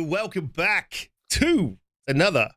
welcome back to another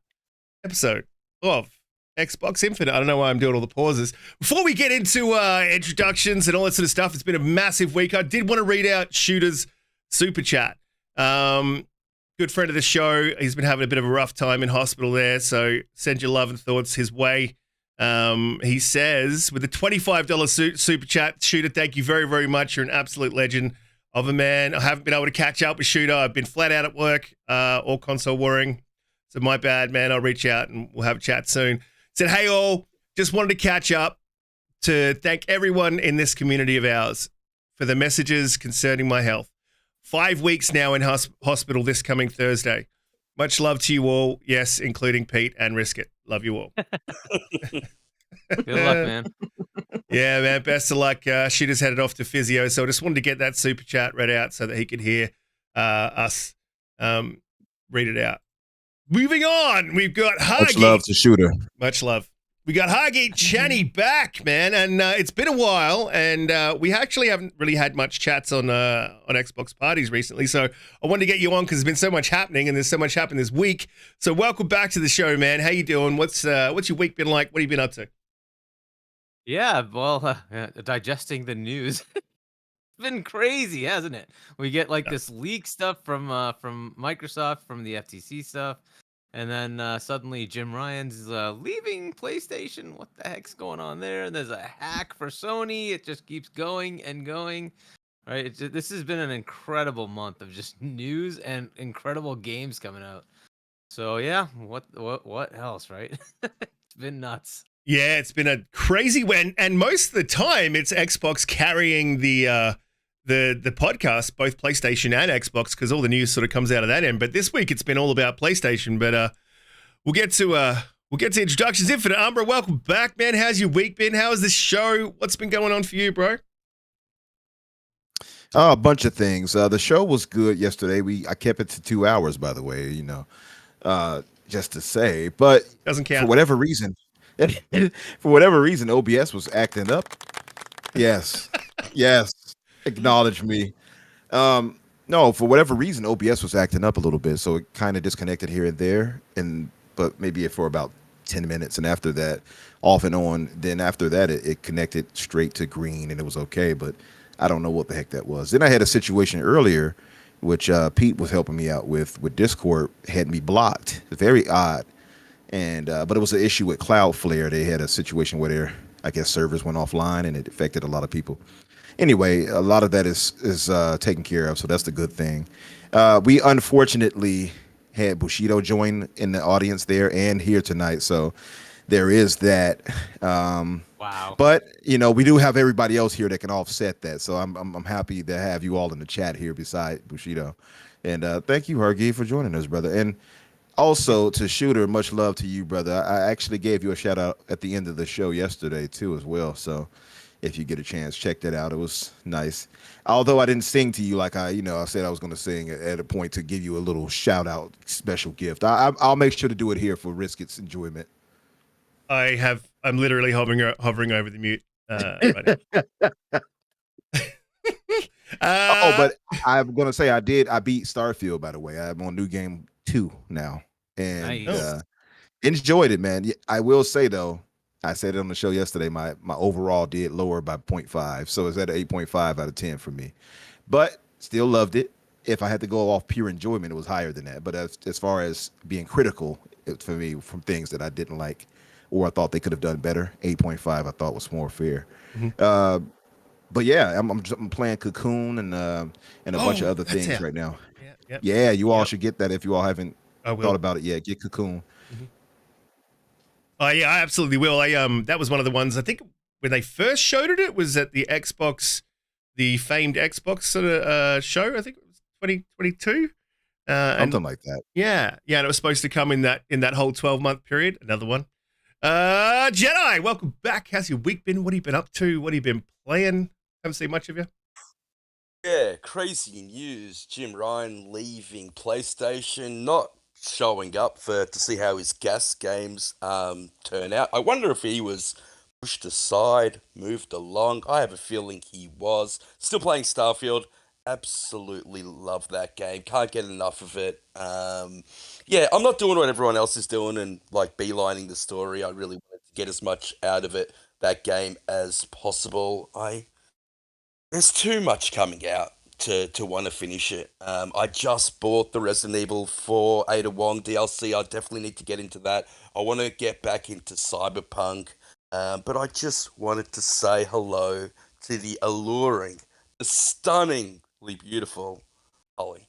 episode of Xbox Infinite. I don't know why I'm doing all the pauses. Before we get into introductions and all that sort of stuff, it's been a massive week. I did want to read out Shooter's super chat. Good friend of the show. He's been having a bit of a rough time in hospital there, so send your love and thoughts his way. He says, with a $25 super chat, Shooter, thank you very, very much. You're an absolute legend of a man. I haven't been able to catch up with Shooter. I've been flat out at work, all console warring. So my bad, man. I'll reach out and we'll have a chat soon. Said, hey all, just wanted to catch up to thank everyone in this community of ours for the messages concerning my health. 5 weeks now in hospital this coming Thursday. Much love to you all. Yes, including Pete and Riskit. Love you all. Good luck, man. Yeah, man. Best of luck. Shooter's headed off to physio, so I just wanted to get that super chat read out so that he could hear us read it out. Moving on, we've got Hagi. Much love to Shooter. Much love. We got Hagi Channy back, man, and it's been a while, and we actually haven't really had much chats on Xbox parties recently, so I wanted to get you on because there's been so much happening, and there's so much happening this week. So welcome back to the show, man. How you doing? What's your week been like? What have you been up to? Yeah, well, digesting the news. It's been crazy, hasn't it? We get like this leak stuff from Microsoft, from the FTC stuff, and then suddenly Jim Ryan's leaving PlayStation. What the heck's going on there? And there's a hack for Sony. It just keeps going and going. Right? This has been an incredible month of just news and incredible games coming out. So yeah, what else, right? It's been nuts. Yeah, it's been a crazy one, and most of the time it's Xbox carrying the podcast, both PlayStation and Xbox, because all the news sort of comes out of that end. But this week it's been all about PlayStation. But we'll get to introductions. Infinite Umbra, welcome back, man. How's your week been? How's this show? What's been going on for you, bro? Oh, a bunch of things. The show was good yesterday. I kept it to 2 hours, by the way. Just to say, but Doesn't count. for whatever reason. OBS was acting up. Yes. Acknowledge me. No, for whatever reason, OBS was acting up a little bit, so it kind of disconnected here and there, but maybe for about 10 minutes, and after that, off and on. Then after that, it connected straight to green, and it was okay. But I don't know what the heck that was. Then I had a situation earlier, which Pete was helping me out with Discord, had me blocked. It's very odd. And but it was an issue with Cloudflare. They had a situation where their, I guess, servers went offline, and it affected a lot of people. Anyway, a lot of that is taken care of, so that's the good thing. We unfortunately had Bushido join in the audience there and here tonight, so there is that. Wow. But we do have everybody else here that can offset that, so I'm happy to have you all in the chat here beside Bushido. And thank you, Hargi, for joining us, brother. And also to Shooter, much love to you, brother. I actually gave you a shout out at the end of the show yesterday too, as well. So if you get a chance, check that out. It was nice. Although I didn't sing to you like I said I was going to sing at a point to give you a little shout out, special gift. I'll make sure to do it here for Riskit's enjoyment. I'm literally hovering over the mute right now. But I'm going to say I beat Starfield, by the way. I'm on New Game 2 now. And Nice. Enjoyed it, man. I will say though, I said it on the show yesterday, my overall did lower by 0.5, so it's at an 8.5 out of 10 for me. But still loved it. If I had to go off pure enjoyment, it was higher than that. But as far as being critical, for me, from things that I didn't like or I thought they could have done better, 8.5 I thought was more fair. Mm-hmm. But yeah, I'm playing Cocoon and a bunch of other things right now. Yeah, you all should get that if you all haven't thought about it yet. Get Cocoon. Mm-hmm. Oh yeah, I absolutely will. That was one of the ones I think when they first showed it was at the Xbox, the famed Xbox sort of show. I think it was 2022. Something like that. Yeah, and it was supposed to come in that whole 12-month period. Another one. Jedi, welcome back. How's your week been? What have you been up to? What have you been playing? Haven't seen much of you. Yeah, crazy news. Jim Ryan leaving PlayStation, not showing up to see how his gas games turn out. I wonder if he was pushed aside, moved along. I have a feeling he was. Still playing Starfield, Absolutely love that game. Can't get enough of it. Yeah, I'm not doing what everyone else is doing and like beelining the story. I really wanted to get as much out of it, that game, as possible. There's too much coming out to want to finish it. I just bought the Resident Evil 4 Ada Wong DLC. I definitely need to get into that. I want to get back into Cyberpunk. But I just wanted to say hello to the alluring, the stunningly beautiful Holly.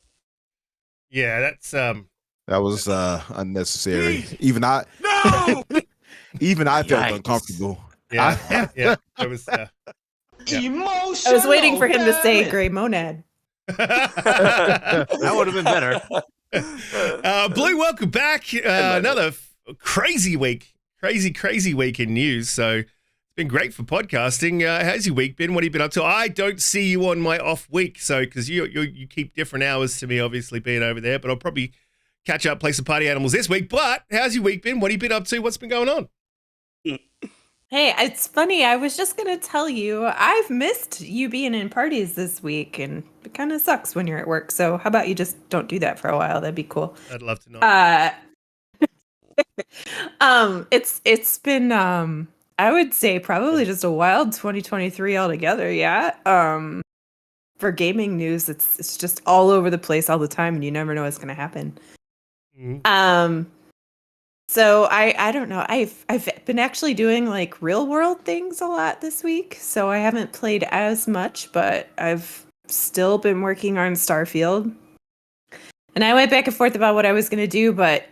Yeah, that's That was unnecessary. Even I felt Yikes. uncomfortable. yeah, yeah. It was I was waiting for him to say gray monad. That would have been better. Blue, welcome back. Another crazy week. Crazy week in news. So it's been great for podcasting. How's your week been? What have you been up to? I don't see you on my off week, so because you keep different hours to me, obviously being over there. But I'll probably catch up, play some party animals this week. But how's your week been? What have you been up to? What's been going on? Hey, it's funny. I was just going to tell you, I've missed you being in parties this week, and it kind of sucks when you're at work. So how about you just don't do that for a while? That'd be cool. I'd love to know. It's been I would say probably just a wild 2023 altogether. Yeah. For gaming news, it's just all over the place all the time, and you never know what's going to happen. Mhm. So I don't know. I've been actually doing like real world things a lot this week, so I haven't played as much, but I've still been working on Starfield. And I went back and forth about what I was going to do, but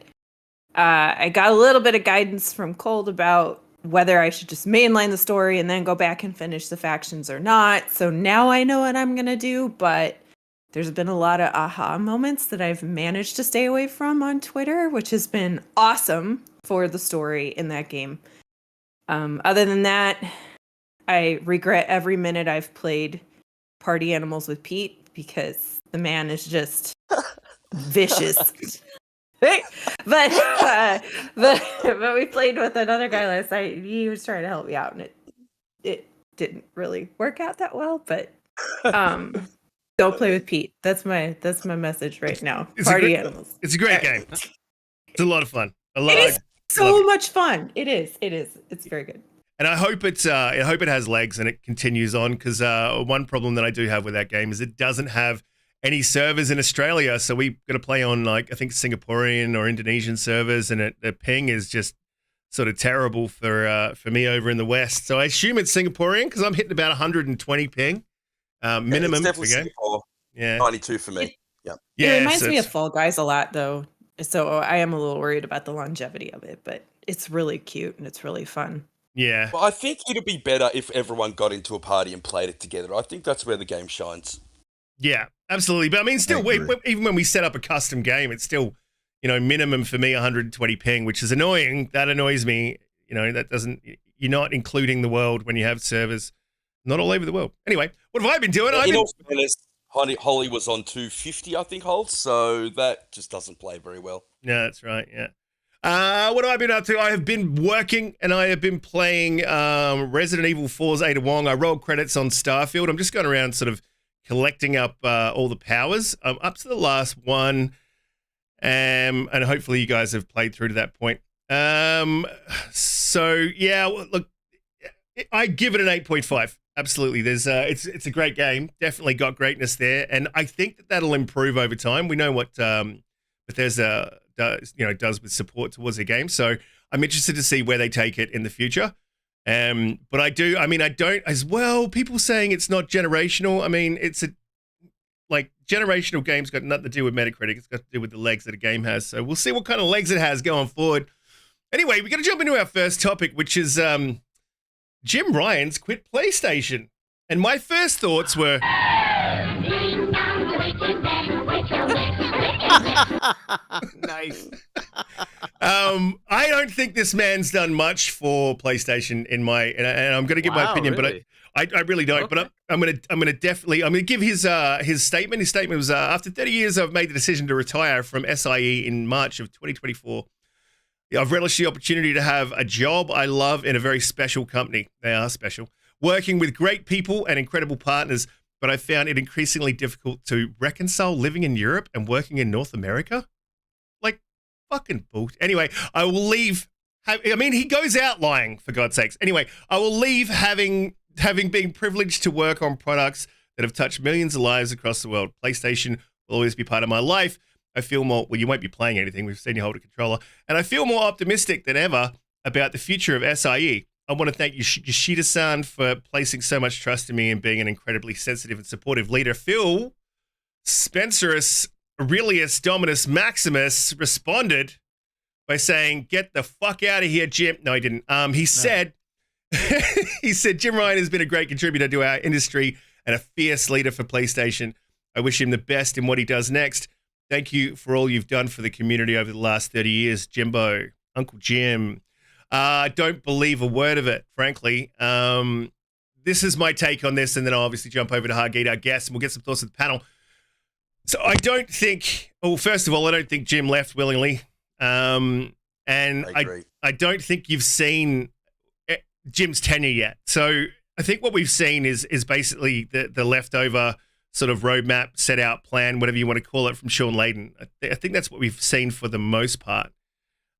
I got a little bit of guidance from Cold about whether I should just mainline the story and then go back and finish the factions or not. So now I know what I'm going to do, but there's been a lot of aha moments that I've managed to stay away from on Twitter, which has been awesome for the story in that game. Other than that, I regret every minute I've played Party Animals with Pete because the man is just vicious. but we played with another guy last night. He was trying to help me out, and it didn't really work out that well. But don't play with Pete. That's my message right now. Party Animals. It's a great game. It's a lot of fun. It is so much fun. It is. It's very good. And I hope I hope it has legs and it continues on, because one problem that I do have with that game is it doesn't have any servers in Australia. So we've got to play on like I think Singaporean or Indonesian servers, and the ping is just sort of terrible for me over in the West. So I assume it's Singaporean because I'm hitting about 120 ping minimum. It's definitely Singapore. Yeah, 92 for me. Yeah. It reminds me of Fall Guys a lot, though. So I am a little worried about the longevity of it, but it's really cute and it's really fun. Yeah. Well, I think it'd be better if everyone got into a party and played it together. I think that's where the game shines. Yeah, absolutely. But I mean, still, even when we set up a custom game, it's still, minimum for me 120 ping, which is annoying. That annoys me. That doesn't. You're not including the world when you have servers not all over the world. Anyway, what have I been doing? In all fairness, Holly was on 250, I think, holds, so that just doesn't play very well. Yeah, that's right. Yeah. What have I been up to? I have been working and I have been playing Resident Evil 4's Ada Wong. I rolled credits on Starfield. I'm just going around sort of collecting up all the powers. I'm up to the last one, and hopefully you guys have played through to that point. So yeah, look, I give it an 8.5. Absolutely, there's it's a great game. Definitely got greatness there, and I think that'll improve over time. We know what Bethesda does with support towards their game, so I'm interested to see where they take it in the future. But I don't as well. People saying it's not generational. I mean, it's generational games got nothing to do with Metacritic. It's got to do with the legs that a game has. So we'll see what kind of legs it has going forward. Anyway, we got to jump into our first topic, which is Jim Ryan's quit PlayStation. And my first thoughts were, Nice. I don't think this man's done much for PlayStation and I'm going to give my opinion, really? but I really don't. Okay. But I'm going to give his statement. His statement was after 30 years, I've made the decision to retire from SIE in March of 2024. I've relished the opportunity to have a job I love in a very special company. They are special. Working with great people and incredible partners. but I found it increasingly difficult to reconcile living in Europe and working in North America. Like, fucking bullshit. Anyway, I will leave. I mean, he goes out lying, for God's sakes. Anyway, I will leave having been privileged to work on products that have touched millions of lives across the world. PlayStation will always be part of my life. I feel more, well, you won't be playing anything. We've seen you hold a controller. And I feel more optimistic than ever about the future of SIE. I want to thank Yoshida-san for placing so much trust in me and being an incredibly sensitive and supportive leader. Phil Spencerus Aurelius Dominus Maximus responded by saying, "Get the fuck out of here, Jim." No, he didn't. He said, he said, "Jim Ryan has been a great contributor to our industry and a fierce leader for PlayStation. I wish him the best in what he does next. Thank you for all you've done for the community over the last 30 years, Jimbo." Uncle Jim. I don't believe a word of it, frankly. This is my take on this, and then I'll obviously jump over to Hargeet, our guest, and we'll get some thoughts of the panel. So I don't think, well, first of all, I don't think Jim left willingly. And I don't think you've seen Jim's tenure yet. So I think what we've seen is basically the leftover sort of roadmap, set out plan, whatever you want to call it, from Sean Layden. I think that's what we've seen for the most part.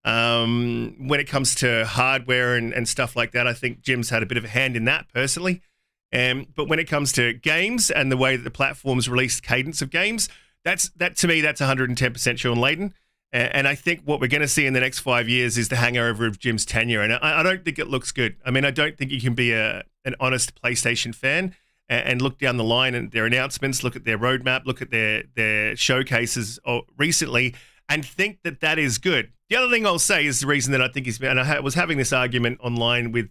When it comes to hardware and stuff like that, I think Jim's had a bit of a hand in that personally. But when it comes to games and the way that the platforms release cadence of games, that to me, that's 110% Sean Layden. And I think what we're going to see in the next 5 years is the hangover of Jim's tenure. And I don't think it looks good. I mean, I don't think you can be an honest PlayStation fan and look down the line at their announcements, look at their roadmap, look at their showcases recently, and think that that is good. The other thing I'll say is the reason that I think he's been, and I was having this argument online with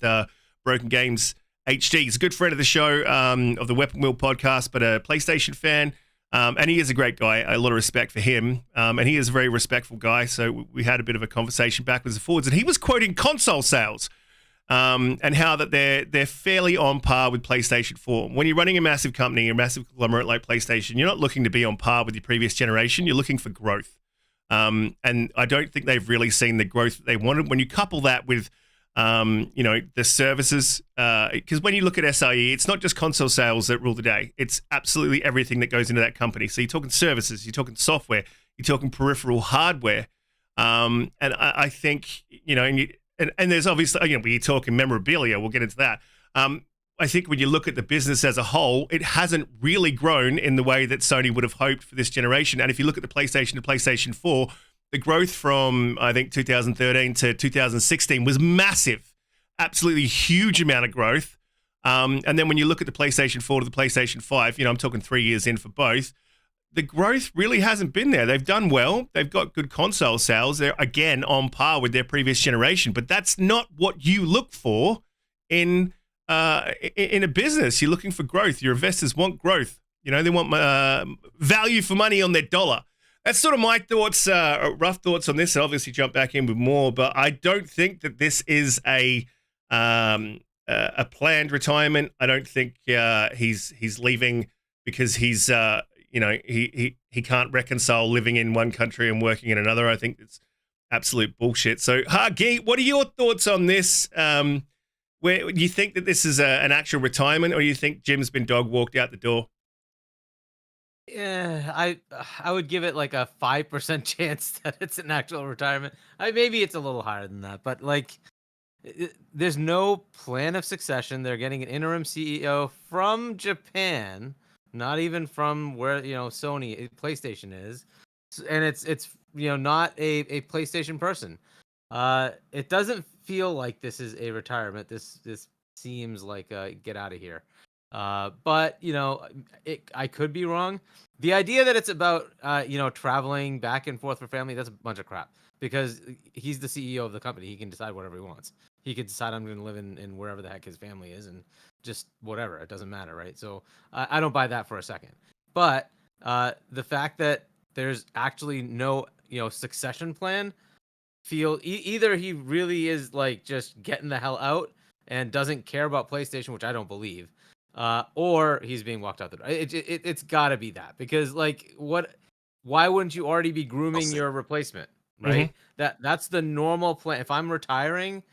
Broken Games HD. He's a good friend of the show, of the Weapon Wheel podcast, but a PlayStation fan. And he is a great guy. A lot of respect for him. And he is a very respectful guy. So we had a bit of a conversation backwards and forwards. And he was quoting console sales and how that they're fairly on par with PlayStation 4. When you're running a massive company, a massive conglomerate like PlayStation, you're not looking to be on par with your previous generation. You're looking for growth. And I don't think they've really seen the growth that they wanted. When you couple that with the services, because when you look at SIE, it's not just console sales that rule the day. It's absolutely everything that goes into that company. So you're talking services, you're talking software, you're talking peripheral hardware. And I think, and there's obviously, we're talking memorabilia. We'll get into that. I think when you look at the business as a whole, it hasn't really grown in the way that Sony would have hoped for this generation. And if you look at the PlayStation to PlayStation 4, the growth from, I think, 2013 to 2016 was massive. Absolutely huge amount of growth. And then when you look at the PlayStation 4 to the PlayStation 5, I'm talking 3 years in for both, the growth really hasn't been there. They've done well. They've got good console sales. They're, again, on par with their previous generation. But that's not what you look for in a business. You're looking for growth. Your investors want growth. They want value for money on their dollar. That's sort of my thoughts, rough thoughts on this. I'll obviously jump back in with more, but I don't think that this is a planned retirement. I don't think he's leaving because he's he can't reconcile living in one country and working in another. I think it's absolute bullshit. So, Hargeet, what are your thoughts on this? Where do you think that this is an actual retirement, or do you think Jim's been dog walked out the door? Yeah, I would give it like a 5% chance that it's an actual retirement. Maybe it's a little higher than that, but there's no plan of succession. They're getting an interim CEO from Japan, not even from where Sony PlayStation is, and it's not a PlayStation person. It doesn't feel like this is a retirement. This seems like get out of here. But I could be wrong. The idea that it's about traveling back and forth for family, that's a bunch of crap, because he's the CEO of the company. He can decide whatever he wants. He could decide, I'm going to live in wherever the heck his family is, and just whatever. It doesn't matter, right? So I don't buy that for a second. But the fact that there's actually no succession plan, either he really is just getting the hell out and doesn't care about PlayStation, which I don't believe, or he's being walked out the door. It's got to be that, because why wouldn't you already be grooming your replacement, right? Mm-hmm. That's the normal plan. If I'm retiring,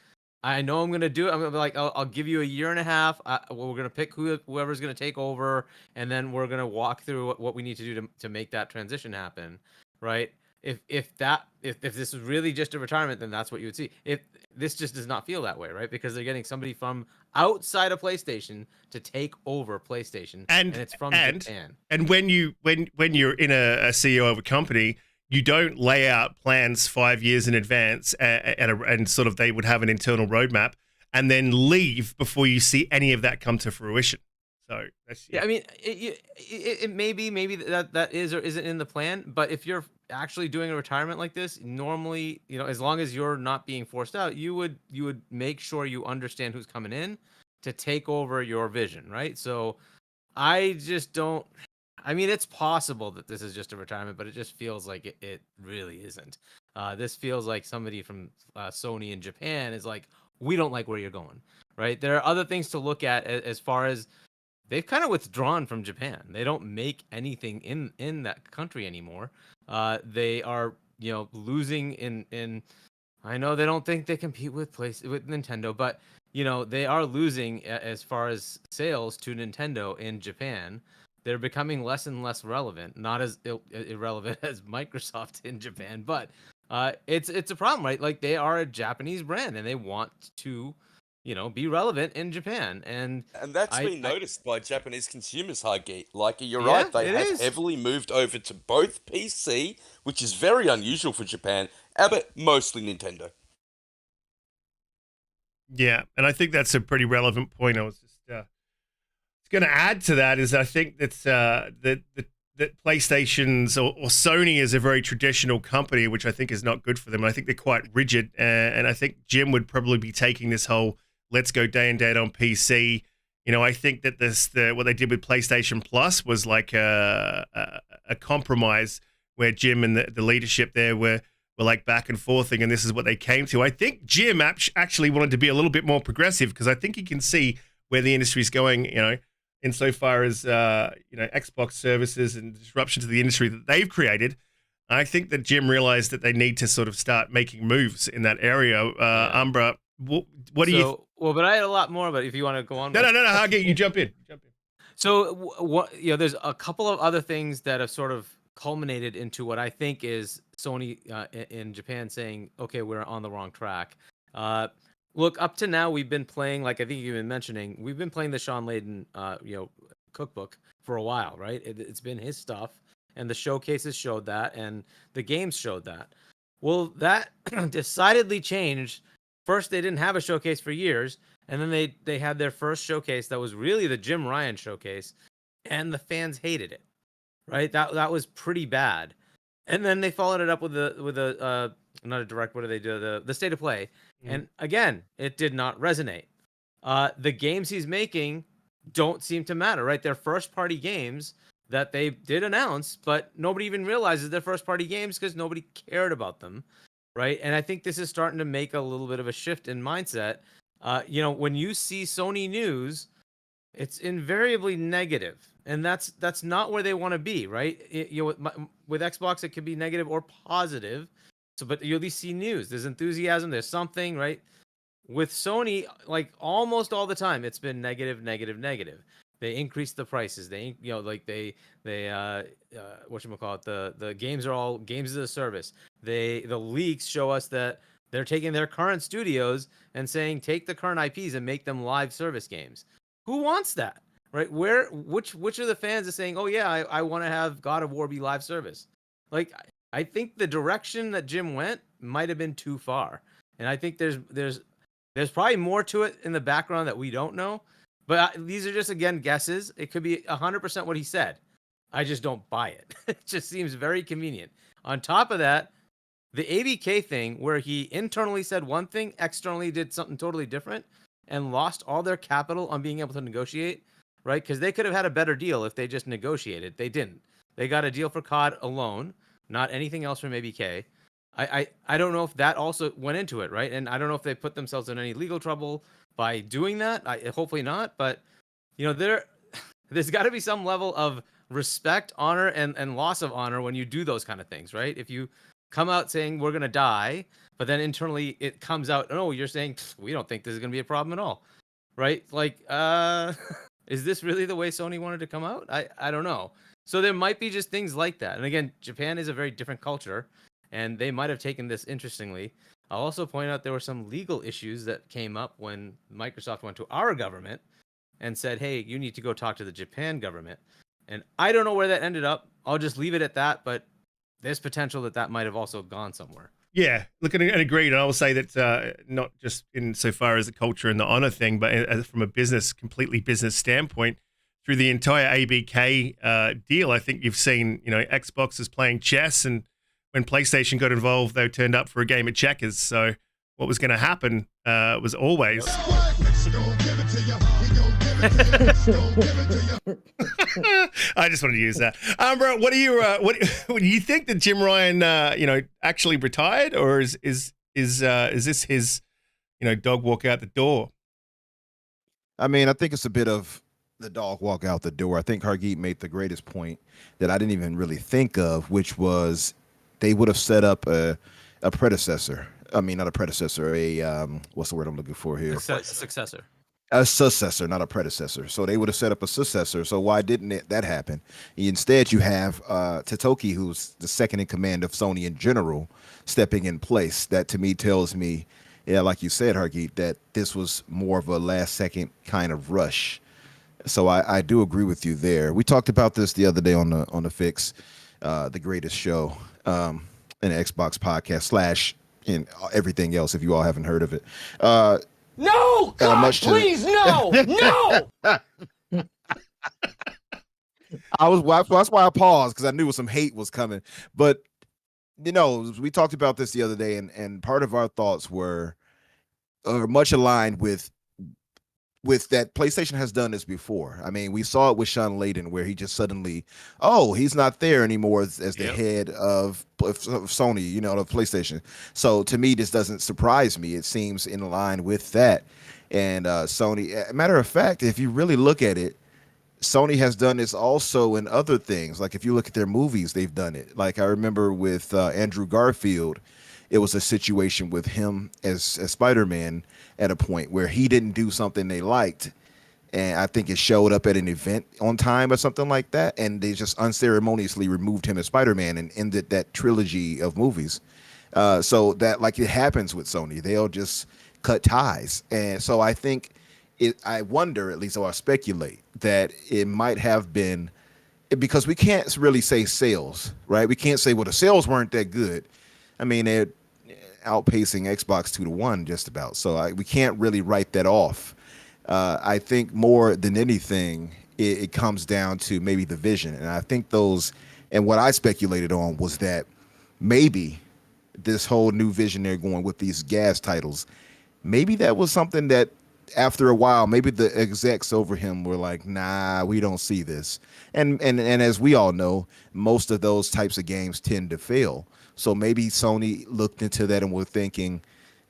I know I'm gonna do it. I'm gonna be like, I'll give you a year and a half. We're gonna pick whoever's gonna take over, and then we're gonna walk through what we need to do to make that transition happen, right? If this is really just a retirement, then that's what you would see. If this just does not feel that way, right? Because they're getting somebody from outside of PlayStation to take over PlayStation, and it's from Japan. And when you're in a CEO of a company, you don't lay out plans 5 years in advance and sort of they would have an internal roadmap and then leave before you see any of that come to fruition. So that's, yeah, I mean, it maybe that is or isn't in the plan, but if you're actually doing a retirement like this, normally, as long as you're not being forced out, you would make sure you understand who's coming in to take over your vision, right? So I just don't. I mean, it's possible that this is just a retirement, but it just feels like it really isn't. This feels like somebody from Sony in Japan is like, we don't like where you're going, right? There are other things to look at as far as they've kind of withdrawn from Japan. They don't make anything in that country anymore. They are, losing in. I know they don't think they compete with Nintendo, but they are losing as far as sales to Nintendo in Japan. They're becoming less and less relevant, not as irrelevant as Microsoft in Japan, but it's a problem, right? Like they are a Japanese brand and they want to, be relevant in Japan, and that's been noticed by Japanese consumers, Huggy. Like you're Yeah, right, they it have is. heavily moved over to both PC, which is very unusual for Japan, but mostly Nintendo. yeah, and I think that's a pretty relevant point. I was just going to add to that is I think that that PlayStation's or Sony is a very traditional company, which I think is not good for them. I think they're quite rigid, and I think Jim would probably be taking this whole let's go day and date on PC. I think that what they did with PlayStation Plus was like a compromise where Jim and the leadership there were like back and forthing, and this is what they came to. I think Jim actually wanted to be a little bit more progressive because I think he can see where the industry is going, insofar as Xbox services and disruption to the industry that they've created. I think that Jim realized that they need to sort of start making moves in that area. Umbra, what do you? Well, but I had a lot more. But if you want to go on, No. Huggy, you jump in. So what? There's a couple of other things that have sort of culminated into what I think is Sony in Japan saying, "Okay, we're on the wrong track." Look, up to now, we've been playing, like I think you've been mentioning, we've been playing the Sean Layden, cookbook for a while, right? It's been his stuff, and the showcases showed that, and the games showed that. Well, that decidedly changed. First, they didn't have a showcase for years, and then they had their first showcase that was really the Jim Ryan showcase, and the fans hated it, right? That was pretty bad. And then they followed it up with a not a direct. What do they do? The state of play, and again, it did not resonate. The games he's making don't seem to matter, right? They're first party games that they did announce, but nobody even realizes they're first party games because nobody cared about them, right? And I think this is starting to make a little bit of a shift in mindset. When you see Sony news, it's invariably negative, and that's not where they want to be, right? With Xbox, it could be negative or positive. So, but you at least see news. There's enthusiasm. There's something, right? With Sony, like almost all the time, it's been negative, negative, negative. They increased the prices. They whatchamacallit, the games are all games as a service. The leaks show us that they're taking their current studios and saying, take the current IPs and make them live service games. Who wants that, right? Which of the fans is saying, oh yeah, I want to have God of War be live service? Like, I think the direction that Jim went might have been too far, and I think there's probably more to it in the background that we don't know. But these are just, again, guesses. It could be 100% what he said. I just don't buy it. It just seems very convenient. On top of that, the ABK thing, where he internally said one thing, externally did something totally different, and lost all their capital on being able to negotiate, right? Because they could have had a better deal if they just negotiated. They didn't. They got a deal for COD alone, not anything else from ABK. I don't know if that also went into it, right? And I don't know if they put themselves in any legal trouble by doing that. Hopefully not. But, there's got to be some level of respect, honor, and loss of honor when you do those kind of things, right? If you come out saying we're gonna die, but then internally it comes out, no, you're saying we don't think this is gonna be a problem at all, right? Like, is this really the way Sony wanted to come out? I don't know. So there might be just things like that. And again, Japan is a very different culture, and they might have taken this interestingly. I'll also point out there were some legal issues that came up when Microsoft went to our government and said, hey, you need to go talk to the Japan government. And I don't know where that ended up. I'll just leave it at that. But there's potential that might have also gone somewhere. Yeah, look, and agreed. And I will say that not just in so far as the culture and the honor thing, but from a completely business standpoint, through the entire ABK deal, I think you've seen, Xbox is playing chess, and when PlayStation got involved, they turned up for a game of checkers. So what was going to happen was always. I just wanted to use that. Umbra, what do you think that Jim Ryan, actually retired, or is this his, dog walk out the door? I mean, I think it's a bit of the dog walk out the door. I think Hargeet made the greatest point that I didn't even really think of, which was they would have set up a predecessor. I mean, not a predecessor, what's the word I'm looking for here? Successor. A successor, not a predecessor. So they would have set up a successor. So why didn't that happen? Instead, you have Totoki, who's the second in command of Sony in general, stepping in place. That to me tells me, yeah, like you said, Hargeet, that this was more of a last second kind of rush. So I do agree with you there. We talked about this the other day on the Fix, the greatest show in the Xbox podcast / in everything else, if you all haven't heard of it. No, God, please, no, no. That's why I paused, because I knew some hate was coming. But we talked about this the other day, and part of our thoughts were much aligned with that PlayStation has done this before. I mean, we saw it with Sean Layden, where he just suddenly, he's not there anymore as the head of Sony, of PlayStation. So to me, this doesn't surprise me. It seems in line with that. And Sony, matter of fact, if you really look at it, Sony has done this also in other things. Like if you look at their movies, they've done it. Like I remember with Andrew Garfield, it was a situation with him as Spider-Man at a point where he didn't do something they liked, and I think it showed up at an event on time or something like that, and they just unceremoniously removed him as Spider-Man and ended that trilogy of movies. So that, like, it happens with Sony, they'll just cut ties. And so I think I wonder, at least, or I speculate, that it might have been, because we can't really say sales, right? We can't say, well, the sales weren't that good. I mean, they're outpacing Xbox 2-1 just about. So we can't really write that off. I think more than anything, it comes down to maybe the vision. And I think and what I speculated on was that maybe this whole new vision they're going with these gas titles, maybe that was something that after a while, maybe the execs over him were like, nah, we don't see this. And as we all know, most of those types of games tend to fail. So maybe Sony looked into that and were thinking,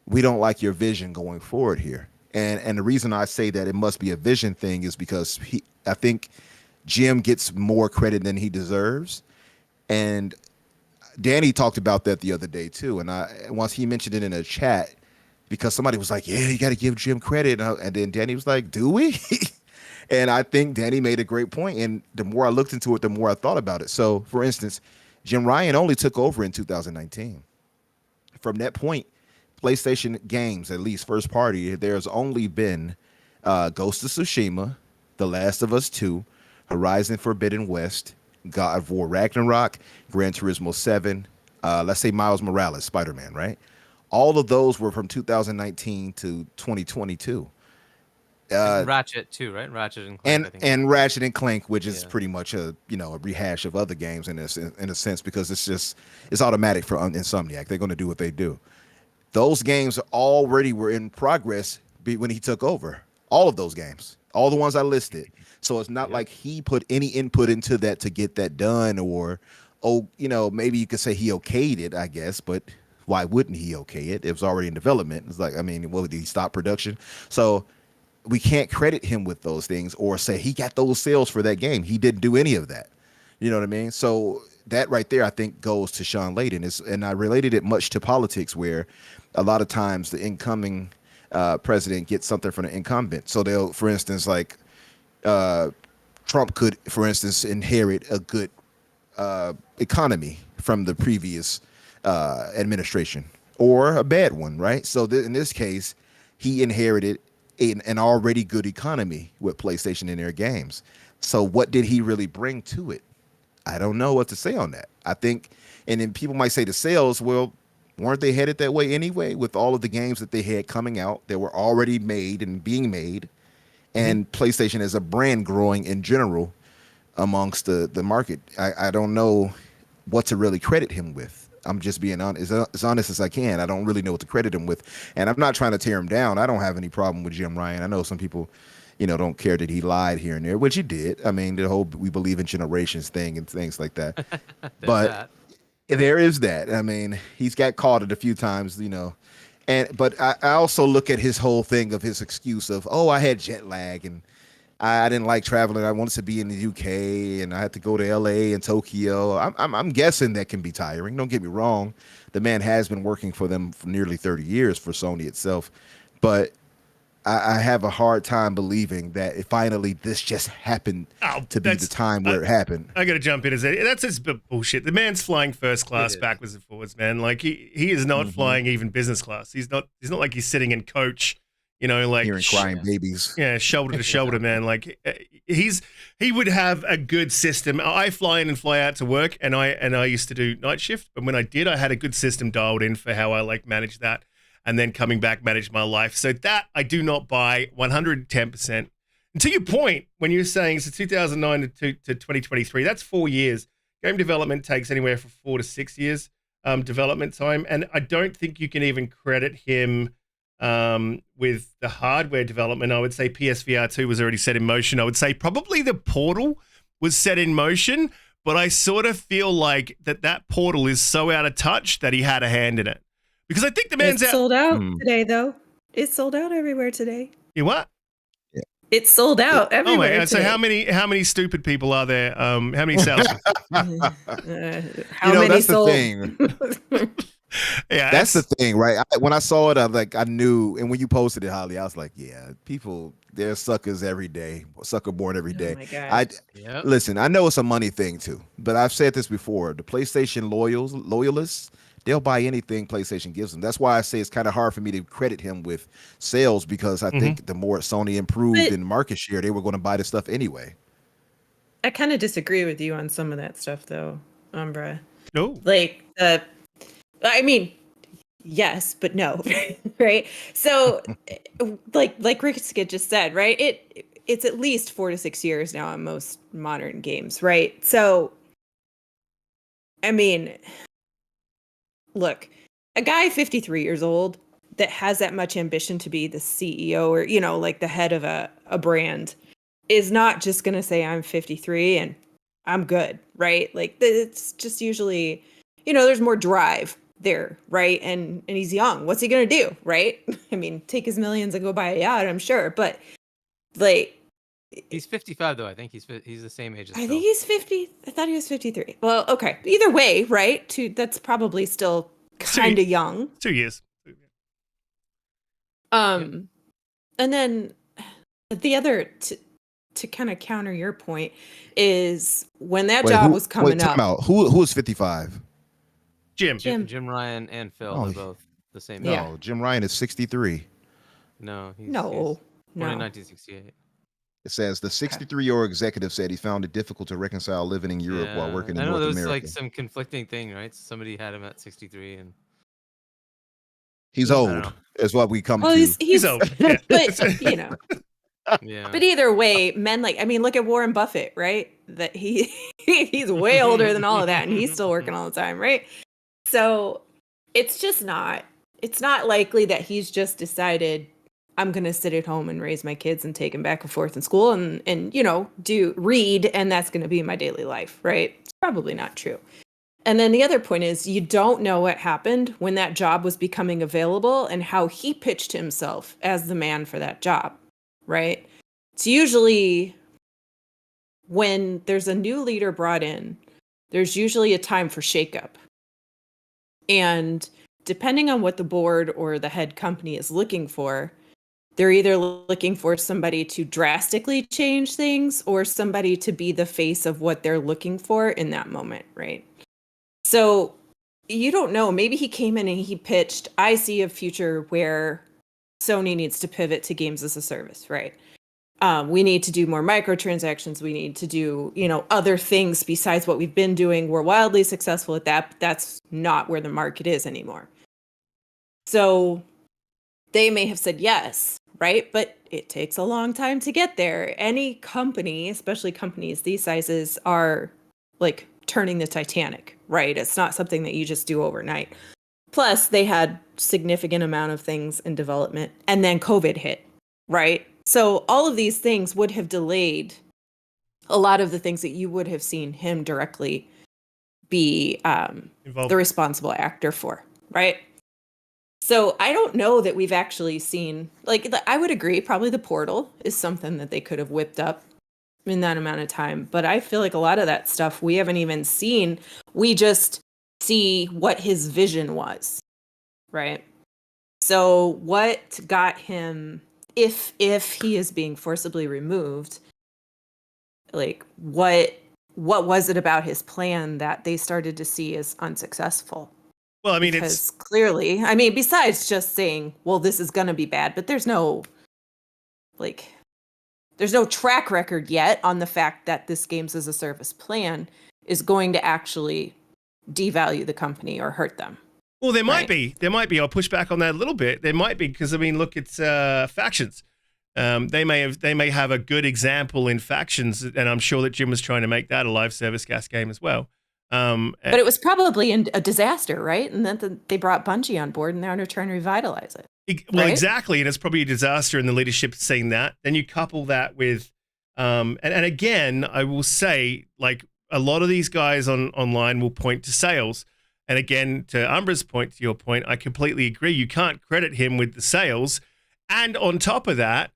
we don't like your vision going forward here. And the reason I say that it must be a vision thing is because I think Jim gets more credit than he deserves. And Danny talked about that the other day too. And once he mentioned it in a chat, because somebody was like, yeah, you got to give Jim credit. And then Danny was like, do we? And I think Danny made a great point. And the more I looked into it, the more I thought about it. So for instance, Jim Ryan only took over in 2019. From that point, PlayStation games, at least first party, there's only been Ghost of Tsushima, The Last of Us 2, Horizon Forbidden West, God of War Ragnarok, Gran Turismo 7, let's say Miles Morales, Spider-Man, right? All of those were from 2019 to 2022. Ratchet too, right? Ratchet and Clank, and Ratchet and Clank, which is pretty much a rehash of other games in a sense, because it's automatic for Insomniac. They're going to do what they do. Those games already were in progress when he took over. All of those games, all the ones I listed. So it's not like he put any input into that to get that done, or maybe you could say he okayed it, I guess, but why wouldn't he okay it? It was already in development. It's like, I mean, what, did he stop production? So we can't credit him with those things or say he got those sales for that game. He didn't do any of that. You know what I mean? So that right there, I think, goes to Sean Layden. And I related it much to politics, where a lot of times the incoming president gets something from the incumbent. So they'll, for instance, like Trump could, for instance, inherit a good economy from the previous administration, or a bad one, right? So in this case, he inherited an already good economy with PlayStation in their games. So what did he really bring to it? I don't know what to say on that. I think, and then people might say the sales, well, weren't they headed that way anyway with all of the games that they had coming out that were already made and being made, and PlayStation as a brand growing in general amongst the market? I don't know what to really credit him with. I'm just being honest, as honest as I can. I don't really know what to credit him with, and I'm not trying to tear him down. I don't have any problem with Jim Ryan. I know some people, don't care that he lied here and there, which he did. I mean, the whole "we believe in generations" thing and things like that. But there is that. I mean, he's got caught it a few times, but I also look at his whole thing of his excuse of, oh, I had jet lag and I didn't like traveling. I wanted to be in the UK and I had to go to LA and Tokyo. I'm guessing that can be tiring. Don't get me wrong. The man has been working for them for nearly 30 years for Sony itself. But I have a hard time believing that finally this just happened to be the time where it happened. I got to jump in and say that's just bullshit. The man's flying first class backwards and forwards, man. Like he is not flying even business class. He's not like he's sitting in coach. Like hearing crying babies. Yeah, shoulder to shoulder, man. Like he would have a good system. I fly in and fly out to work, and I used to do night shift. But when I did, I had a good system dialed in for how I manage that, and then coming back manage my life. So that I do not buy 110%. And to your point, when you're saying it's 2009 to 2023, that's 4 years. Game development takes anywhere from 4 to 6 years development time, and I don't think you can even credit him with the hardware development. I would say PSVR 2 was already set in motion. I would say probably the Portal was set in motion, but I sort of feel like that Portal is so out of touch that he had a hand in it. Because I think the man's it's sold out today, though. It's sold out everywhere today. You what? Yeah. It's sold out everywhere. Oh my God! Today. So how many stupid people are there? How many sales? How many that's sold? The thing. Yeah, that's the thing, right? When I saw it, I knew. And when you posted it, Holly, I was like, yeah, people, they're suckers every day, sucker born every day. Oh my God. Listen, I know it's a money thing too, but I've said this before. The PlayStation loyalists, they'll buy anything PlayStation gives them. That's why I say it's kind of hard for me to credit him with sales, because I think the more Sony improved in market share, they were going to buy the stuff anyway. I kind of disagree with you on some of that stuff, though, Umbra. No. I mean, yes, but no, right? So, like Riskit just said, right? It's at least 4 to 6 years now on most modern games, right? So, I mean, look, a guy 53 years old that has that much ambition to be the CEO or, the head of a brand is not just going to say, I'm 53 and I'm good, right? Like, it's just usually, there's more drive there, right? And he's young. What's he gonna do, right? I mean, take his millions and go buy a yacht, I'm sure, but he's 55 though. I think he's the same age as Phil. I think he's 50. I thought he was 53. Well, okay. Either way, right? That's probably still kind of young. 2 years. And then the other to kind of counter your point is when that job was coming up. Who is 55? Jim Ryan and Phil are both the same age. No, Jim Ryan is 63. No, he's born in 1968. It says the 63-year-old executive said he found it difficult to reconcile living in Europe while working in North America. I know there was some conflicting thing, right? Somebody had him at 63 and he's old is what we come to. He's old. Yeah. But, yeah. But either way, men look at Warren Buffett, right? That he's way older than all of that and he's still working all the time, right? So it's not likely that he's just decided I'm going to sit at home and raise my kids and take them back and forth in school and do read. And that's going to be my daily life, right? It's probably not true. And then the other point is you don't know what happened when that job was becoming available and how he pitched himself as the man for that job, right? It's usually when there's a new leader brought in, there's usually a time for shakeup. And depending on what the board or the head company is looking for, they're either looking for somebody to drastically change things or somebody to be the face of what they're looking for in that moment, right? So you don't know. Maybe he came in and he pitched, I see a future where Sony needs to pivot to games as a service, right? We need to do more microtransactions. We need to do, other things besides what we've been doing. We're wildly successful at that, but that's not where the market is anymore. So they may have said yes, right? But it takes a long time to get there. Any company, especially companies these sizes, are like turning the Titanic, right? It's not something that you just do overnight. Plus, they had significant amount of things in development, and then COVID hit, right? So all of these things would have delayed a lot of the things that you would have seen him directly be the responsible actor for, right? So I don't know that we've actually seen, I would agree, probably the Portal is something that they could have whipped up in that amount of time. But I feel like a lot of that stuff we haven't even seen. We just see what his vision was, right? So what got him, if he is being forcibly removed, what was it about his plan that they started to see as unsuccessful? Well, I mean, because clearly, besides just saying, well, this is going to be bad, but there's no track record yet on the fact that this games as a service plan is going to actually devalue the company or hurt them. Well, there might be. I'll push back on that a little bit. There might be, because look, it's factions. They may have a good example in factions, and I'm sure that Jim was trying to make that a live service gas game as well. But it was probably a disaster, right? And then they brought Bungie on board, and now they're trying to revitalize it. Well, exactly, and it's probably a disaster, and the leadership seeing that. Then you couple that with, and again, I will say, a lot of these guys online will point to sales. And again, to Umbra's point, to your point, I completely agree. You can't credit him with the sales. And on top of that,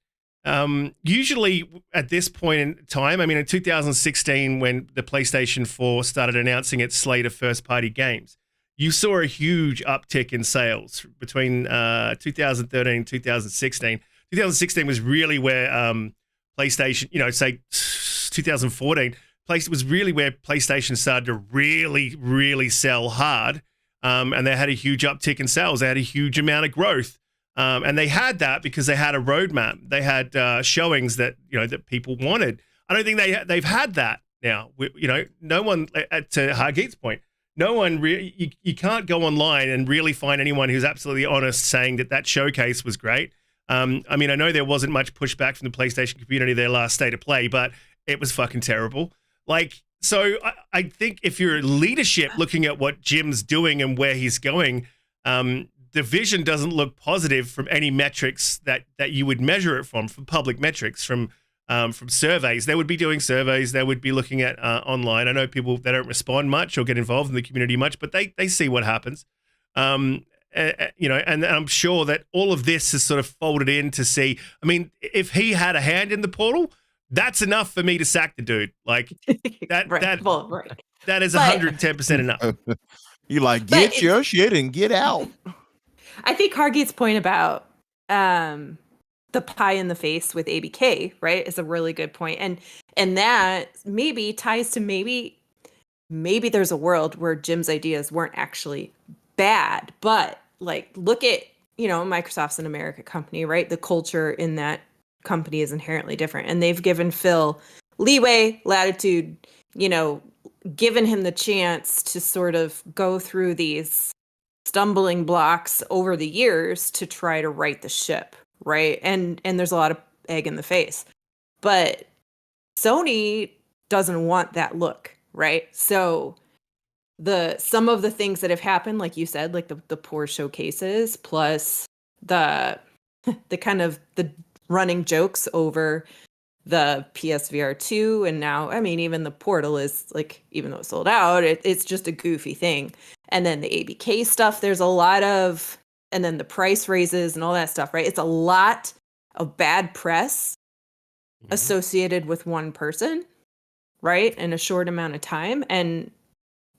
usually at this point in time, in 2016, when the PlayStation 4 started announcing its slate of first-party games, you saw a huge uptick in sales between 2013 and 2016. 2016 was really where PlayStation, say 2014, was really where PlayStation started to really, really sell hard. And they had a huge uptick in sales. They had a huge amount of growth. And they had that because they had a roadmap. They had showings that that people wanted. I don't think they've had that now. No one, to Hargeet's point, no one really. You can't go online and really find anyone who's absolutely honest saying that showcase was great. I know there wasn't much pushback from the PlayStation community their last state of play, but it was fucking terrible. So I think if you're leadership looking at what Jim's doing and where he's going, the vision doesn't look positive from any metrics that you would measure it from public metrics, from surveys. They would be doing surveys. They would be looking at online. I know people that don't respond much or get involved in the community much, but they see what happens. And I'm sure that all of this is sort of folded in to see. If he had a hand in the Portal, that's enough for me to sack the dude. That that is 110% enough. You get your shit and get out. I think Hargeet's point about the pie in the face with ABK, right, is a really good point. And that maybe ties to maybe there's a world where Jim's ideas weren't actually bad, but look at, Microsoft's an American company, right? The culture in that company is inherently different, and they've given Phil leeway, latitude, given him the chance to sort of go through these stumbling blocks over the years to try to right the ship, right? And there's a lot of egg in the face, but Sony doesn't want that look, right? So some of the things that have happened, like you said, the poor showcases, plus the kind of the running jokes over the PSVR 2, and now even the Portal is even though it's sold out, it's just a goofy thing. And then the ABK stuff, there's a lot of, and then the price raises and all that stuff, right? It's a lot of bad press associated with one person, right, in a short amount of time. And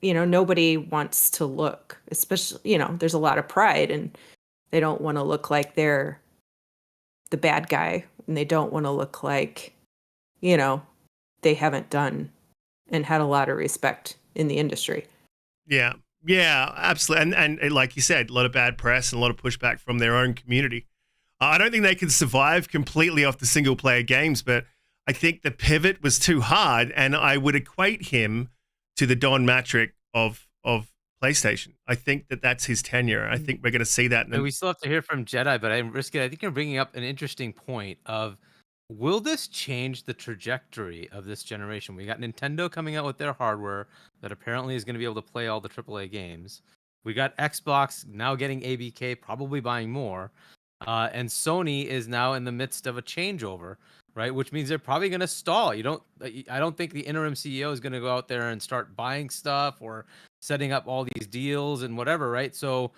nobody wants to look, especially, there's a lot of pride, and they don't want to look like they're the bad guy, and they don't want to look like, they haven't done and had a lot of respect in the industry. Yeah. Yeah, absolutely. And like you said, a lot of bad press and a lot of pushback from their own community. I don't think they can survive completely off the single player games, but I think the pivot was too hard, and I would equate him to the Don Matrick of PlayStation. I think that's his tenure. I think we're going to see that. And we still have to hear from Jedi, but Riskit, I think you're bringing up an interesting point of, will this change the trajectory of this generation? We got Nintendo coming out with their hardware that apparently is going to be able to play all the AAA games. We got Xbox now getting ABK, probably buying more. And Sony is now in the midst of a changeover, right? Which means they're probably going to stall. I don't think the interim CEO is going to go out there and start buying stuff or setting up all these deals and whatever, right? So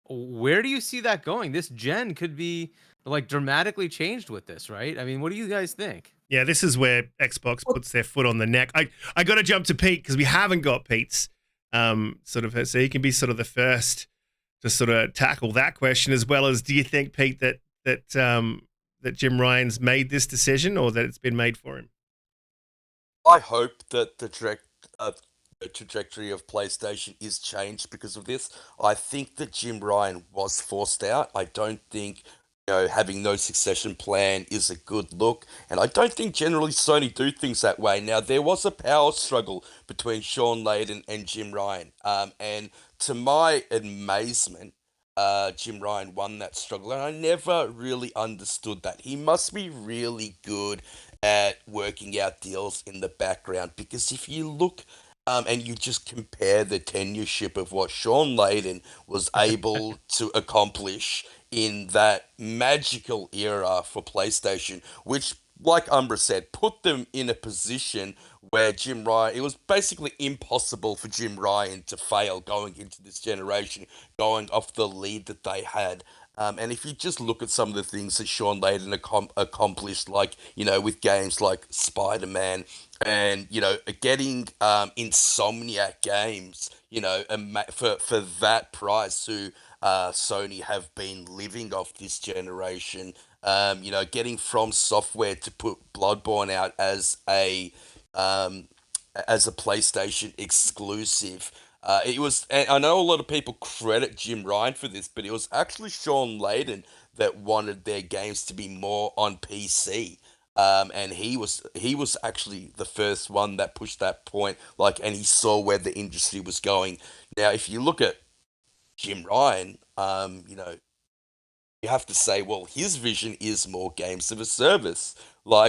where do you see that going? This gen could be like dramatically changed with this, right? I mean, what do you guys think? Yeah, this is where Xbox puts their foot on the neck. I got to jump to Pete because we haven't got Pete's so he can be sort of the first to sort of tackle that question, as well as, do you think, Pete, that Jim Ryan's made this decision, or that it's been made for him? I hope that the trajectory of PlayStation is changed because of this. I think that Jim Ryan was forced out. I don't think having no succession plan is a good look, and I don't think generally Sony do things that way. Now, there was a power struggle between Sean Layden and Jim Ryan, and to my amazement, Jim Ryan won that struggle, and I never really understood that. He must be really good at working out deals in the background, because if you look and you just compare the tenureship of what Sean Layden was able to accomplish in that magical era for PlayStation, which, like Umbra said, put them in a position where Jim Ryan, it was basically impossible for Jim Ryan to fail going into this generation, going off the lead that they had. And if you just look at some of the things that Sean Layden accomplished, like, with games like Spider-Man, and, getting Insomniac Games, for that price, who Sony have been living off this generation, getting From Software to put Bloodborne out as a PlayStation exclusive. It was, and I know a lot of people credit Jim Ryan for this, but it was actually Sean Layden that wanted their games to be more on PC. And he was actually the first one that pushed that point, and he saw where the industry was going. Now, if you look at Jim Ryan, you have to say, well, his vision is more games of a service,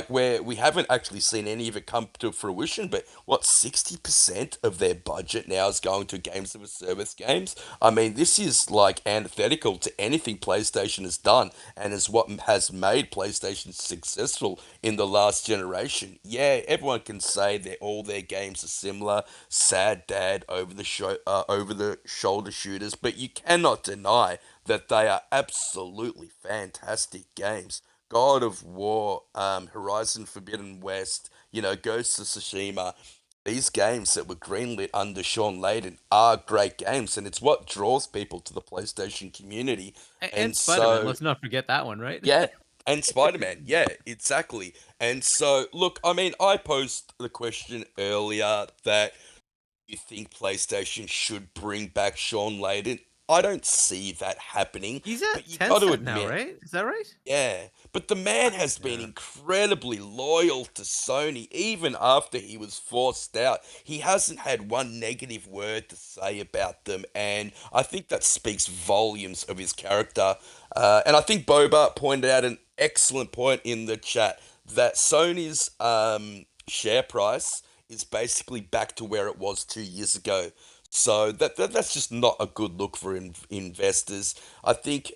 where we haven't actually seen any of it come to fruition, but 60% of their budget now is going to games of a service games? I mean, this is antithetical to anything PlayStation has done, and is what has made PlayStation successful in the last generation. Yeah, everyone can say that all their games are similar, sad dad, over the shoulder shooters, but you cannot deny that they are absolutely fantastic games. God of War, Horizon Forbidden West, Ghost of Tsushima. These games that were greenlit under Sean Layden are great games, and it's what draws people to the PlayStation community. And Spider-Man, let's not forget that one, right? Yeah, and Spider-Man, yeah, exactly. And so, look, I mean, I posed the question earlier that you think PlayStation should bring back Sean Layden. I don't see that happening. He's at but you got to 10 admit, now, right? Is that right? Yeah, but the man has been incredibly loyal to Sony even after he was forced out. He hasn't had one negative word to say about them, and I think that speaks volumes of his character. And I think Boba pointed out an excellent point in the chat that Sony's share price is basically back to where it was 2 years ago. So that's just not a good look for investors. I think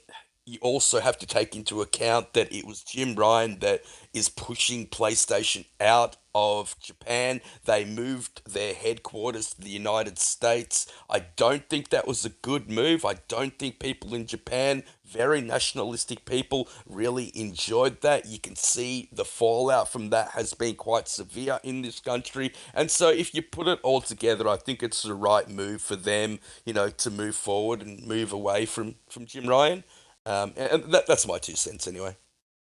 you also have to take into account that it was Jim Ryan that is pushing PlayStation out of Japan. They moved their headquarters to the United States. I don't think that was a good move. I don't think people in Japan, very nationalistic people, really enjoyed that. You can see the fallout from that has been quite severe in this country. And so if you put it all together, I think it's the right move for them, to move forward and move away from Jim Ryan. And that's my 2 cents anyway.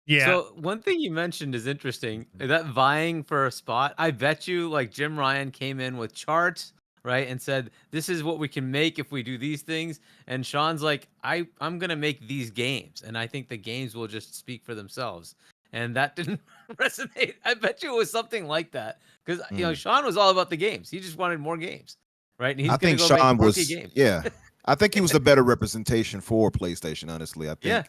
Yeah. So one thing you mentioned is interesting. That vying for a spot, I bet you like Jim Ryan came in with charts, right, and said, "This is what we can make if we do these things." And Sean's like, I'm gonna make these games, and I think the games will just speak for themselves. And that didn't resonate. I bet you it was something like that because Sean was all about the games. He just wanted more games, right? And he's I gonna think go Sean make 4K was, games. yeah. I think he was a better representation for PlayStation. Honestly, I think. Yeah.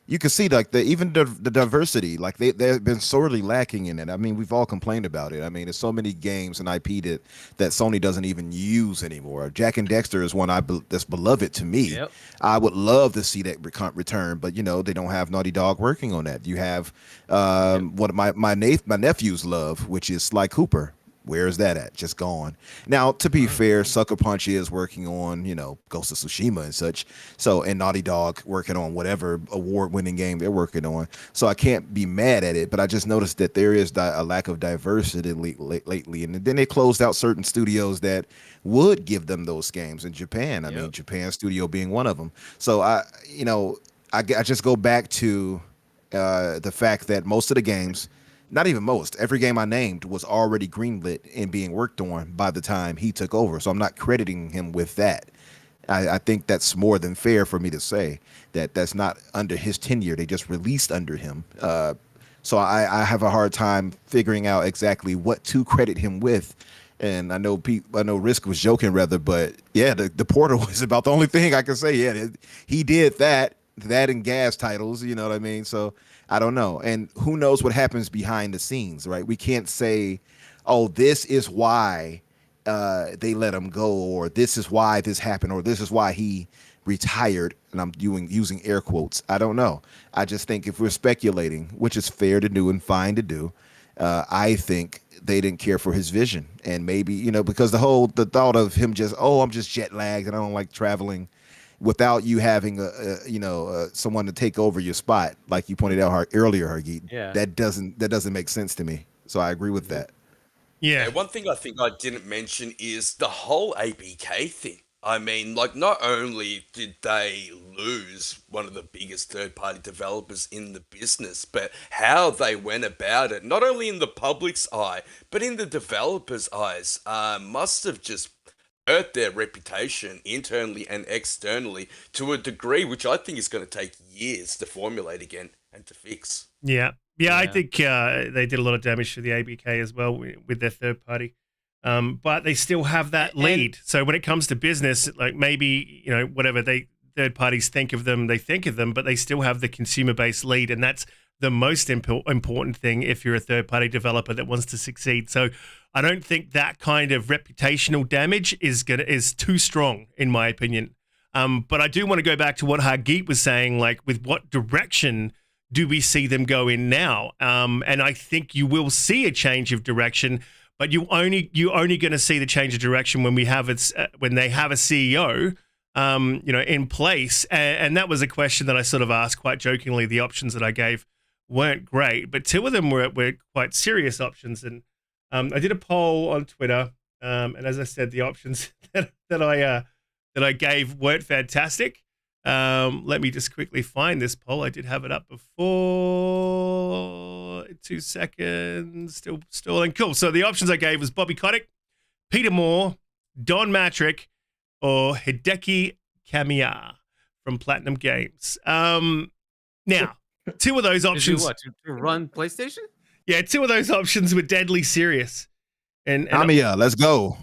You can see like even the diversity, like they've been sorely lacking in it. I mean, we've all complained about it. I mean, there's so many games and IP that Sony doesn't even use anymore. Jack and Dexter is one that's beloved to me. Yep. I would love to see that return, but they don't have Naughty Dog working on that. You have what my nephews love, which is Sly Cooper. Where is that at? Just gone. Now, to be fair, Sucker Punch is working on, Ghost of Tsushima and such. So, and Naughty Dog working on whatever award-winning game they're working on. So I can't be mad at it, but I just noticed that there is a lack of diversity lately. And then they closed out certain studios that would give them those games in Japan. I mean, Japan Studio being one of them. So I just go back to the fact that most of the games, not even most, every game I named was already greenlit and being worked on by the time he took over. So I'm not crediting him with that. I think that's more than fair for me to say that that's not under his tenure. They just released under him. So I have a hard time figuring out exactly what to credit him with. And I know Risk was joking rather, but yeah, the Portal is about the only thing I can say. Yeah, he did that and gas titles, you know what I mean? So I don't know. And who knows what happens behind the scenes, right? We can't say, oh, this is why they let him go, or this is why this happened, or this is why he retired. And I'm using air quotes. I don't know. I just think if we're speculating, which is fair to do and fine to do, I think they didn't care for his vision. And maybe, because the thought of him just, I'm just jet lagged and I don't like traveling, without you having someone to take over your spot, like you pointed out earlier, Hargeet, that doesn't make sense to me. So I agree with that. Yeah. One thing I think I didn't mention is the whole ABK thing. I mean, like, not only did they lose one of the biggest third-party developers in the business, but how they went about it, not only in the public's eye, but in the developers' eyes, must have just hurt their reputation internally and externally to a degree which I think is going to take years to formulate again and to fix. Yeah. I think they did a lot of damage to the ABK as well with their third party. But they still have that lead. So when it comes to business, like maybe, whatever third parties think of them, but they still have the consumer-based lead, and that's the most important thing if you're a third-party developer that wants to succeed. So I don't think that kind of reputational damage is too strong, in my opinion. But I do want to go back to what Hargeet was saying, like with what direction do we see them go in now? And I think you will see a change of direction, but you're only going to see the change of direction when when they have a CEO, in place. And that was a question that I sort of asked quite jokingly. The options that I gave weren't great, but 2 of them were quite serious options. And I did a poll on Twitter, and as I said, the options that I gave weren't fantastic. Let me just quickly find this poll. I did have it up before. 2 seconds. Still stalling. Cool. So the options I gave was Bobby Kotick, Peter Moore, Don Matrick, or Hideki Kamiya from Platinum Games. Now, 2 of those options. To run PlayStation? Yeah, 2 of those options were deadly serious. And Kamiya, let's go.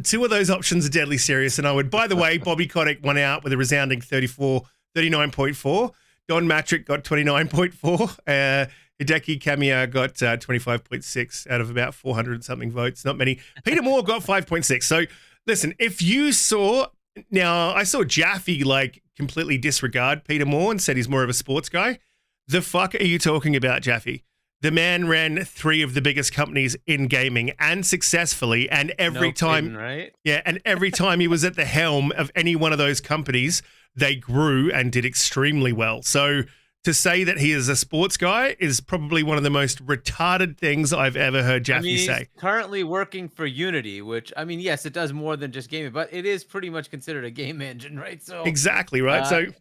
2 of those options are deadly serious. And I would, by the way, Bobby Kotick won out with a resounding 39.4. Don Matrick got 29.4. Hideki Kamiya got 25.6 out of about 400 something votes. Not many. Peter Moore got 5.6. So listen, if you saw Now, I saw Jaffe like completely disregard Peter Moore and said he's more of a sports guy. The fuck are you talking about, Jaffe? The man ran 3 of the biggest companies in gaming and successfully, and every time, right? yeah, and every time he was at the helm of any one of those companies, they grew and did extremely well. So to say that he is a sports guy is probably one of the most retarded things I've ever heard Jaffe say. He's currently working for Unity, which, I mean, yes, it does more than just gaming, but it is pretty much considered a game engine, right? So Exactly, right?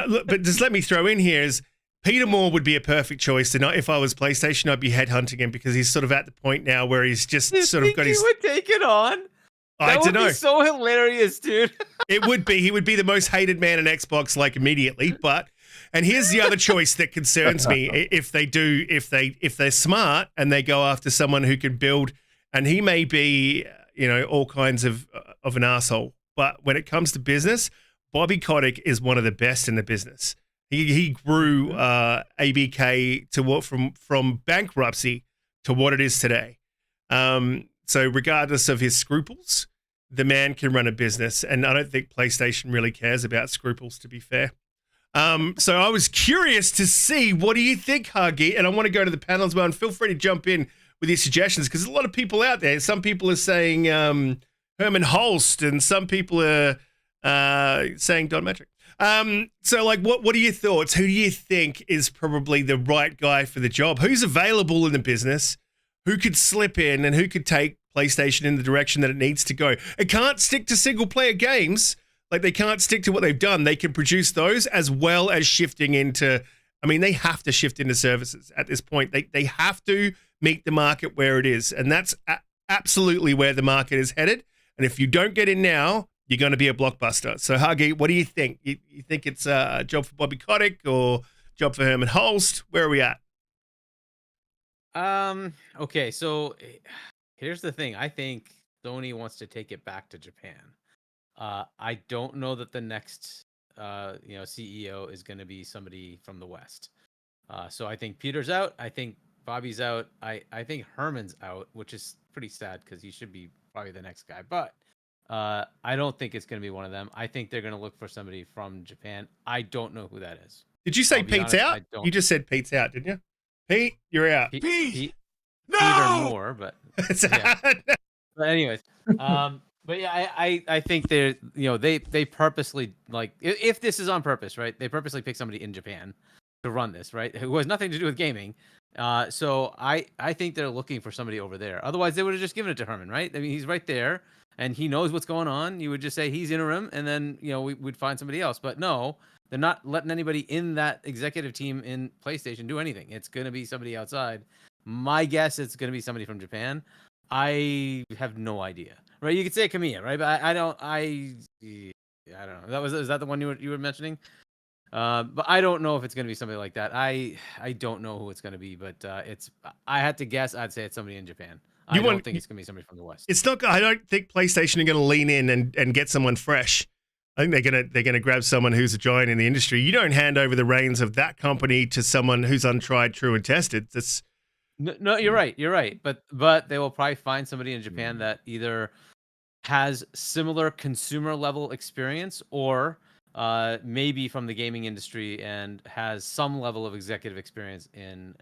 Look, but just let me throw in here is Peter Moore would be a perfect choice. And if I was PlayStation, I'd be headhunting him because he's sort of at the point now where he's just sort of got his... He would take it on? I don't know. Be so hilarious, dude. It would be. He would be the most hated man in Xbox, like, immediately. But, and here's the other choice that concerns me. If they're smart and they go after someone who can build, and he may be, all kinds of an asshole. But when it comes to business, Bobby Kotick is one of the best in the business. He grew ABK to what from bankruptcy to what it is today. So regardless of his scruples, the man can run a business, and I don't think PlayStation really cares about scruples, to be fair. So I was curious to see, what do you think, Huggy? And I want to go to the panel as well, and feel free to jump in with your suggestions, because there's a lot of people out there. Some people are saying Herman Holst, and some people are saying Don Metric. So like, what are your thoughts? Who do you think is probably the right guy for the job? Who's available in the business? Who could slip in and who could take PlayStation in the direction that it needs to go? It can't stick to single player games. Like, they can't stick to what they've done. They can produce those as well as shifting into, they have to shift into services at this point. They have to meet the market where it is. And that's absolutely where the market is headed. And if you don't get in now, you're going to be a blockbuster. So, Huggy, what do you think? You think it's a job for Bobby Kotick or job for Herman Holst? Where are we at? Okay, so here's the thing. I think Sony wants to take it back to Japan. I don't know that the next CEO is going to be somebody from the West. So I think Peter's out. I think Bobby's out. I think Herman's out, which is pretty sad because he should be probably the next guy. But I don't think it's going to be one of them. I think they're going to look for somebody from Japan. I don't know who that is. Did you say Pete's out? You just said Pete's out, didn't you? Pete, you're out. Pete, no! Peter Moore, but yeah. But anyways, but yeah, I think they're they purposely, like, if this is on purpose, right? They purposely pick somebody in Japan to run this, right? Who has nothing to do with gaming. So I think they're looking for somebody over there. Otherwise, they would have just given it to Herman, right? I mean, he's right there and he knows what's going on. You would just say he's interim, and then we'd find somebody else. But no, they're not letting anybody in that executive team in PlayStation do anything. It's going to be somebody outside. My guess, it's going to be somebody from Japan. I have no idea. Right? You could say Kamiya, right? But I don't know. Is that the one you were mentioning? But I don't know if it's going to be somebody like that. I don't know who it's going to be, but I had to guess. I'd say it's somebody in Japan. I don't think it's going to be somebody from the West. It's not. I don't think PlayStation are going to lean in and get someone fresh. I think they're gonna grab someone who's a giant in the industry. You don't hand over the reins of that company to someone who's untried, true, and tested. That's no, you're right. You're right. But they will probably find somebody in Japan that either has similar consumer level experience or maybe from the gaming industry and has some level of executive experience in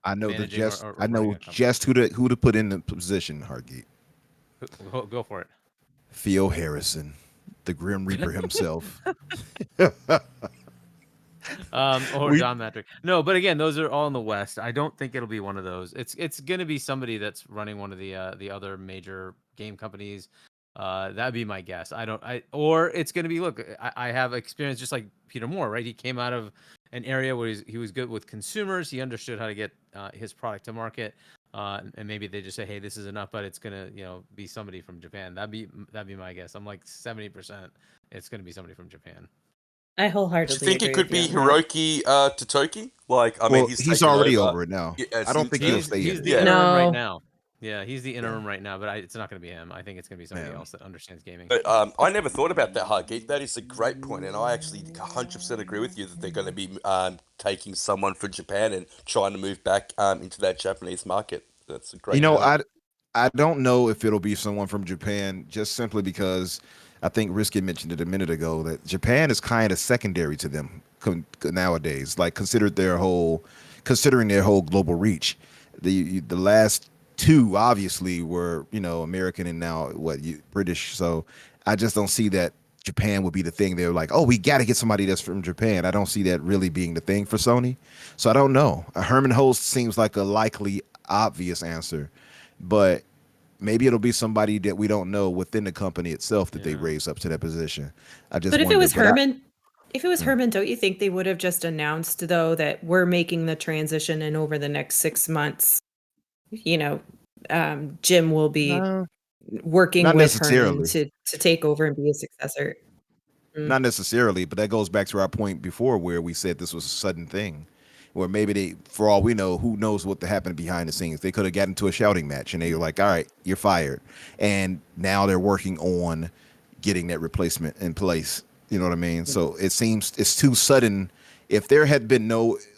I know or just who to put in the position, Hargeet. Go for it. Theo Harrison, the Grim Reaper himself. Or John Matrick. No, but again, those are all in the West. I don't think it'll be one of those. It's going to be somebody that's running one of the other major game companies. That'd be my guess. Or it's going to be, look, I have experience just like Peter Moore, right? He came out of an area where he was good with consumers. He understood how to get his product to market. And maybe they just say, hey, this is enough, but it's going to, be somebody from Japan. That'd be my guess. I'm like 70% it's going to be somebody from Japan. I wholeheartedly Do you think it could be agree with Hiroki Totoki? Like, I Well, mean, he's already over it now. Yeah, I don't think he'll stay He's in. the interim right now. Yeah, he's the interim right now, but it's not going to be him. I think it's going to be somebody else that understands gaming. But I never thought about that, Hargeet. That is a great point, and I actually 100% agree with you that they're going to be taking someone from Japan and trying to move back into that Japanese market. That's a great. I I don't know if it'll be someone from Japan, just simply because I think Riskit mentioned it a minute ago that Japan is kind of secondary to them nowadays. Like considering their whole global reach. The last two obviously were American and now British. So I just don't see that Japan would be the thing. They're like, oh, we got to get somebody that's from Japan. I don't see that really being the thing for Sony. So I don't know. Herman Holst seems like a likely obvious answer, but maybe it'll be somebody that we don't know within the company itself that they raise up to that position. I just But if it wonder, was Herman, Herman, don't you think they would have just announced though that we're making the transition and over the next 6 months, Jim will be working not with Herman necessarily. to take over and be a successor? Not necessarily, but that goes back to our point before where we said this was a sudden thing. Where maybe they, for all we know, who knows what happened behind the scenes. They could have gotten into a shouting match and they were like, all right, you're fired. And now they're working on getting that replacement in place. You know what I mean? So it seems it's too sudden. If there had been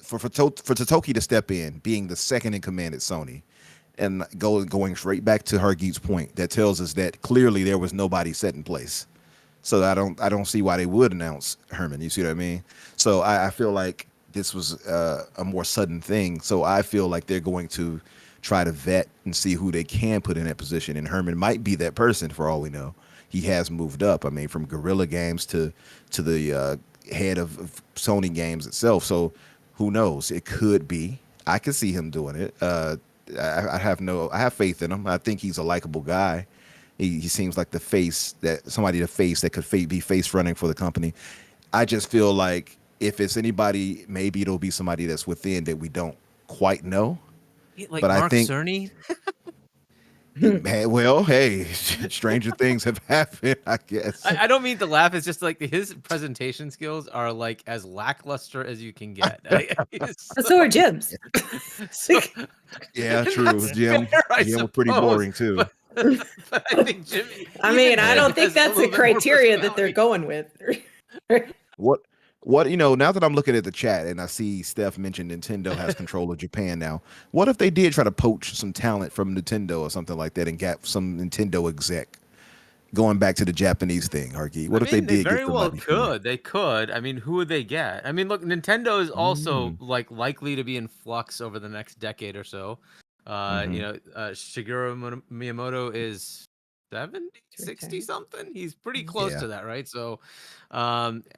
for Totoki to step in, being the second in command at Sony, and going straight back to Hargeet's point, that tells us that clearly there was nobody set in place. So I don't see why they would announce Herman. You see what I mean? So I feel like this was a more sudden thing. So I feel like they're going to try to vet and see who they can put in that position. And Herman might be that person for all we know. He has moved up. I mean, from Guerrilla Games to the head of Sony Games itself. So who knows? It could be. I could see him doing it. I have faith in him. I think he's a likable guy. He seems like somebody that could be face running for the company. I just feel like if it's anybody, maybe it'll be somebody that's within that we don't quite know. Like but Mark I think Cerny? hey, stranger things have happened, I guess. I don't mean to laugh. It's just like his presentation skills are like as lackluster as you can get. So are Jim's. Yeah, true. Jim was pretty boring too. But I think Jim. I mean, I don't think that's the criteria that they're going with. What now that I'm looking at the chat and I see Steph mentioned Nintendo has control of Japan now, what if they did try to poach some talent from Nintendo or something like that and get some Nintendo exec going back to the Japanese thing, Hargeet? What if they did? They very well could. They could. I mean, who would they get? I mean, look, Nintendo is also likely to be in flux over the next decade or so. Shigeru Miyamoto is 70, 60 something. He's pretty close to that, right? So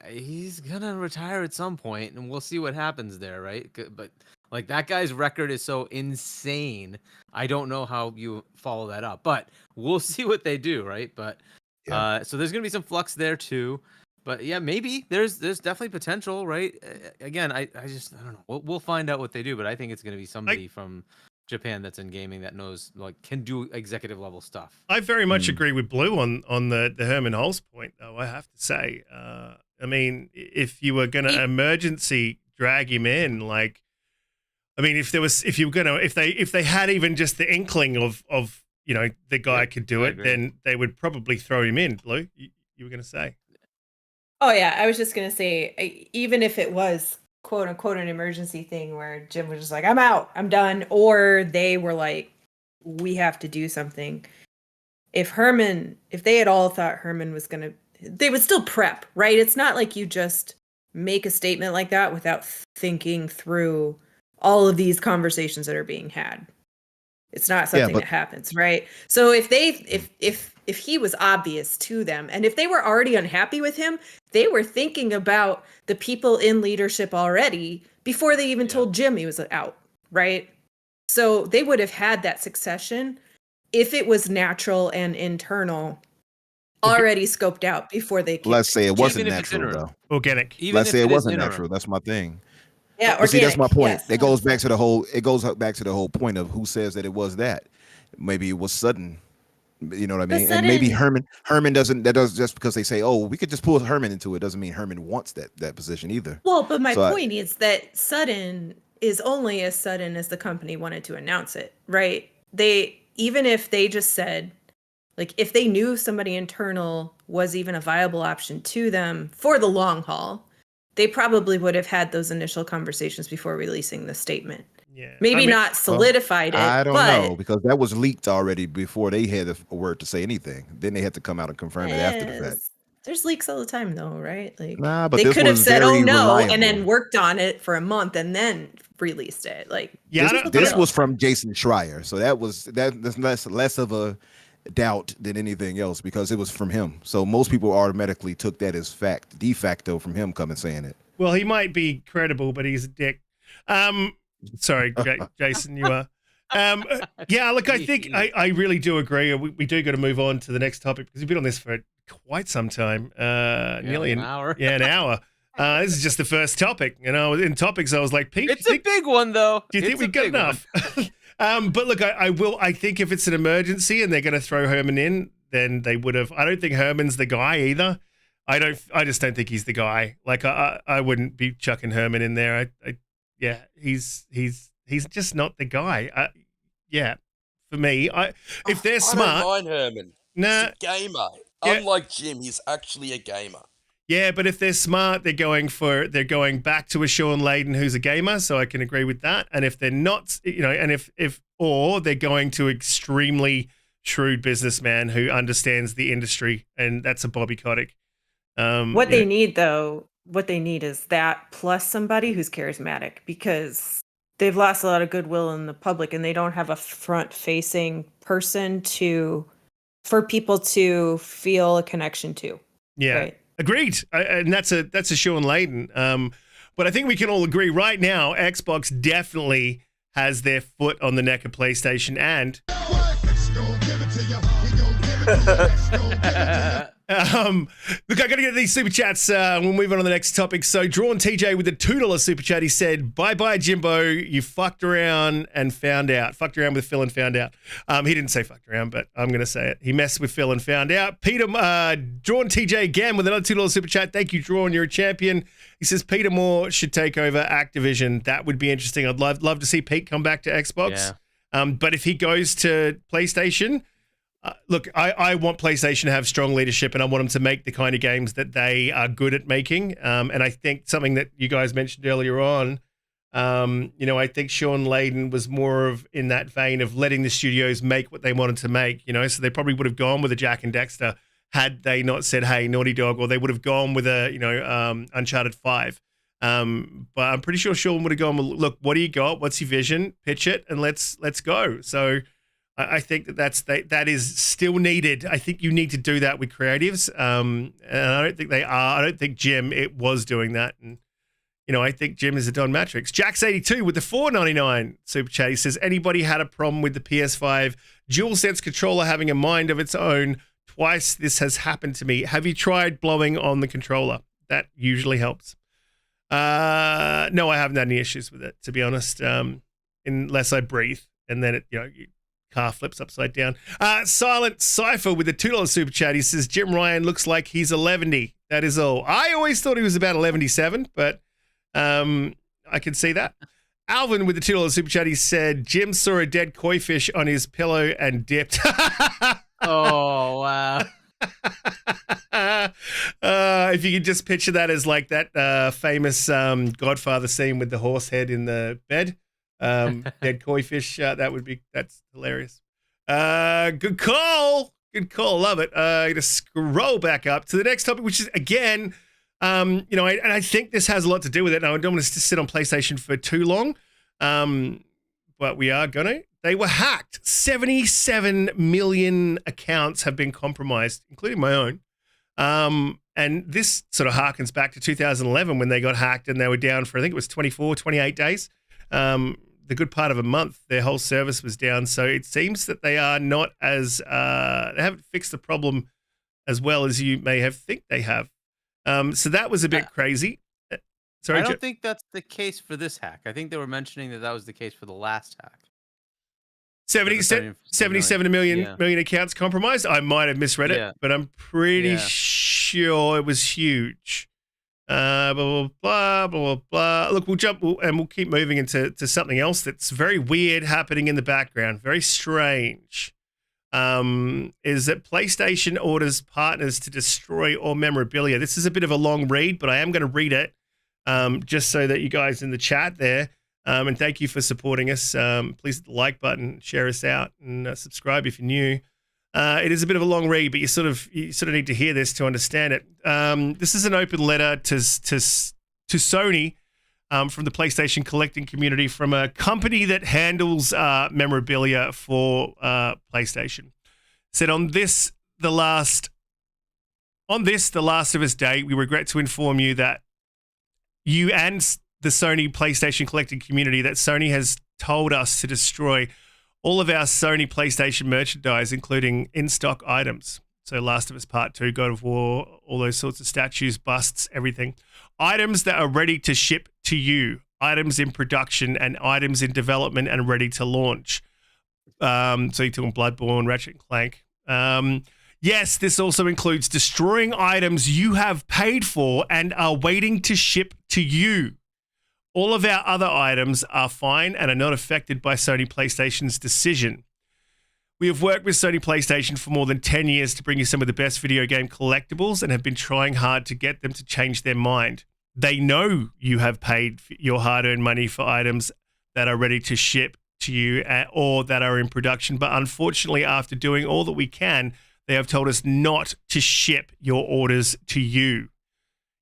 he's gonna retire at some point and we'll see what happens there, right? But like that guy's record is so insane. I don't know how you follow that up, but we'll see what they do, right? But so there's gonna be some flux there too. But yeah, maybe there's definitely potential, right? Again, I don't know. We'll find out what they do, but I think it's gonna be somebody from Japan that's in gaming that knows can do executive level stuff. I very much agree with Blue on the Herman Holst point, though. I have to say, I mean, if you were going to emergency drag him in, if they had even just the inkling of the guy could do it, then they would probably throw him in. Blue, you were going to say? Oh yeah, I was just going to say, even if it was quote unquote an emergency thing where Jim was just like, I'm out, I'm done, or they were like, we have to do something. If they had all thought Herman was gonna, they would still prep, right? It's not like you just make a statement like that without thinking through all of these conversations that are being had. It's not something that happens, right? So if he was obvious to them, and if they were already unhappy with him, they were thinking about the people in leadership already before they even told Jim he was out, right? So they would have had that succession if it was natural and internal, already scoped out before they came. Let's say it wasn't natural, though. Organic. Let's say it wasn't natural. That's my thing. Yeah, organic. See, that's my point. Yes. It goes back to the whole point of who says that it was that. Maybe it was sudden. You know what I mean? And maybe Herman doesn't. That does just because they say, "Oh, we could just pull Herman into it," doesn't mean Herman wants that position either. Well, but my point is that sudden is only as sudden as the company wanted to announce it, right? Even if they just said, like, if they knew somebody internal was even a viable option to them for the long haul, they probably would have had those initial conversations before releasing the statement. Yeah. Maybe I mean, not solidified it, I don't but know because that was leaked already before they had a word to say anything. Then they had to come out and confirm it after the fact. there's leaks all the time though, right? Like Nah, but they this could have was said, "Oh very no," and then reliable. worked on it for a month and then released it. Like Yeah, This was from Jason Schreier, so that's less of a doubt than anything else because it was from him. So most people automatically took that as fact, de facto, from him coming saying it. well, he might be credible, but he's a dick. Sorry, Jason, you are. Yeah, look, I think I really do agree. We do got to move on to the next topic because we've been on this for quite some time, nearly an hour. Yeah, an hour. This is just the first topic. You know, in topics, I was like, Pete, It's a big one, though. do you think we got enough? But look, I think if it's an emergency and they're going to throw Herman in, then they would have. I don't think Herman's the guy either. I just don't think he's the guy. Like I wouldn't be chucking Herman in there. Yeah, he's just not the guy. Yeah, for me, if they're smart, I don't mind Herman. Nah, he's a gamer. Yeah. Unlike Jim, he's actually a gamer. Yeah, but if they're smart, they're going back to a Sean Layden who's a gamer, so I can agree with that. And if they're not, and or they're going to extremely shrewd businessman who understands the industry, and that's a Bobby Kotick. What they need is that plus somebody who's charismatic because they've lost a lot of goodwill in the public and they don't have a front-facing person for people to feel a connection to. Yeah, right? Agreed. And that's a Sean Layden. But I think we can all agree right now, Xbox definitely has their foot on the neck of PlayStation and. Look, I gotta get these super chats. We'll move on to the next topic. So, Drawn TJ with the $2 super chat. He said, "Bye, Jimbo. You fucked around and found out. Fucked around with Phil and found out." He didn't say fucked around, but I'm gonna say it. He messed with Phil and found out. Peter, Drawn TJ again with another $2 super chat. Thank you, Drawn. You're a champion. He says Peter Moore should take over Activision. That would be interesting. I'd love to see Pete come back to Xbox. Yeah. But if he goes to PlayStation. Look, I want PlayStation to have strong leadership and I want them to make the kind of games that they are good at making. And I think something that you guys mentioned earlier on, I think Sean Layden was more of in that vein of letting the studios make what they wanted to make, so they probably would have gone with a Jack and Dexter had they not said, hey, Naughty Dog, or they would have gone with a, Uncharted 5. But I'm pretty sure Sean would have gone, well, look, what do you got? What's your vision? Pitch it and let's go. So I think that is still needed. I think you need to do that with creatives, and I don't think they are. I don't think Jim was doing that, and I think Jim is a Don Matrix. Jax82 with the $4.99 super chat. He says, anybody had a problem with the PS5 DualSense controller having a mind of its own? Twice this has happened to me. Have you tried blowing on the controller? That usually helps. No, I haven't had any issues with it, to be honest. Unless I breathe, and then it, car flips upside down. Silent Cypher with the $2 super chat. He says, Jim Ryan looks like he's 11. That is all. I always thought he was about 11-7, but I can see that. Alvin with the $2 super chat. He said, Jim saw a dead koi fish on his pillow and dipped. Oh, wow. If you could just picture that as like that famous Godfather scene with the horse head in the bed. Dead koi fish. That's hilarious. Good call. Love it. Gonna scroll back up to the next topic, which is again, and I think this has a lot to do with it. Now I don't want to sit on PlayStation for too long, but we are gonna. They were hacked. 77 million accounts have been compromised, including my own. And this sort of harkens back to 2011 when they got hacked and they were down for, I think it was 24, 28 days. The good part of a month, their whole service was down. So it seems that they are not as, they haven't fixed the problem as well as you may think they have. So that was a bit crazy. Sorry, I don't think that's the case for this hack. I think they were mentioning that was the case for the last hack. 77 million accounts compromised. I might have misread it, but I'm pretty sure it was huge. Blah, blah, blah, blah, blah. Look, we'll keep moving into something else that's very weird happening in the background. Very strange. Is that PlayStation orders partners to destroy all memorabilia. This is a bit of a long read, but I am going to read it just so that you guys in the chat there And thank you for supporting us. Please hit the like button, share us out, and subscribe if you're new. It is a bit of a long read, but you sort of need to hear this to understand it. This is an open letter to Sony from the PlayStation collecting community from a company that handles memorabilia for PlayStation. Said on this, the Last of Us Day, we regret to inform you that you and the Sony PlayStation collecting community that Sony has told us to destroy all of our Sony PlayStation merchandise, including in-stock items. So Last of Us Part 2, God of War, all those sorts of statues, busts, everything. Items that are ready to ship to you, items in production and items in development and ready to launch. So you're talking Bloodborne, Ratchet & Clank. Yes, this also includes destroying items you have paid for and are waiting to ship to you. All of our other items are fine and are not affected by Sony PlayStation's decision. We have worked with Sony PlayStation for more than 10 years to bring you some of the best video game collectibles and have been trying hard to get them to change their mind. They know you have paid your hard-earned money for items that are ready to ship to you or that are in production, but unfortunately, after doing all that we can, they have told us not to ship your orders to you.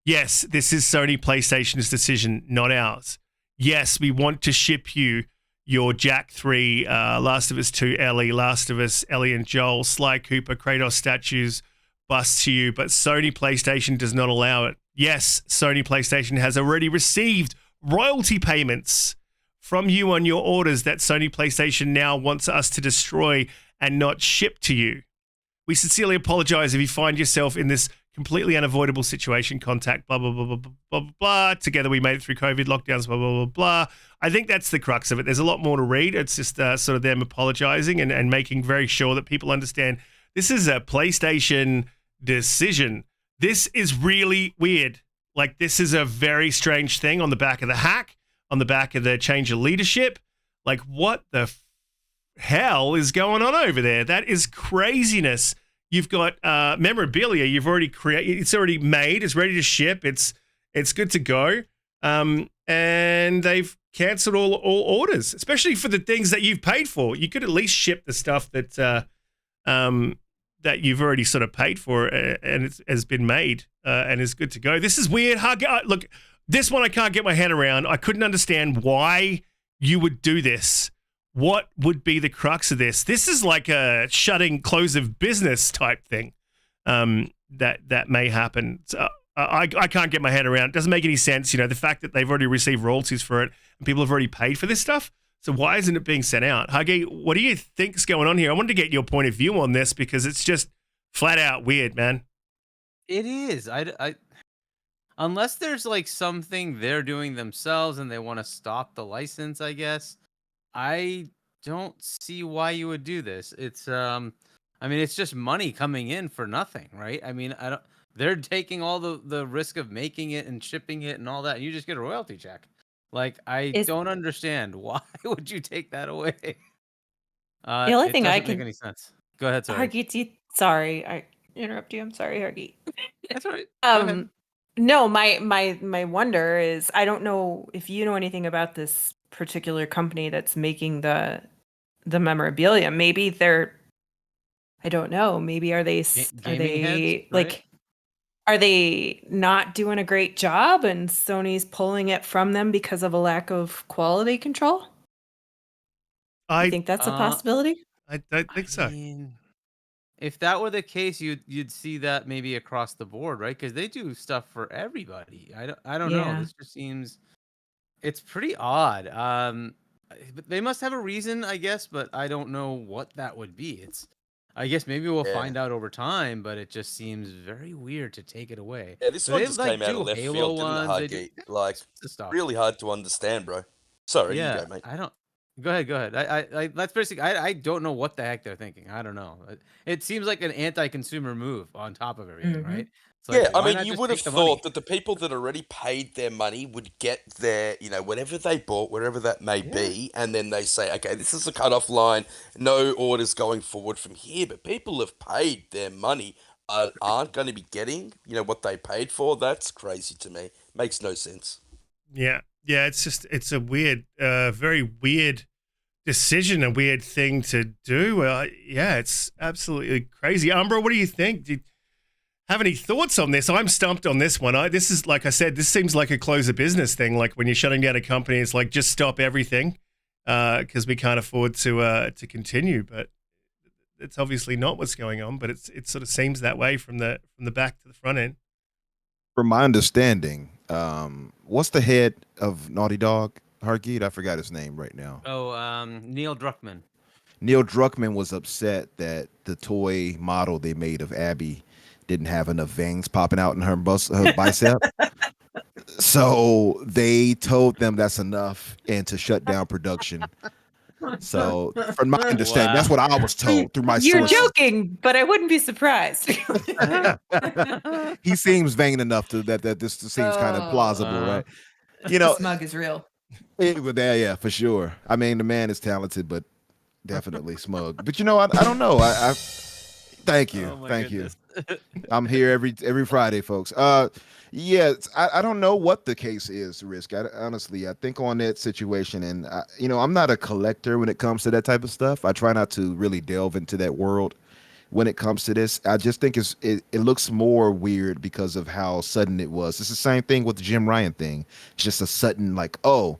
Yes, this is Sony PlayStation's decision, not ours. Yes, we want to ship you your Jack 3, Last of Us 2 Ellie, Last of Us Ellie and Joel, Sly Cooper, Kratos statues, busts to you, but Sony PlayStation does not allow it. Yes, Sony PlayStation has already received royalty payments from you on your orders that Sony PlayStation now wants us to destroy and not ship to you. We sincerely apologize if you find yourself in this completely unavoidable situation. Contact blah, blah, blah, blah, blah, blah, blah. Together we made it through COVID lockdowns, blah, blah, blah, blah. I think that's the crux of it. There's a lot more to read. It's just sort of them apologizing and making very sure that people understand this is a PlayStation decision. This is really weird. Like, this is a very strange thing on the back of the hack, on the back of the change of leadership. Like, what the hell is going on over there? That is craziness. You've got memorabilia. You've already created. It's already made. It's ready to ship. It's good to go. And they've cancelled all orders, especially for the things that you've paid for. You could at least ship the stuff that that you've already sort of paid for and it has been made and is good to go. This is weird. Look, this one I can't get my head around. I couldn't understand why you would do this. What would be the crux of this? This is like a close of business type thing that may happen. So I can't get my head around. It doesn't make any sense. You know, the fact that they've already received royalties for it and people have already paid for this stuff. So why isn't it being sent out? Huggy, what do you think's going on here? I wanted to get your point of view on this because it's just flat out weird, man. It is. I unless there's like something they're doing themselves and they want to stop the license, I guess. I don't see why you would do this. It's I mean, it's just money coming in for nothing, right? I mean, they're taking all the risk of making it and shipping it and all that. And you just get a royalty check. Like, I don't understand. Why would you take that away? The only thing I doesn't make can any sense. Go ahead, sorry. Hargeet, sorry, I interrupt you. I'm sorry, Hargeet. That's all right. Go ahead. No, my wonder is, I don't know if you know anything about this particular company that's making the memorabilia. Maybe they're, I don't know. Maybe are they Gaming heads, like, right? are they not doing a great job and Sony's pulling it from them because of a lack of quality control? I think that's a possibility. I don't think so. I mean, if that were the case, you'd see that maybe across the board, right? Because they do stuff for everybody. I don't know. Yeah. This just seems, it's pretty odd. But they must have a reason, I guess, but I don't know what that would be. I guess maybe we'll find out over time, but it just seems very weird to take it away. Yeah, this So one they, just like, came out do of left Halo field, didn't it, ones, they Huggy? do Like, stuff. really hard to understand, bro. Sorry, you Yeah, go, mate. I don't. Go ahead. I that's basically. I don't know what the heck they're thinking. I don't know. It seems like an anti-consumer move on top of everything, right? It's like, Yeah, I why mean, not you just would have take the money? thought that the people that already paid their money would get their, whatever they bought, wherever that may be, and then they say, okay, this is the cutoff line, no orders going forward from here. But people have paid their money, aren't going to be getting, what they paid for. That's crazy to me. Makes no sense. Yeah. Yeah, it's a weird, very weird decision, a weird thing to do. Yeah, it's absolutely crazy. Umbra, what do you think? Do you have any thoughts on this? I'm stumped on this one. This is, like I said, this seems like a close of business thing. Like when you're shutting down a company, it's like just stop everything because we can't afford to continue. But it's obviously not what's going on. But it sort of seems that way from the back to the front end. From my understanding, what's the head of Naughty Dog? Hargeet, I forgot his name right now. Oh, Neil Druckmann. Neil Druckmann was upset that the toy model they made of Abby didn't have enough veins popping out in her bicep. So they told them that's enough and to shut down production. So from my understanding, that's what I was told through my You're sources. joking, but I wouldn't be surprised. He seems vain enough to that this seems kind of plausible, right? You know, Smug is real. yeah, for sure. I mean, the man is talented, but definitely smug. But I don't know. I thank you, thank you. I'm here every Friday, folks. Yeah, I don't know what the case is, Risk. Honestly, I think on that situation, and I'm not a collector when it comes to that type of stuff. I try not to really delve into that world when it comes to this. I just think it looks more weird because of how sudden it was. It's the same thing with the Jim Ryan thing. It's just a sudden, like, oh,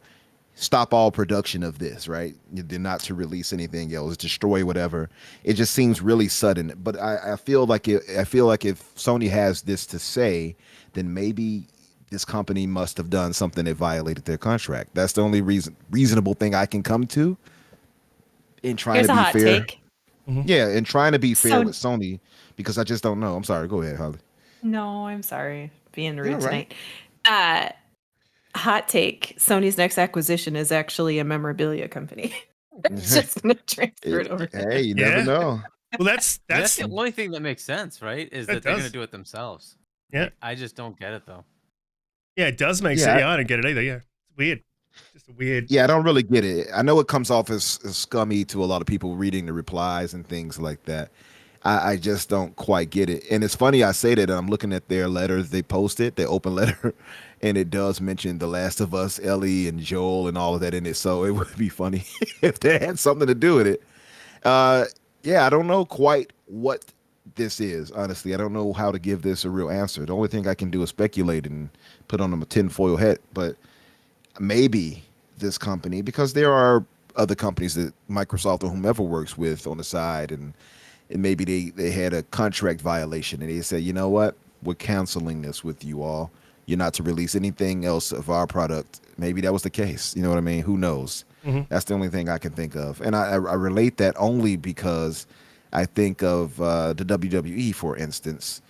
stop all production of this, right? You did not to release anything else, destroy whatever. It just seems really sudden. But I feel like if Sony has this to say, then maybe this company must have done something that violated their contract. That's the only reasonable thing I can come to in trying to be fair. Take. Yeah, and trying to be fair with Sony, because I just don't know. I'm sorry. Go ahead, Holly. No, I'm sorry. Being rude tonight. Hot take. Sony's next acquisition is actually a memorabilia company. It's just going to transfer it over. Hey, you never know. Well, that's the only thing that makes sense, right? Is that they're going to do it themselves. Yeah. I just don't get it, though. Yeah, it does make sense. Yeah, I don't get it either. Yeah, it's weird. Just a weird. Yeah, I don't really get it. I know it comes off as scummy to a lot of people reading the replies and things like that. I just don't quite get it. And it's funny I say that, and I'm looking at their letters they posted, their open letter, and it does mention The Last of Us, Ellie, and Joel, and all of that in it. So it would be funny if they had something to do with it. Yeah, I don't know quite what this is, honestly. I don't know how to give this a real answer. The only thing I can do is speculate and put on them a tinfoil hat. But maybe this company, because there are other companies that Microsoft or whomever works with on the side, and maybe they had a contract violation and they said, you know what, we're canceling this with you all. You're not to release anything else of our product. Maybe that was the case. You know what I mean? Who knows? Mm-hmm. That's the only thing I can think of. And I relate that only because I think of the WWE, for instance,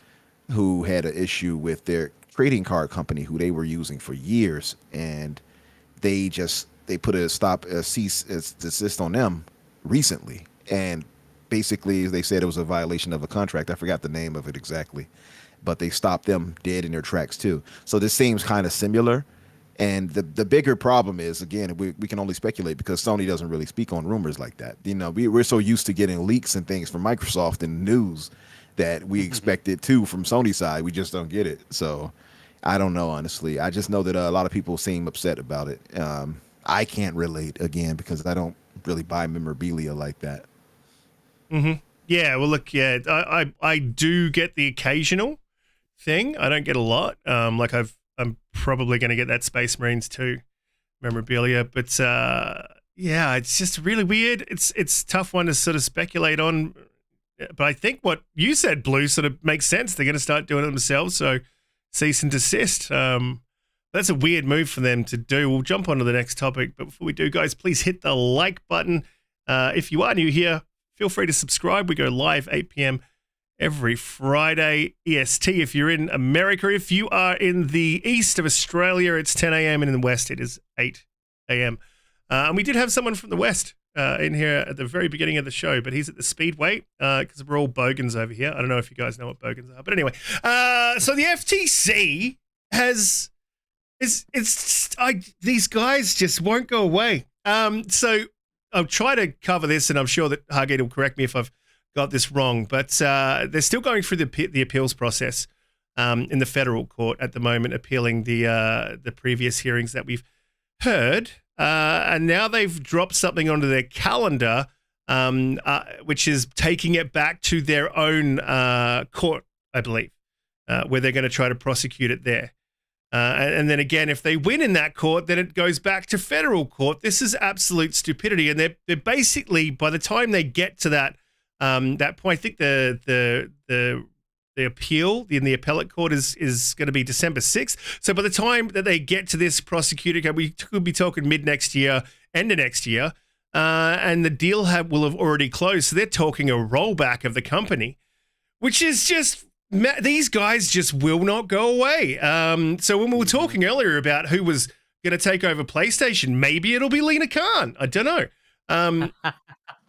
who had an issue with their trading card company who they were using for years. And they put a cease desist on them recently. And basically, they said it was a violation of a contract. I forgot the name of it exactly, but they stopped them dead in their tracks too. So this seems kind of similar. And the bigger problem is, again, we can only speculate because Sony doesn't really speak on rumors like that. We're so used to getting leaks and things from Microsoft and news that we expect it too from Sony's side. We just don't get it. So I don't know, honestly. I just know that a lot of people seem upset about it. I can't relate, again, because I don't really buy memorabilia like that. Mm-hmm. Yeah, well, look, yeah, I do get the occasional thing. I don't get a lot. Like I'm probably going to get that Space Marines 2 memorabilia, but yeah, it's just really weird. It's a tough one to sort of speculate on, but I think what you said, Blue, sort of makes sense. They're going to start doing it themselves, so cease and desist. That's a weird move for them to do. We'll jump on to the next topic, but before we do, guys, please hit the like button. If you are new here, feel free to subscribe. We go live 8 p.m. every Friday EST. If you're in America, if you are in the east of Australia, it's 10 a.m. and in the west, it is 8 a.m. And we did have someone from the west in here at the very beginning of the show, but he's at the Speedway because we're all bogans over here. I don't know if you guys know what bogans are, but anyway. So the FTC has... these guys just won't go away. So I'll try to cover this, and I'm sure that Hargeet will correct me if I've got this wrong, but they're still going through the appeals process in the federal court at the moment, appealing the previous hearings that we've heard, and now they've dropped something onto their calendar, which is taking it back to their own court, I believe, where they're going to try to prosecute it there. And then again, if they win in that court, then it goes back to federal court. This is absolute stupidity, and they're basically, by the time they get to that point, I think the appeal in the appellate court is going to be December 6th. So by the time that they get to this prosecutor, we could be talking mid next year, end of next year, and the deal will have already closed. So they're talking a rollback of the company, which is just. These guys just will not go away. So when we were talking earlier about who was going to take over PlayStation, maybe it'll be Lina Khan. I don't know.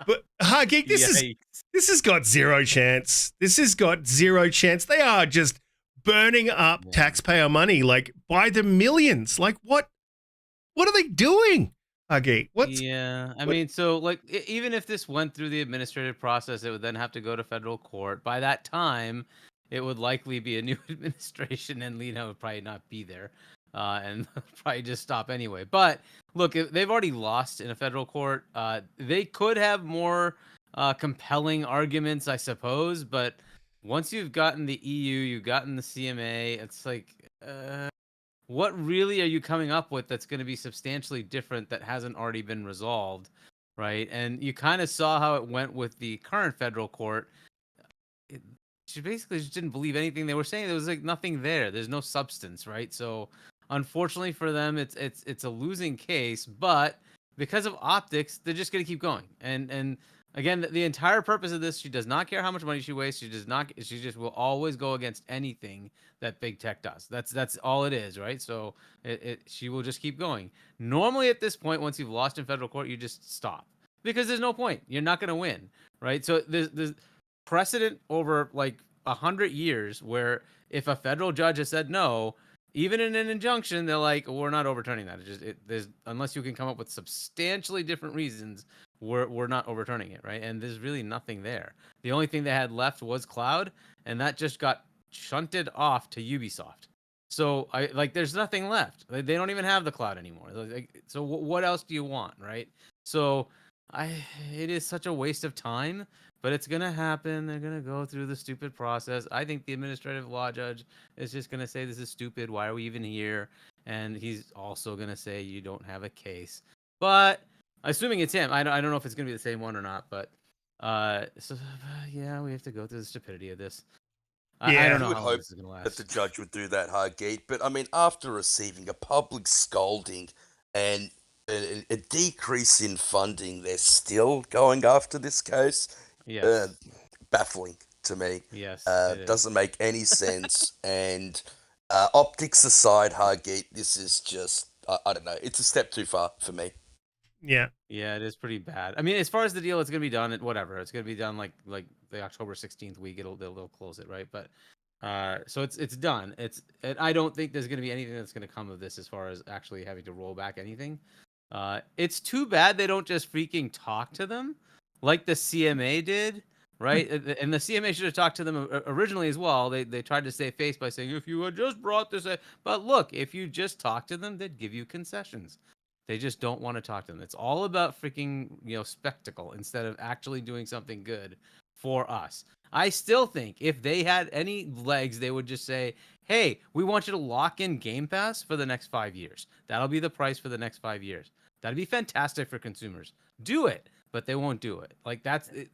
But Geek, this has got zero chance. This has got zero chance. They are just burning up taxpayer money, like by the millions. Like what are they doing? Geek, I mean, so like even if this went through the administrative process, it would then have to go to federal court. By that time, it would likely be a new administration, and Lina would probably not be there, and probably just stop anyway. But look, they've already lost in a federal court. They could have more compelling arguments, I suppose. But once you've gotten the EU, you've gotten the CMA, it's like, what really are you coming up with that's going to be substantially different that hasn't already been resolved, right? And you kind of saw how it went with the current federal court. She basically just didn't believe anything they were saying. There was like nothing there. There's no substance, right? So unfortunately for them, it's a losing case. But because of optics, they're just gonna keep going. And again, the entire purpose of this, she does not care how much money she wastes. She does not. She just will always go against anything that big tech does. That's all it is, right? So she will just keep going. Normally at this point, once you've lost in federal court, you just stop because there's no point. You're not gonna win, right? So there's precedent over like 100 years where if a federal judge has said no, even in an injunction, they're like, we're not overturning that. There's unless you can come up with substantially different reasons, we're not overturning it, right? And there's really nothing there. The only thing they had left was cloud, and that just got shunted off to Ubisoft. So there's nothing left. They don't even have the cloud anymore. So what else do you want, right? So it is such a waste of time. But it's going to happen. They're going to go through the stupid process. I think the administrative law judge is just going to say, this is stupid. Why are we even here? And he's also going to say, you don't have a case. But assuming it's him, I don't know if it's going to be the same one or not. But we have to go through the stupidity of this. I don't know how long this is going to last. That the judge would do that, Hargeet. But I mean, after receiving a public scolding and a decrease in funding, they're still going after this case. Yes. Baffling to me. Yes. Doesn't make any sense. And optics aside, Hargeet, this is just, I don't know. It's a step too far for me. Yeah. Yeah, it is pretty bad. I mean, as far as the deal, it's going to be done at whatever. It's going to be done like the October 16th week. They'll close it, right? But so it's done. I don't think there's going to be anything that's going to come of this as far as actually having to roll back anything. It's too bad they don't just freaking talk to them like the CMA did, right? And the CMA should have talked to them originally as well. They tried to save face by saying, if you had just brought this up. But look, if you just talk to them, they'd give you concessions. They just don't want to talk to them. It's all about freaking, spectacle instead of actually doing something good for us. I still think if they had any legs, they would just say, hey, we want you to lock in Game Pass for the next 5 years. That'll be the price for the next 5 years. That'd be fantastic for consumers. Do it. But they won't do it.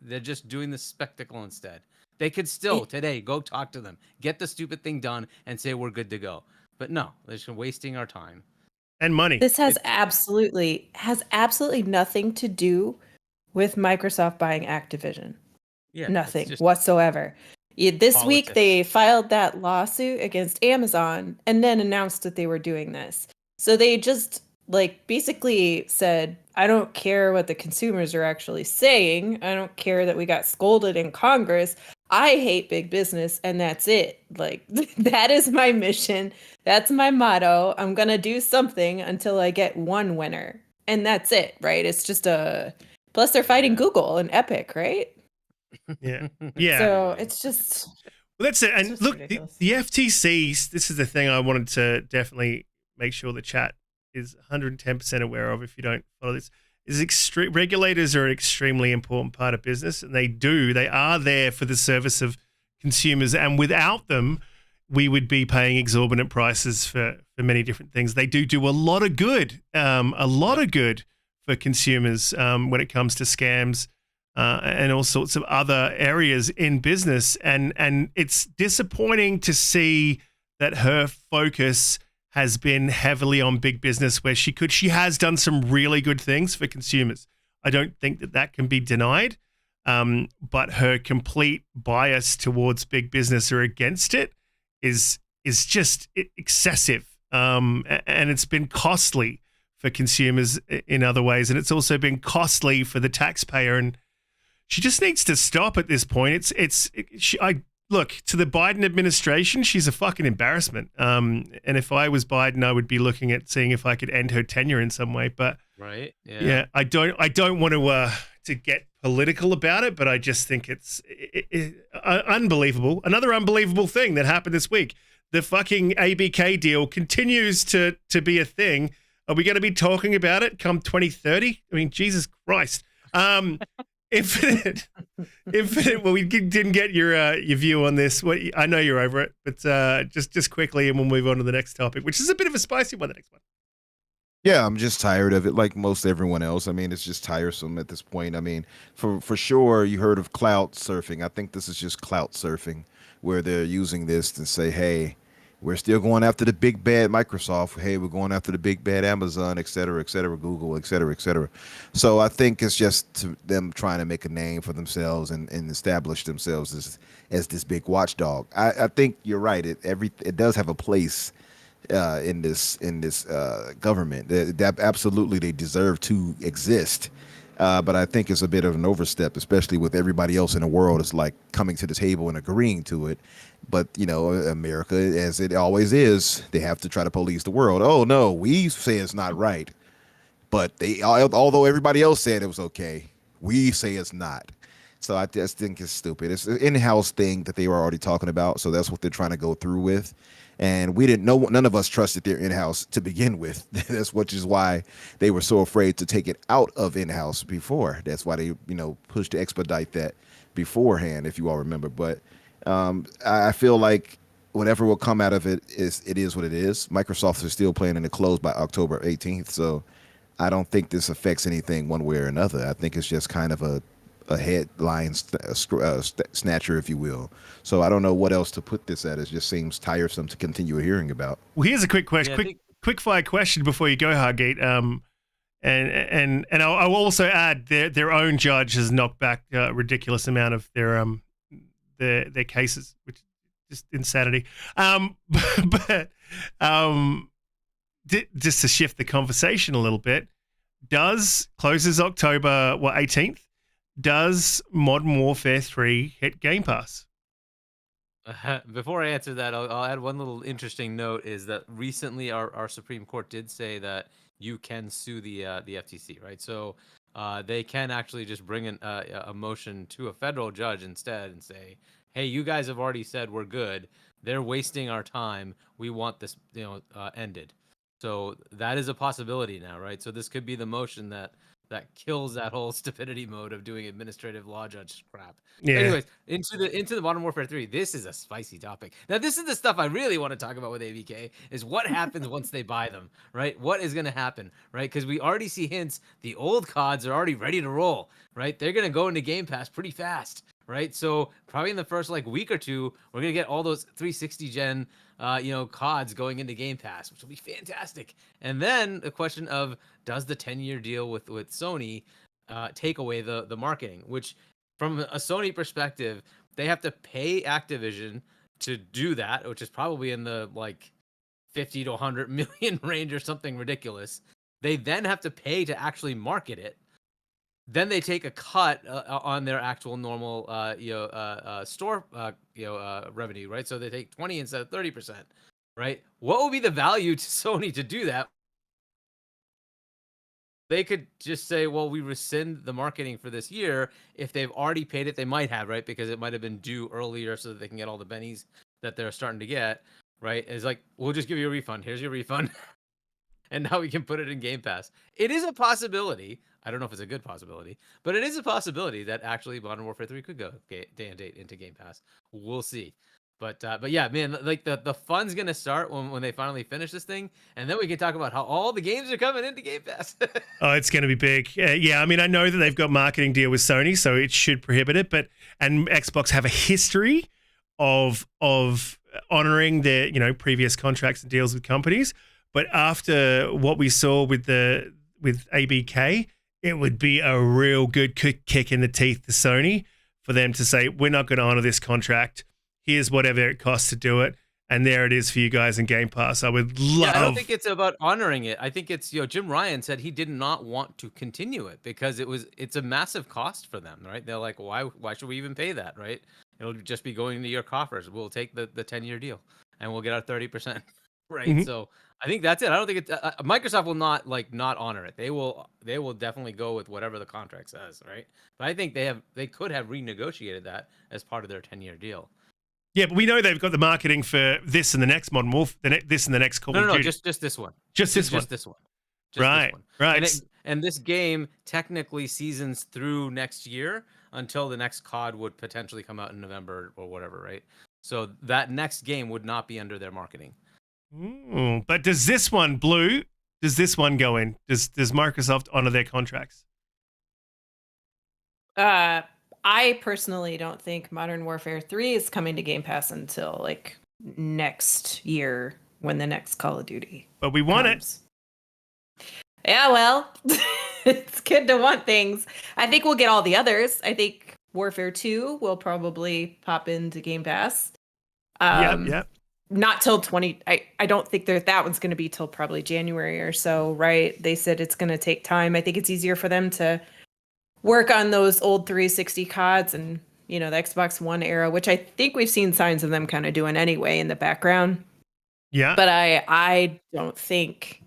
They're just doing the spectacle instead. They could still today go talk to them, get the stupid thing done, and say we're good to go. But no, they're just wasting our time and money. This has absolutely nothing to do with Microsoft buying Activision. Yeah, nothing whatsoever. This politics. week they filed that lawsuit against Amazon and then announced that they were doing this. So they just basically said, I don't care what the consumers are actually saying. I don't care that we got scolded in Congress. I hate big business, and that's it. That is my mission. That's my motto. I'm going to do something until I get one winner. And that's it, right? It's just plus they're fighting Google and Epic, right? Yeah. Yeah. So it's just... Well, that's it. And look, the FTC, this is the thing I wanted to definitely make sure the chat is 110% aware of if you don't follow this is regulators are an extremely important part of business, and they are there for the service of consumers, and without them, we would be paying exorbitant prices for many different things. They do a lot of good, for consumers when it comes to scams and all sorts of other areas in business. And it's disappointing to see that her focus has been heavily on big business, where she has done some really good things for consumers. I don't think that can be denied. But her complete bias towards big business or against it is just excessive. And it's been costly for consumers in other ways. And it's also been costly for the taxpayer. And she just needs to stop at this point. Look, to the Biden administration, she's a fucking embarrassment. And if I was Biden, I would be looking at seeing if I could end her tenure in some way. But right, yeah, I don't want to get political about it, but I just think it's unbelievable. Another unbelievable thing that happened this week: the fucking ABK deal continues to be a thing. Are we going to be talking about it come 2030? I mean, Jesus Christ. Infinite. Well, we didn't get your view on this. I know you're over it, but just quickly, and we'll move on to the next topic, which is a bit of a spicy one. The next one. Yeah, I'm just tired of it, like most everyone else. I mean, it's just tiresome at this point. I mean, for sure, you heard of clout surfing. I think this is just clout surfing, where they're using this to say, hey, we're still going after the big bad Microsoft. Hey, we're going after the big bad Amazon, et cetera, Google, et cetera, et cetera. So I think it's just them trying to make a name for themselves and establish themselves as this big watchdog. I think you're right. It does have a place in this government. That absolutely they deserve to exist. But I think it's a bit of an overstep, especially with everybody else in the world is like coming to the table and agreeing to it. But, you know, America, as it always is, they have to try to police the world. Oh, no, we say it's not right. But although everybody else said it was okay, we say it's not. So I just think it's stupid. It's an in-house thing that they were already talking about. So that's what they're trying to go through with. And we didn't know, none of us trusted their in-house to begin with. That's which is why they were so afraid to take it out of in-house before. That's why they, pushed to expedite that beforehand, if you all remember. But I feel like whatever will come out of it is what it is. Microsoft is still planning to close by October 18th. So I don't think this affects anything one way or another. I think it's just kind of a headline snatcher, if you will. So I don't know what else to put this at. It just seems tiresome to continue hearing about. Well, here's a quick question, quick fire question before you go, Hargate. And I'll also add their own judge has knocked back a ridiculous amount of their cases, which is just insanity. But just to shift the conversation a little bit, closes October 18th. Does Modern Warfare 3 hit Game Pass? Before I answer that, I'll add one little interesting note is that recently our Supreme Court did say that you can sue the FTC, right? So they can actually just bring in a motion to a federal judge instead and say, hey, you guys have already said we're good. They're wasting our time. We want this ended. So that is a possibility now, right? So this could be the motion that kills that whole stupidity mode of doing administrative law judge crap. Yeah. Anyways, into the Modern Warfare 3, this is a spicy topic. Now, this is the stuff I really want to talk about with ABK, is what happens once they buy them, right? What is going to happen, right? Because we already see hints. The old CODs are already ready to roll, right? They're going to go into Game Pass pretty fast, right? So probably in the first week or two, we're going to get all those 360 gen CODs going into Game Pass, which will be fantastic. And then the question of, does the 10-year deal with Sony take away the marketing, which from a Sony perspective, they have to pay Activision to do that, which is probably in the 50 to 100 million range or something ridiculous. They then have to pay to actually market it. Then they take a cut on their actual normal store revenue, right? So they take 20 instead of 30%, right? What would be the value to Sony to do that? They could just say, well, we rescind the marketing for this year. If they've already paid it, they might have, right? Because it might have been due earlier so that they can get all the bennies that they're starting to get, right? It's like, we'll just give you a refund. Here's your refund. and now we can put it in Game Pass. It is a possibility. I don't know if it's a good possibility, but it is a possibility that actually Modern Warfare 3 could go day and date into Game Pass. We'll see. But yeah, man, like the fun's gonna start when they finally finish this thing, and then we can talk about how all the games are coming into Game Pass. Oh, it's going to be big. Yeah, I mean, I know that they've got marketing deal with Sony, so it should prohibit it. And Xbox have a history of honoring their previous contracts and deals with companies. But after what we saw with ABK, it would be a real good kick in the teeth to Sony for them to say, we're not going to honor this contract. Here's whatever it costs to do it. And there it is for you guys in Game Pass. I would love. Yeah, I don't think it's about honoring it. I think it's, Jim Ryan said he did not want to continue it because it's a massive cost for them, right? They're like, why should we even pay that, right? It'll just be going into your coffers. We'll take the 10-year deal and we'll get our 30%, right? Mhm. So I think that's it. I don't think it's Microsoft will not honor it. They will definitely go with whatever the contract says, right? But I think they could have renegotiated that as part of their 10-year deal. Yeah, but we know they've got the marketing for this and the next Modern Warfare, this and the next Call of Duty. No, just this one. Just this one. Just this one. Right. And this game technically seasons through next year until the next COD would potentially come out in November or whatever, right? So that next game would not be under their marketing. But does this one, Blue, go in? Does Microsoft honor their contracts? I personally don't think Modern Warfare 3 is coming to Game Pass until like next year when the next Call of Duty. But we want it. Yeah, well, it's good to want things. I think we'll get all the others. I think Warfare 2 will probably pop into Game Pass. Yep. Not till I don't think that one's going to be till probably January or so, right? They said it's going to take time. I think it's easier for them to work on those old 360 CODs and, the Xbox One era, which I think we've seen signs of them kind of doing anyway in the background. Yeah. But I don't think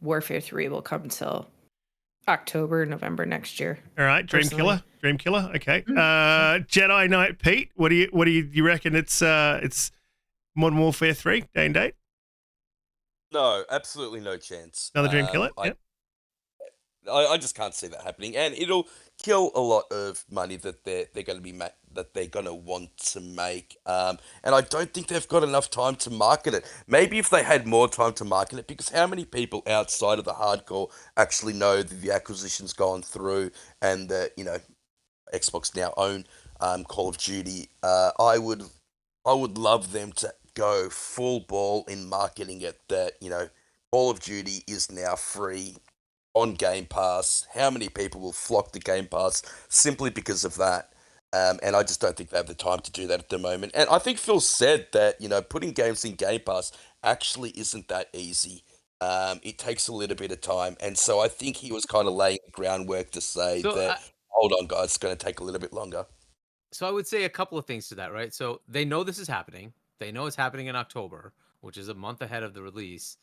Warfare 3 will come till October, November next year. All right, Dream Killer. Okay. JediKnightPete, what do you reckon it's Modern Warfare 3 day and date? No, absolutely no chance. Another Dream Killer? Yep. I just can't see that happening, and it'll kill a lot of money that they're going to want to make. And I don't think they've got enough time to market it. Maybe if they had more time to market it, because how many people outside of the hardcore actually know that the acquisition's gone through and that Xbox now own Call of Duty? I would love them to go full ball in marketing it. That Call of Duty is now free on Game Pass. How many people will flock to Game Pass simply because of that? And I just don't think they have the time to do that at the moment. And I think Phil said that, putting games in Game Pass actually isn't that easy. It takes a little bit of time. And so I think he was kind of laying the groundwork to say hold on, guys, it's going to take a little bit longer. So I would say a couple of things to that, right? So they know this is happening. They know it's happening in October, which is a month ahead of the release.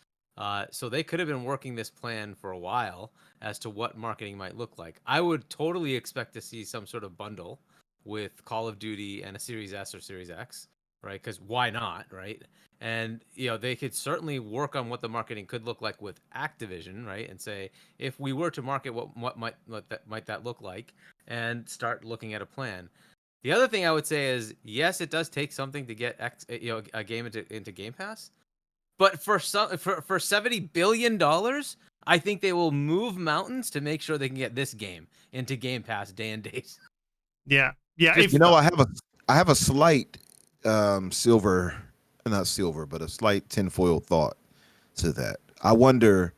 So they could have been working this plan for a while as to what marketing might look like. I would totally expect to see some sort of bundle with Call of Duty and a Series S or Series X, right? Because why not, right? And they could certainly work on what the marketing could look like with Activision, right? And say, if we were to market, what might that look like, and start looking at a plan. The other thing I would say is, yes, it does take something to get a game into Game Pass. But for $70 billion, I think they will move mountains to make sure they can get this game into Game Pass day and date. Yeah. I have a slight a slight tinfoil thought to that. I wonder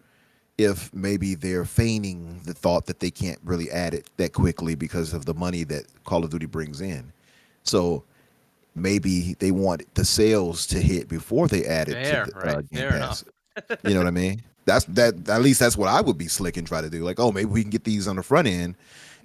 if maybe they're feigning the thought that they can't really add it that quickly because of the money that Call of Duty brings in. So maybe they want the sales to hit before they add it to the Game Pass. You know what I mean? At least that's what I would be slick and try to do. Like, maybe we can get these on the front end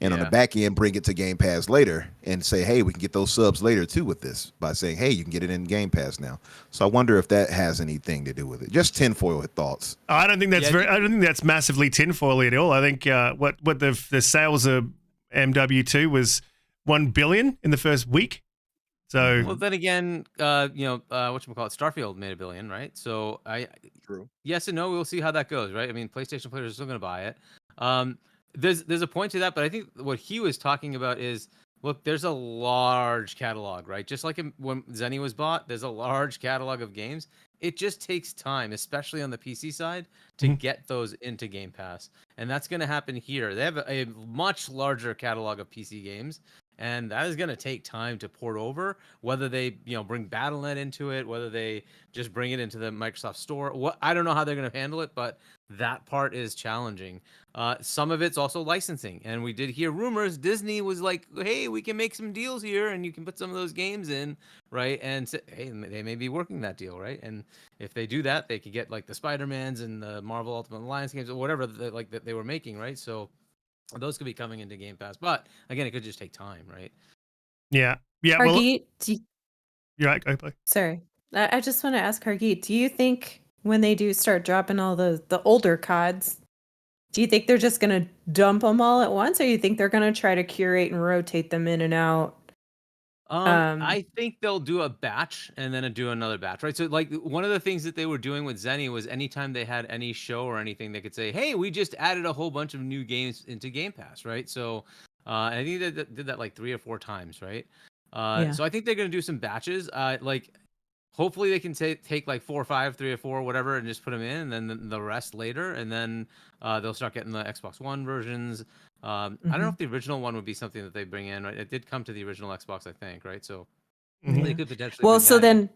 and on the back end, bring it to Game Pass later and say, hey, we can get those subs later too with this by saying, hey, you can get it in Game Pass now. So I wonder if that has anything to do with it. Just tinfoil thoughts. I don't think that's massively tinfoil at all. I think what the sales of MW2 was $1 billion in the first week. So Well, then again, whatchamacallit, Starfield made $1 billion, right? So True. yes and no, we'll see how that goes, right? I mean, PlayStation players are still going to buy it. There's a point to that, but I think what he was talking about is, look, there's a large catalog, right? Just like when Zenny was bought, there's a large catalog of games. It just takes time, especially on the PC side, to get those into Game Pass, and that's going to happen here. They have a much larger catalog of PC games, and that is going to take time to port over. Whether they bring Battle.net into it, whether they just bring it into the Microsoft Store, I don't know how they're going to handle it, but that part is challenging. Some of it's also licensing, and we did hear rumors Disney was like, hey, we can make some deals here and you can put some of those games in, right? And hey, they may be working that deal, right? And if they do that, they could get like the Spider-Mans and the Marvel Ultimate Alliance games or whatever that they were making, right? So those could be coming into Game Pass, but again, it could just take time, right? yeah. Hargeet, You're right. Go play. sorry. I just want to ask Hargeet, do you think when they do start dropping all the older CODs, do you think they're just going to dump them all at once, or you think they're going to try to curate and rotate them in and out? I think they'll do a batch and then do another batch, right? So like one of the things that they were doing with Zenny was anytime they had any show or anything, they could say, hey, we just added a whole bunch of new games into Game Pass, right? So I think they did that like 3 or 4 times, right? So I think they're going to do some batches. Hopefully they can take like 4 or 5, 3 or 4, whatever, and just put them in, and then the rest later, and then they'll start getting the Xbox One versions. I don't know if the original one would be something that they bring in, right? It did come to the original Xbox, I think, right? So they could potentially. Well, bring so that in. then,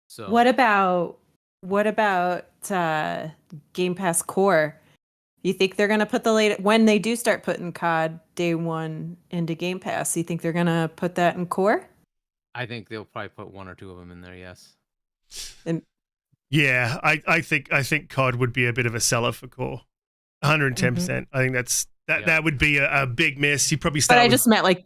So what about Game Pass Core? You think they're gonna put when they do start putting COD day one into Game Pass? You think they're gonna put that in Core? I think they'll probably put 1 or 2 of them in there. Yes. Yeah, I think COD would be a bit of a seller for Core. 110%. I think that would be a big miss. You probably start. But I just meant like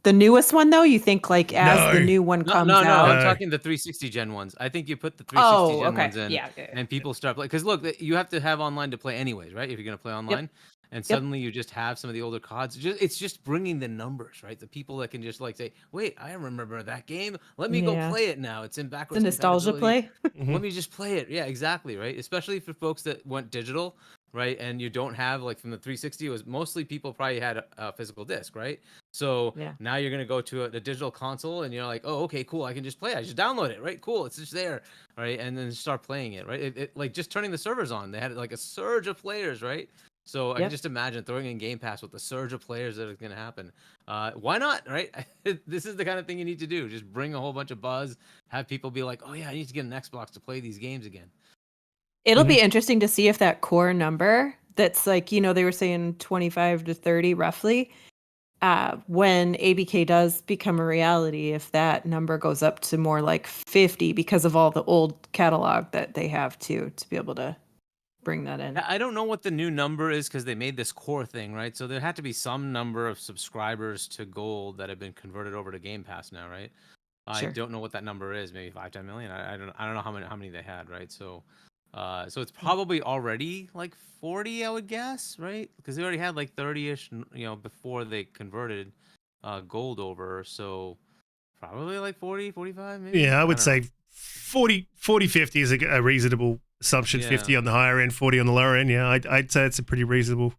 the newest one, though. You think like as the new one comes out? No, I'm talking the 360 gen ones. I think you put the 360 gen ones in, and people start playing. Because look, you have to have online to play anyways, right? If you're gonna play online, and suddenly you just have some of the older CODs. It's just bringing the numbers, right? The people that can just like say, "Wait, I remember that game. Let me go play it now. It's in backwards." The nostalgia play. Let me just play it. Yeah, exactly, right? Especially for folks that went digital. Right, and you don't have like from the 360, it was mostly people probably had a physical disc, right? So now you're gonna go to a digital console, and you're like, oh, okay, cool, I can just play it. I just download it, right? Cool, it's just there, right? And then start playing it, right? It like just turning the servers on, they had like a surge of players, right? So I can just imagine throwing in Game Pass with the surge of players that is gonna happen. Why not, right? This is the kind of thing you need to do. Just bring a whole bunch of buzz, have people be like, oh yeah, I need to get an Xbox to play these games again. It'll be interesting to see if that core number that's like, they were saying 25 to 30 roughly, when ABK does become a reality, if that number goes up to more like 50 because of all the old catalog that they have to be able to bring that in. I don't know what the new number is because they made this core thing, right? So there had to be some number of subscribers to Gold that have been converted over to Game Pass now, right? Sure. I don't know what that number is. Maybe 5-10 million. I don't know how many they had, right? So it's probably already like 40, I would guess, right? Because they already had like 30-ish, before they converted Gold over. So probably like 40, 45, maybe. Yeah, I would say 40, 50 is a reasonable assumption. 50 on the higher end, 40 on the lower end. Yeah, I'd say it's a pretty reasonable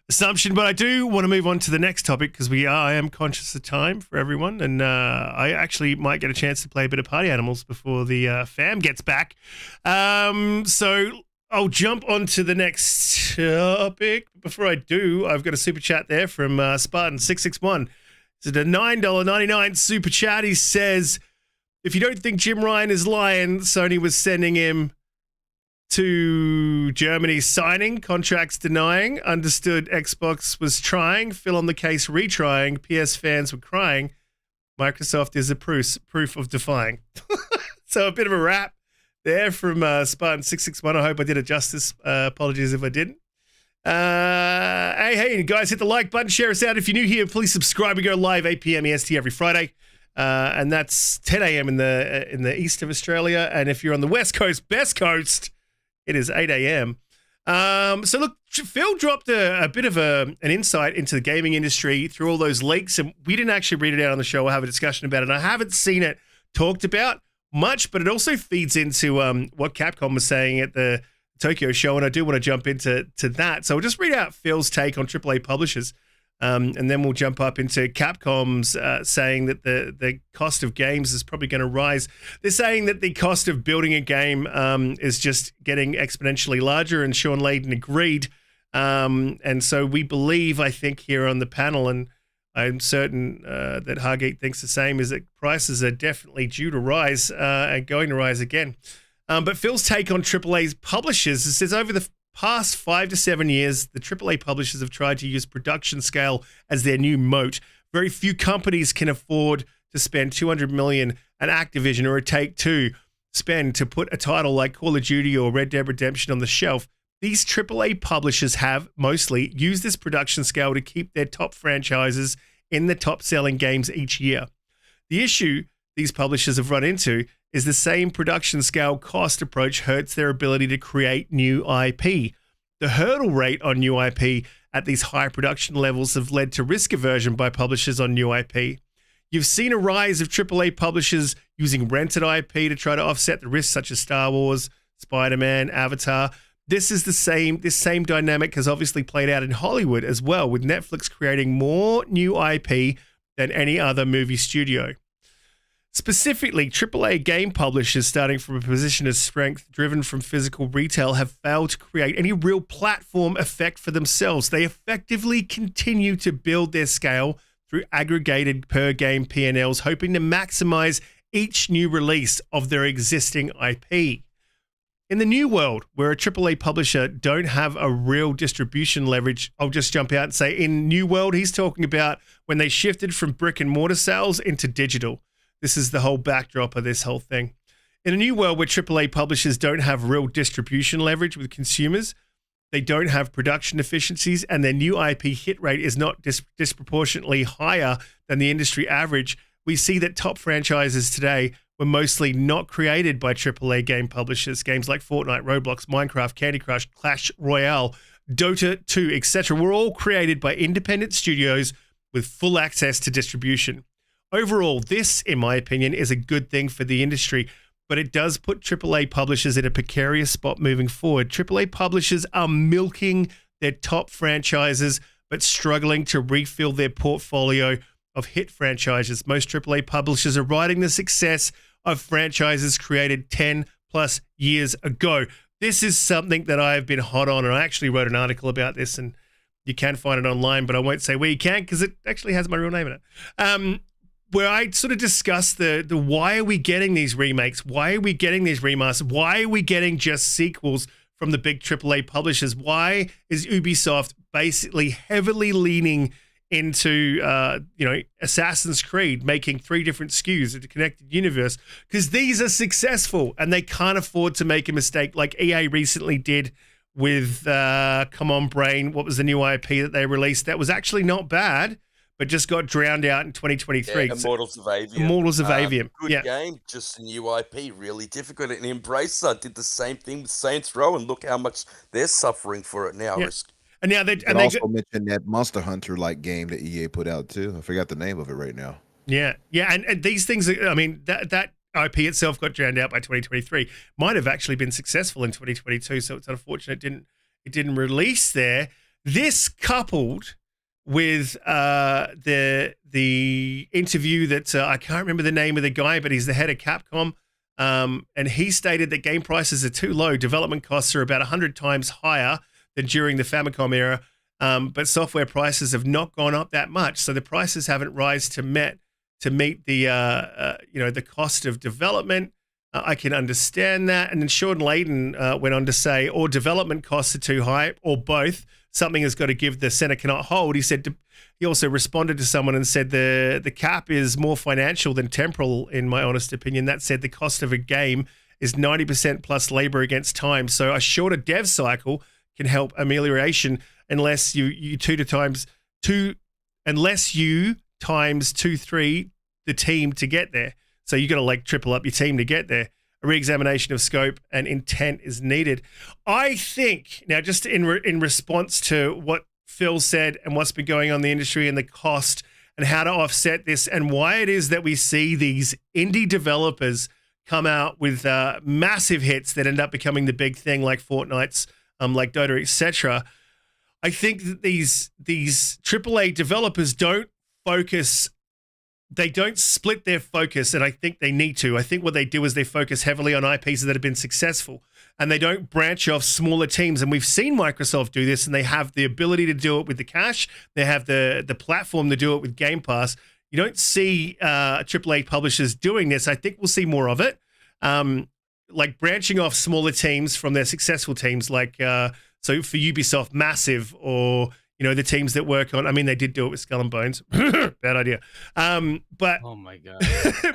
assumption. But I do want to move on to the next topic because I am conscious of time for everyone, and I actually might get a chance to play a bit of Party Animals before the fam gets back. So I'll jump on to the next topic. Before I do, I've got a super chat there from Spartan661. It's a $9.99 super chat. He says, if you don't think Jim Ryan is Lyin, Sony was sending him to Germany signing, contracts denying, understood Xbox was trying, fill on the case retrying, PS fans were crying, Microsoft is a proof of defying. So a bit of a rap there from Spartan661. I hope I did it justice. Apologies if I didn't. Hey, guys, hit the like button, share us out. If you're new here, please subscribe. We go live 8 p.m. EST every Friday. And that's 10 a.m. in the east of Australia. And if you're on the West Coast, best coast, it is 8 a.m. So look, Phil dropped a bit of an insight into the gaming industry through all those leaks, and we didn't actually read it out on the show or have a discussion about it. And I haven't seen it talked about much, but it also feeds into what Capcom was saying at the Tokyo show, and I do want to jump into that. So I'll just read out Phil's take on AAA publishers, and then we'll jump up into Capcom's saying that the cost of games is probably going to rise. They're saying that the cost of building a game is just getting exponentially larger, and Sean Layden agreed. And so we believe, I think, here on the panel, and I'm certain that Hargeet thinks the same, is that prices are definitely due to rise and going to rise again. But Phil's take on AAA's publishers, it says over the past 5 to 7 years, the AAA publishers have tried to use production scale as their new moat. Very few companies can afford to spend $200 million an Activision or a Take-Two spend to put a title like Call of Duty or Red Dead Redemption on the shelf. These AAA publishers have mostly used this production scale to keep their top franchises in the top-selling games each year. The issue these publishers have run into is the same production scale cost approach hurts their ability to create new IP. The hurdle rate on new IP at these high production levels have led to risk aversion by publishers on new IP. You've seen a rise of AAA publishers using rented IP to try to offset the risks, such as Star Wars, Spider-Man, Avatar. This same dynamic has obviously played out in Hollywood as well, with Netflix creating more new IP than any other movie studio. Specifically, AAA game publishers starting from a position of strength driven from physical retail have failed to create any real platform effect for themselves. They effectively continue to build their scale through aggregated per game P&Ls, hoping to maximize each new release of their existing IP. In the new world, where a AAA publisher don't have a real distribution leverage, I'll just jump out and say in new world, he's talking about when they shifted from brick and mortar sales into digital. This is the whole backdrop of this whole thing. In a new world where AAA publishers don't have real distribution leverage with consumers, they don't have production efficiencies, and their new IP hit rate is not disproportionately higher than the industry average, we see that top franchises today were mostly not created by AAA game publishers. Games like Fortnite, Roblox, Minecraft, Candy Crush, Clash Royale, Dota 2, etc. were all created by independent studios with full access to distribution. Overall, this, in my opinion, is a good thing for the industry, but it does put AAA publishers in a precarious spot moving forward. AAA publishers are milking their top franchises, but struggling to refill their portfolio of hit franchises. Most AAA publishers are riding the success of franchises created 10 plus years ago. This is something that I've been hot on, and I actually wrote an article about this, and you can find it online, but I won't say where you can because it actually has my real name in it. Where I sort of discuss the why are we getting these remakes? Why are we getting these remasters? Why are we getting just sequels from the big AAA publishers? Why is Ubisoft basically heavily leaning into Assassin's Creed, making 3 different SKUs of the connected universe? Because these are successful and they can't afford to make a mistake like EA recently did with Come On Brain. What was the new IP that they released that was actually not bad, but just got drowned out in 2023. Yeah, Immortals of Avium. Immortals of Avium. Good game, just a new IP, really difficult. And Embracer did the same thing with Saints Row, and look how much they're suffering for it now. Yeah. And now they also mentioned that Monster Hunter like game that EA put out too. I forgot the name of it right now. Yeah, and these things. I mean, that IP itself got drowned out by 2023. Might have actually been successful in 2022, so it's unfortunate it didn't release there. This coupled with the interview that I can't remember the name of the guy, but he's the head of Capcom, and he stated that game prices are too low. Development costs are about 100 times higher than during the Famicom era, but software prices have not gone up that much, so the prices haven't risen to meet the the cost of development. I can understand that. And then Sean Layden went on to say, or development costs are too high, or both. Something has got to give, the center cannot hold. He said he also responded to someone and said the cap is more financial than temporal, in my honest opinion. That said, the cost of a game is 90% plus labor against time. So a shorter dev cycle can help amelioration unless you times 2-3 the team to get there. So you got to triple up your team to get there. A re-examination of scope and intent is needed. I think, now just in response to what Phil said and what's been going on in the industry and the cost and how to offset this, and why it is that we see these indie developers come out with massive hits that end up becoming the big thing, like Fortnite's, like Dota, etc. I think that these AAA developers don't focus. They don't split their focus, and I think they need to. I think what they do is they focus heavily on IPs that have been successful, and they don't branch off smaller teams. And we've seen Microsoft do this, and they have the ability to do it with the cash. They have the platform to do it with Game Pass. You don't see AAA publishers doing this. I think we'll see more of it, like branching off smaller teams from their successful teams, like so for Ubisoft, Massive, or the teams that work on. I mean, they did do it with Skull and Bones. Bad idea. But Oh my god.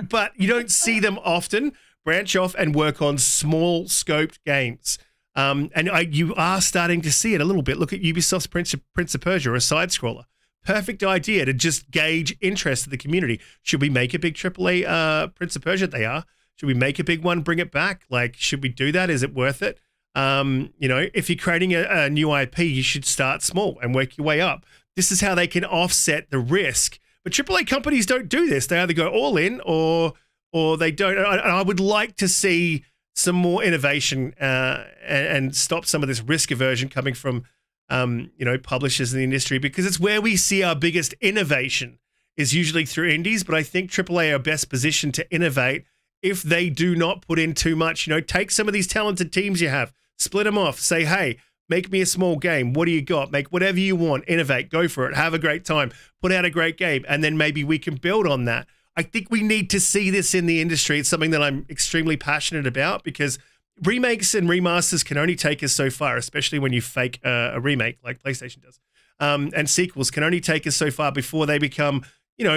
but you don't see them often branch off and work on small scoped games. And you are starting to see it a little bit. Look at Ubisoft's Prince of Persia, a side scroller. Perfect idea to just gauge interest of the community. Should we make a big AAA Prince of Persia? They are. Should we make a big one? Bring it back? Like, should we do that? Is it worth it? If you're creating a new IP, you should start small and work your way up. This is how they can offset the risk. But AAA companies don't do this. They either go all in or they don't. And I would like to see some more innovation and stop some of this risk aversion coming from publishers in the industry, because it's where we see our biggest innovation is usually through indies. But I think AAA are best positioned to innovate if they do not put in too much. Take some of these talented teams you have, split them off, say, hey, make me a small game. What do you got? Make whatever you want, innovate, go for it, have a great time, put out a great game, and then maybe we can build on that. I think we need to see this in the industry. It's something that I'm extremely passionate about, because remakes and remasters can only take us so far, especially when you fake a remake like PlayStation does. And sequels can only take us so far before they become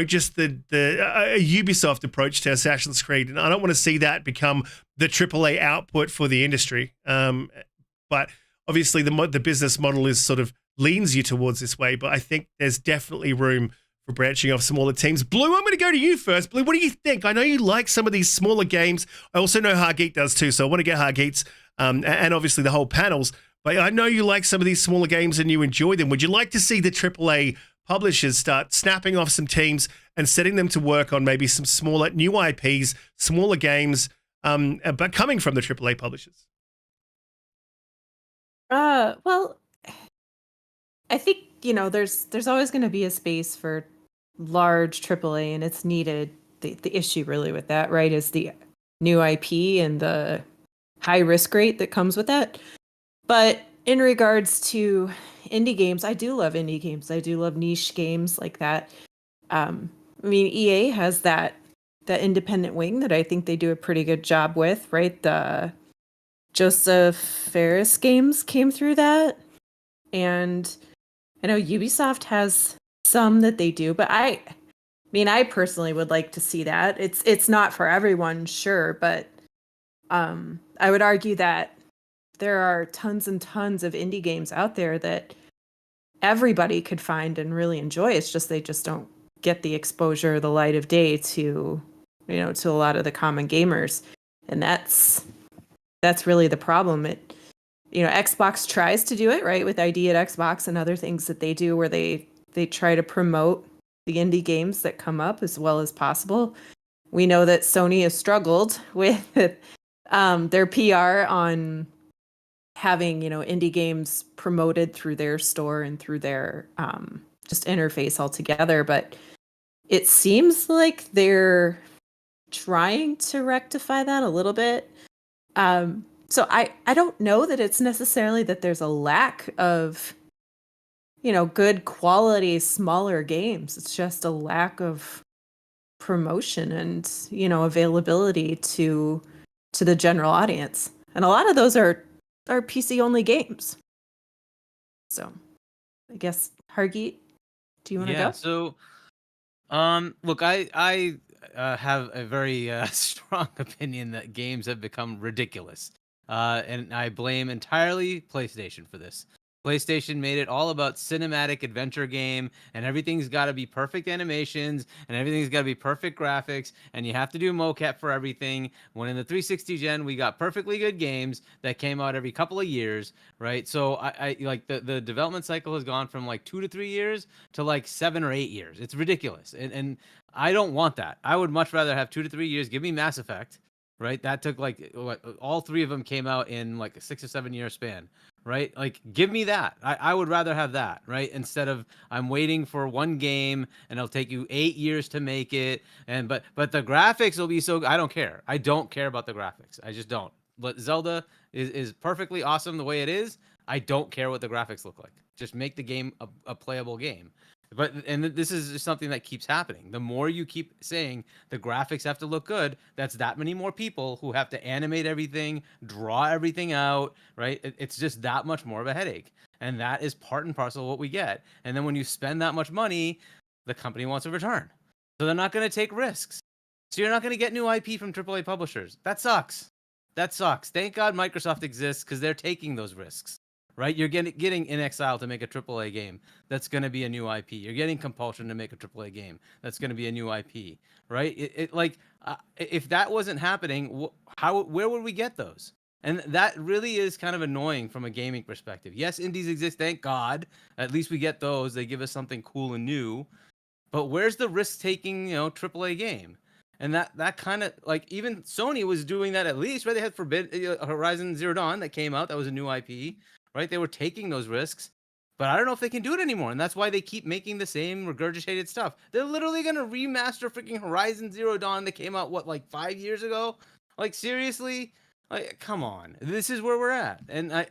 just a Ubisoft approach to Assassin's Creed. And I don't want to see that become the AAA output for the industry. But obviously the business model is sort of leans you towards this way. But I think there's definitely room for branching off smaller teams. Blue, I'm going to go to you first. Blue, what do you think? I know you like some of these smaller games. I also know Hargeet does too. So I want to get Hargeet's and obviously the whole panels. But I know you like some of these smaller games and you enjoy them. Would you like to see the AAA publishers start snapping off some teams and setting them to work on maybe some smaller new IPs, smaller games, but coming from the AAA publishers? Well, I think there's always going to be a space for large AAA, and it's needed. The issue really with that, right, is the new IP and the high risk rate that comes with that. But in regards to indie games, I do love indie games. I do love niche games like that. I mean, EA has that independent wing that I think they do a pretty good job with, right? The Joseph Fares games came through that. And I know Ubisoft has some that they do, but I personally would like to see that. It's not for everyone, sure, but I would argue that there are tons and tons of indie games out there that everybody could find and really enjoy. It's just they just don't get the exposure, the light of day to a lot of the common gamers, and that's really the problem. Xbox tries to do it, right, with ID at Xbox and other things that they do, where they try to promote the indie games that come up as well as possible. We know that Sony has struggled with their PR on having indie games promoted through their store and through their just interface altogether, but it seems like they're trying to rectify that a little bit. So I don't know that it's necessarily that there's a lack of good quality smaller games. It's just a lack of promotion and availability to the general audience, and a lot of those are PC only games. So I guess Hargeet, do you want to go? So look, I have a very strong opinion that games have become ridiculous, and I blame entirely PlayStation for this. PlayStation made it all about cinematic adventure game, and everything's got to be perfect animations, and everything's got to be perfect graphics, and you have to do mocap for everything. When in the 360 gen, we got perfectly good games that came out every couple of years, right? So I like the development cycle has gone from like 2 to 3 years to like 7 or 8 years. It's ridiculous, and I don't want that. I would much rather have 2 to 3 years. Give me Mass Effect, right? That took like what, all 3 of them came out in like a 6 or 7 year span, right? Like, give me that. I would rather have that, right? Instead of I'm waiting for one game and it'll take you 8 years to make it. And but the graphics will be so I don't care. I don't care about the graphics. I just don't. But Zelda is perfectly awesome the way it is. I don't care what the graphics look like. Just make the game a playable game. But this is just something that keeps happening. The more you keep saying the graphics have to look good, that's that many more people who have to animate everything, draw everything out, right? It's just that much more of a headache. And that is part and parcel of what we get. And then when you spend that much money, the company wants a return. So they're not going to take risks. So you're not going to get new IP from AAA publishers. That sucks. That sucks. Thank God Microsoft exists because they're taking those risks. Right, you're getting In Exile to make a AAA game that's going to be a new IP. You're getting Compulsion to make a AAA game that's going to be a new IP. Right? If that wasn't happening, where would we get those? And that really is kind of annoying from a gaming perspective. Yes, indies exist, thank God. At least we get those. They give us something cool and new. But where's the risk-taking, AAA game? And that kind of like even Sony was doing that at least, right? They had Horizon Zero Dawn that came out. That was a new IP. Right, they were taking those risks, but I don't know if they can do it anymore, and that's why they keep making the same regurgitated stuff. They're literally gonna remaster freaking Horizon Zero Dawn that came out like 5 years ago. Like seriously, like come on, this is where we're at, and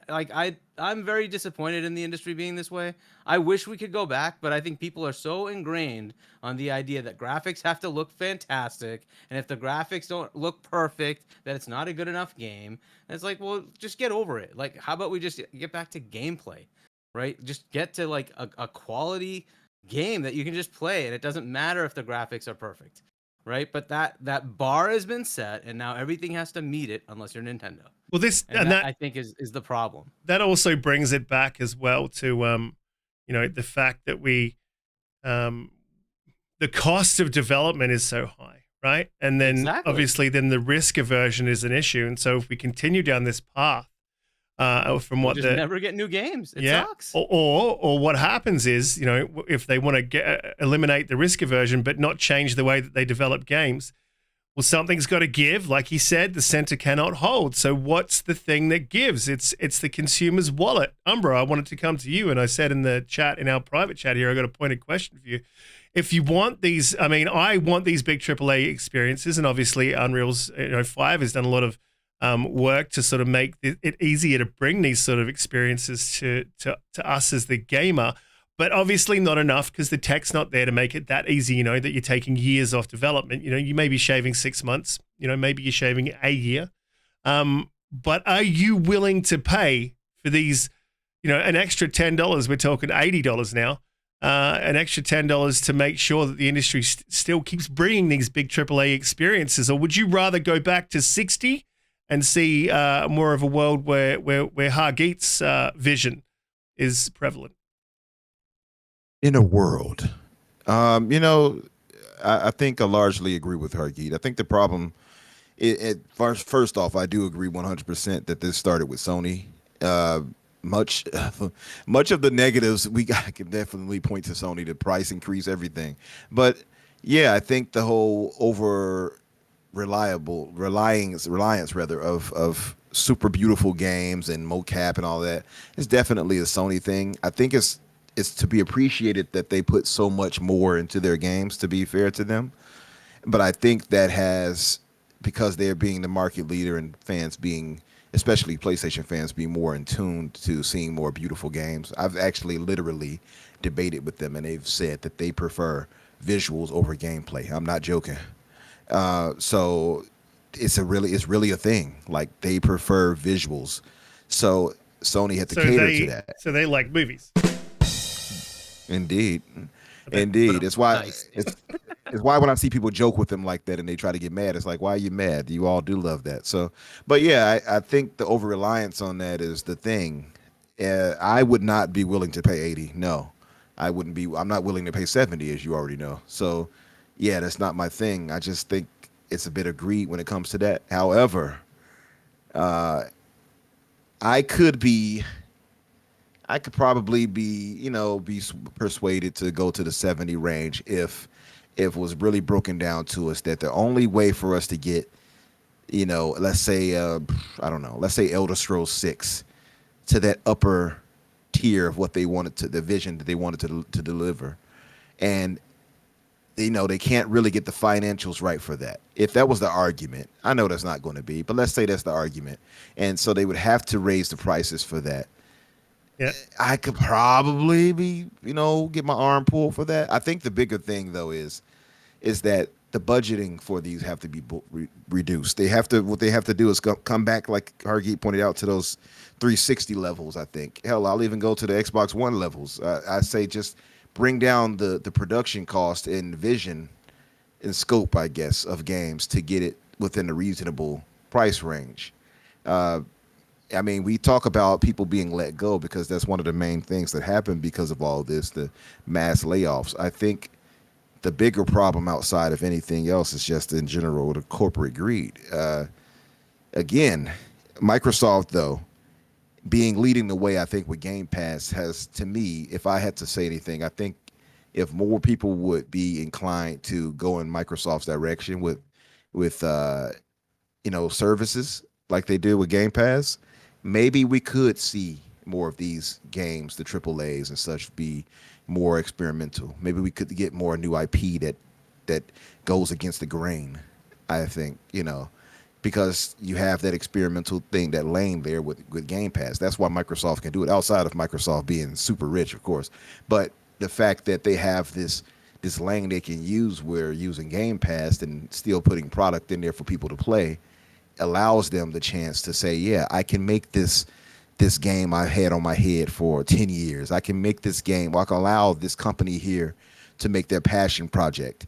I'm very disappointed in the industry being this way. I wish we could go back, but I think people are so ingrained on the idea that graphics have to look fantastic, and if the graphics don't look perfect, that it's not a good enough game. And it's like, well, just get over it. Like, how about we just get back to gameplay, right? Just get to like a quality game that you can just play, and it doesn't matter if the graphics are perfect, right? But that bar has been set, and now everything has to meet it unless you're Nintendo. Well, that I think is the problem. That also brings it back as well to the fact that the cost of development is so high, right? And then obviously then the risk aversion is an issue. And so if we continue down this path, from what just never get new games, it sucks. Or what happens is, if they want to eliminate the risk aversion but not change the way that they develop games, well, something's got to give. Like he said, the center cannot hold. So what's the thing that gives? It's the consumer's wallet. Umbra, I wanted to come to you, and I said in the chat, in our private chat here, I got a pointed question for you. If you want these, I want these big AAA experiences, and obviously Unreal's 5 has done a lot of work to sort of make it easier to bring these sort of experiences to us as the gamer. But obviously not enough because the tech's not there to make it that easy, that you're taking years off development. You may be shaving 6 months, maybe you're shaving a year. But are you willing to pay for these, an extra $10? We're talking $80 now. An extra $10 to make sure that the industry still keeps bringing these big AAA experiences? Or would you rather go back to 60 and see more of a world where Hargeet's vision is prevalent? In a world, I think I largely agree with Hargeet. I think the problem, first off, I do agree 100% that this started with Sony. Much of the negatives I can definitely point to Sony, the price increase, everything. But yeah, I think the whole reliance of super beautiful games and mocap and all that is definitely a Sony thing. I think it's to be appreciated that they put so much more into their games, to be fair to them. But I think that has, because they're being the market leader and fans being, especially PlayStation fans, being more in tune to seeing more beautiful games. I've actually literally debated with them, and they've said that they prefer visuals over gameplay. I'm not joking. So it's really a thing. Like, they prefer visuals. So Sony had to cater to that. So they like movies. Indeed. It's why it's why when I see people joke with them like that and they try to get mad, it's like, why are you mad? You all do love that. So, but yeah, I think the over reliance on that is the thing. I would not be willing to pay 80. No, I wouldn't be. I'm not willing to pay 70, as you already know. So, yeah, that's not my thing. I just think it's a bit of greed when it comes to that. However, I could probably be persuaded to go to the 70 range if it was really broken down to us that the only way for us to get, let's say, I don't know, let's say Elder Scrolls 6 to that upper tier of what they wanted to, the vision that they wanted to deliver. And, they can't really get the financials right for that. If that was the argument, I know that's not going to be, but let's say that's the argument. And so they would have to raise the prices for that. Yeah. I could probably get my arm pulled for that. I think the bigger thing though is that the budgeting for these have to be reduced. What they have to do is come back, like Hargeet pointed out, to those 360 levels. I think, hell, I'll even go to the Xbox One levels. I say just bring down the production cost and vision and scope, I guess, of games to get it within a reasonable price range. I mean, we talk about people being let go because that's one of the main things that happened because of all this, the mass layoffs. I think the bigger problem outside of anything else is just in general the corporate greed. Again, Microsoft, though, leading the way, I think, with Game Pass has, to me, if I had to say anything, I think if more people would be inclined to go in Microsoft's direction with services like they do with Game Pass, maybe we could see more of these games, the AAAs and such, be more experimental. Maybe we could get more new IP that goes against the grain, I think, because you have that experimental thing, that lane there with Game Pass. That's why Microsoft can do it, outside of Microsoft being super rich, of course. But the fact that they have this lane they can use where using Game Pass and still putting product in there for people to play allows them the chance to say, yeah, I can make this game I had on my head for 10 years. I can make this game. I can allow this company here to make their passion project.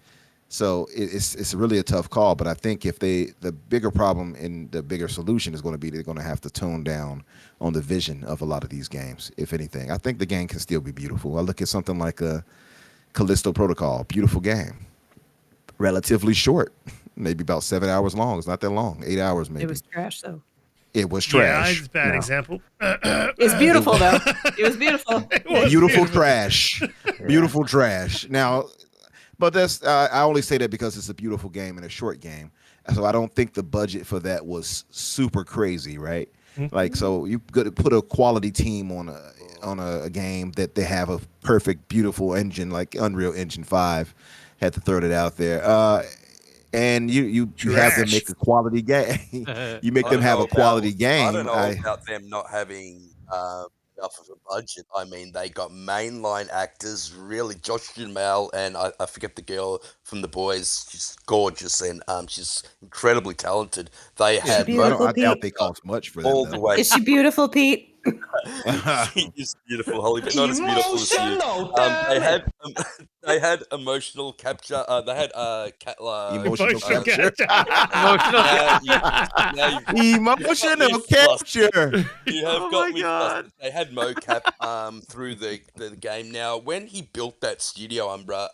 So it's really a tough call. But I think the bigger problem and the bigger solution is going to be they're going to have to tone down on the vision of a lot of these games, if anything. I think the game can still be beautiful. I look at something like a Callisto Protocol, beautiful game, relatively short. Maybe about 7 hours long. It's not that long. 8 hours maybe. It was trash though. It was trash. Yeah, it's a bad example. It's beautiful though. It was beautiful. Beautiful trash. Beautiful trash. Now, but that's I only say that because it's a beautiful game and a short game. So I don't think the budget for that was super crazy, right? Mm-hmm. Like, so you could put a quality team on a game that they have a perfect, beautiful engine like Unreal Engine 5. Had to throw it out there. And you have them make a quality game. You make them have a quality game. I don't know about them not having enough of a budget. I mean, they got mainline actors, really. Josh Duhamel and I forget the girl from The Boys. She's gorgeous and she's incredibly talented. They had. I doubt they cost much for them. All the way. Is she beautiful, Pete? She is beautiful, Holly, but not as beautiful as you. They had emotional capture. They had emotional capture. Emotional capture. You have got my me. God. They had mocap through the game. Now, when he built that studio, Umbra,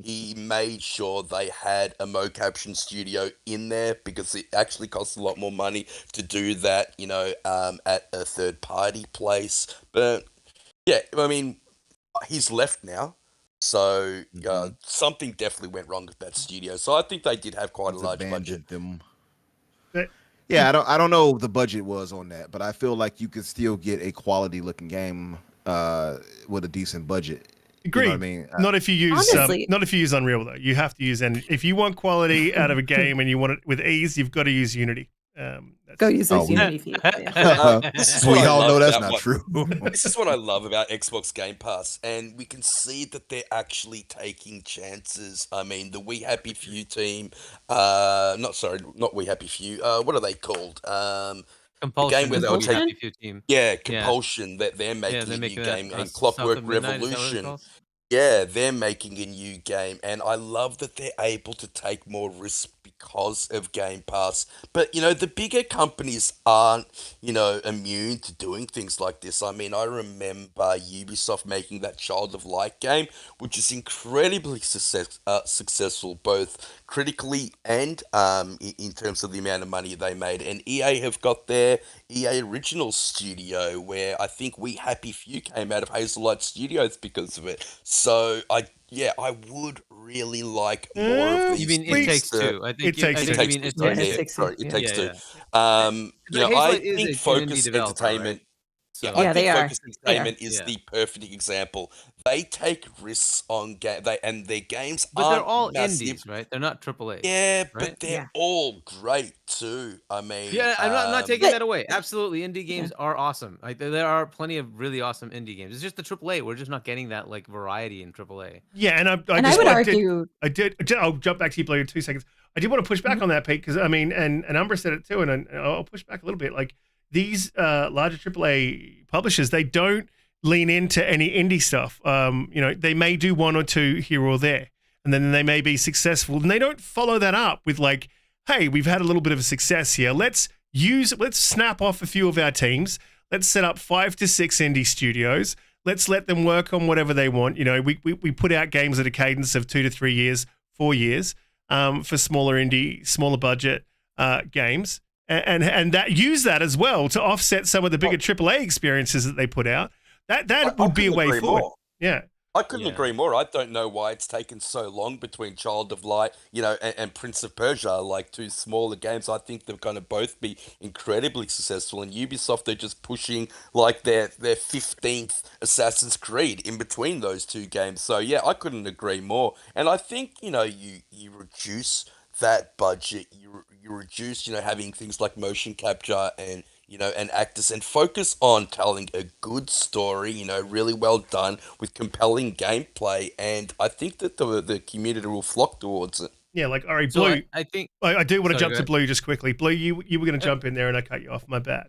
he made sure they had a mocaption studio in there because it actually costs a lot more money to do that, at a third party place. But yeah, I mean, he's left now. So something definitely went wrong with that studio. So I think they did have quite a large budget. Them. Yeah, I don't know what the budget was on that, but I feel like you could still get a quality looking game with a decent budget. Agreed. You know what I mean? Not if you use Unreal though. You have to use, and if you want quality out of a game and you want it with ease, you've got to use Unity. Go use those Unity feet. We all know that's not true. This is what I love about Xbox Game Pass, and we can see that they're actually taking chances. I mean, the We Happy Few team, not We Happy Few. What are they called? Compulsion. The game where they'll take team. Yeah, Compulsion. That they're making a new game, and Clockwork Revolution. Yeah, they're making a new game, and I love that they're able to take more risks because of Game Pass. But, the bigger companies aren't, immune to doing things like this. I mean, I remember Ubisoft making that Child of Light game, which is incredibly successful, both critically and in terms of the amount of money they made. And EA have got their EA Original Studio, where I think We Happy Few came out of Hazelight Studios because of it. So I would really like more of these. You mean It Please. Takes Two? I think It Takes I Two. think you mean It Sorry, Takes It Two. Takes Two, sorry, It yeah. Takes Two. Yeah. I Hazelight is think an indie Focus developer, Entertainment. right? Yeah, So- I Yeah, think they are. Focus They are. Entertainment is Yeah. the perfect example. They take risks on and their games But they're aren't all massive. indies, right? They're not AAA. Yeah, right? but they're Yeah. all great too. I mean, Yeah, I'm not taking But- that away. Absolutely, indie games are awesome. Like there are plenty of really awesome indie games. It's just the AAA. We're just not getting that like variety in AAA. Yeah, and I And I just would I did- argue, I'll jump back to you, Blue, in 2 seconds. I did want to push back on that, Pete, because I mean, and Umbra said it too, and I'll push back a little bit. Like these larger AAA publishers, they don't lean into any indie stuff. They may do one or two here or there, and then they may be successful, and they don't follow that up with like, hey, we've had a little bit of a success here. Let's snap off a few of our teams. Let's set up 5 to 6 indie studios. Let's let them work on whatever they want. We put out games at a cadence of 2 to 3 years, 4 years for smaller budget games, and that use that as well to offset some of the bigger AAA experiences that they put out. That would be a couldn't way agree forward. more. Yeah. I couldn't Yeah. agree more. I don't know why it's taken so long between Child of Light, and Prince of Persia, like two smaller games. I think they're going to both be incredibly successful. And Ubisoft, they're just pushing like their 15th Assassin's Creed in between those two games. So yeah, I couldn't agree more. And I think you reduce that budget, you reduce having things like motion capture and and actors, and focus on telling a good story, really well done with compelling gameplay, and I think that the community will flock towards it. Yeah, like, all right, So Blue. I think I do want to Sorry, jump go to ahead. Blue just quickly. Blue, you were going to jump in there and I cut you off. My bad.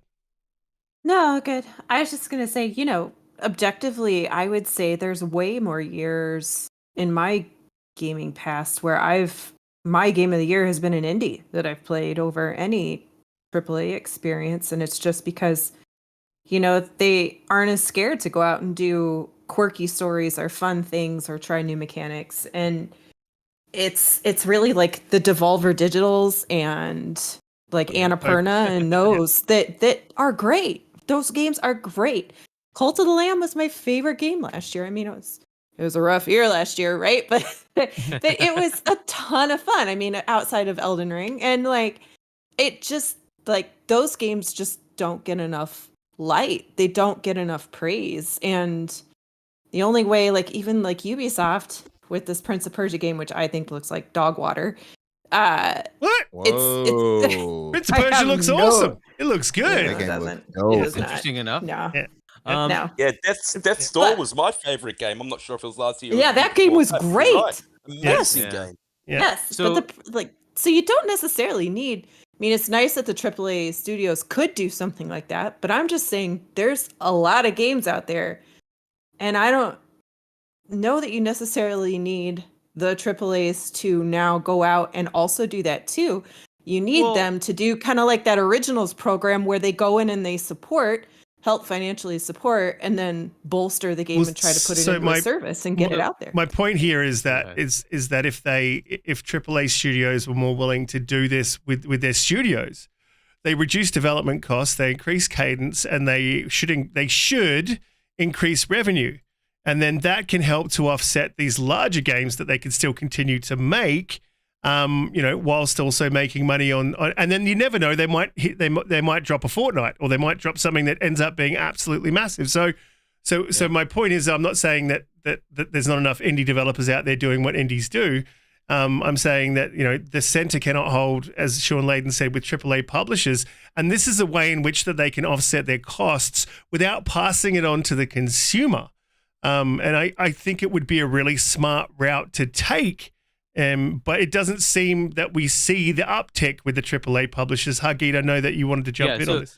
no, good. I was just going to say, objectively, I would say there's way more years in my gaming past where my game of the year has been an indie that I've played over any AAA experience. And it's just because, they aren't as scared to go out and do quirky stories or fun things or try new mechanics. And it's really like the Devolver Digitals and like Annapurna and those that are great. Those games are great. Cult of the Lamb was my favorite game last year. I mean, it was a rough year last year, right? But it was a ton of fun. I mean, outside of Elden Ring, and like it just like those games just don't get enough light. They don't get enough praise. And the only way, like even like Ubisoft with this Prince of Persia game, which I think looks like dog water. What? Whoa. Prince of I Persia have looks no- awesome. It looks No, good. it That game doesn't. looks dope. It does not. interesting enough. No. Yeah. No. Yeah, Death's Door was my favorite game. I'm not sure if it was last year. or Yeah, the year that game before. was You're great. right. Amazing Yeah. game. Yeah. Yes, So- but so you don't necessarily need. I mean, it's nice that the AAA studios could do something like that, but I'm just saying there's a lot of games out there, and I don't know that you necessarily need the AAAs to now go out and also do that too. You need Well- them to do kind of like that Originals program where they go in and they help financially support, and then bolster the game Well, and try to put it so into a service and get it out there. My point here is that Right. is that if AAA studios were more willing to do this with their studios, they reduce development costs, they increase cadence, and they should increase revenue, and then that can help to offset these larger games that they can still continue to make, whilst also making money on. And then you never know, they might drop a Fortnite, or they might drop something that ends up being absolutely massive. So my point is, I'm not saying that there's not enough indie developers out there doing what indies do. I'm saying that the center cannot hold, as Sean Layden said, with AAA publishers, and this is a way in which that they can offset their costs without passing it on to the consumer. And I think it would be a really smart route to take. But it doesn't seem that we see the uptick with the AAA publishers. Hagid, I know that you wanted to jump in on this.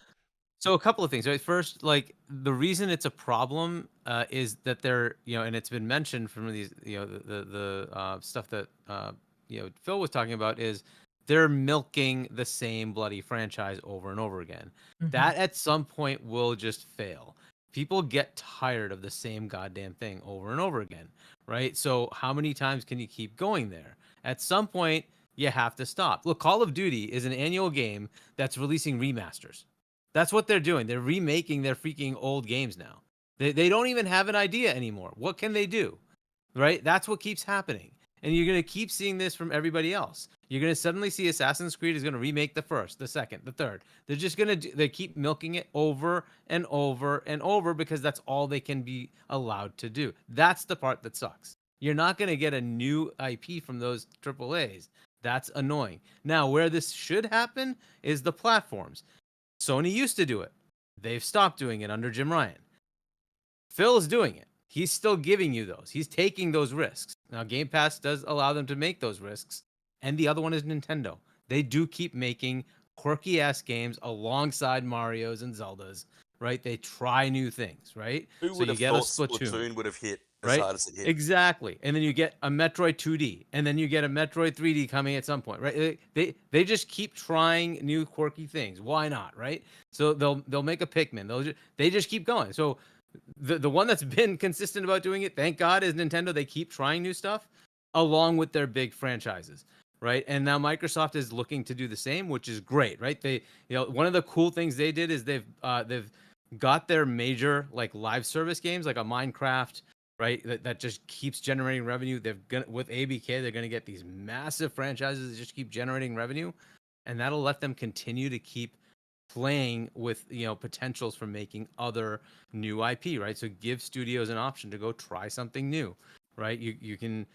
So a couple of things, right? First, like the reason it's a problem is that they're, and it's been mentioned from these, the stuff that Phil was talking about is they're milking the same bloody franchise over and over again. That at some point will just fail. People get tired of the same goddamn thing over and over again, right? So how many times can you keep going there? At some point, you have to stop. Look, Call of Duty is an annual game that's releasing remasters. That's what they're doing. They're remaking their freaking old games now. They don't even have an idea anymore. What can they do? Right? That's what keeps happening. And you're going to keep seeing this from everybody else. You're going to suddenly see Assassin's Creed is going to remake the first, the second, the third. They're just going to they keep milking it over and over and over because that's all they can be allowed to do. That's the part that sucks. You're not going to get a new IP from those AAAs. That's annoying. Now, where this should happen is the platforms. Sony used to do it. They've stopped doing it under Jim Ryan. Phil's doing it. He's still giving you those. He's taking those risks. Now, Game Pass does allow them to make those risks. And the other one is Nintendo. They do keep making quirky-ass games alongside Marios and Zeldas, right? They try new things, right? Who so would you have get a thought Splatoon. Splatoon would have hit as Right? hard as it hit? Exactly. And then you get a Metroid 2D, and then you get a Metroid 3D coming at some point, right? They just keep trying new quirky things. Why not, right? So they'll make a Pikmin. They just keep going. So the one that's been consistent about doing it, thank God, is Nintendo. They keep trying new stuff along with their big franchises, right? And now Microsoft is looking to do the same, which is great, right? One of the cool things they did is they've got their major like live service games, like a Minecraft, right? That just keeps generating revenue. With ABK, they're gonna get these massive franchises that just keep generating revenue, and that'll let them continue to keep playing with potentials for making other new IP, right? So give studios an option to go try something new, right? You can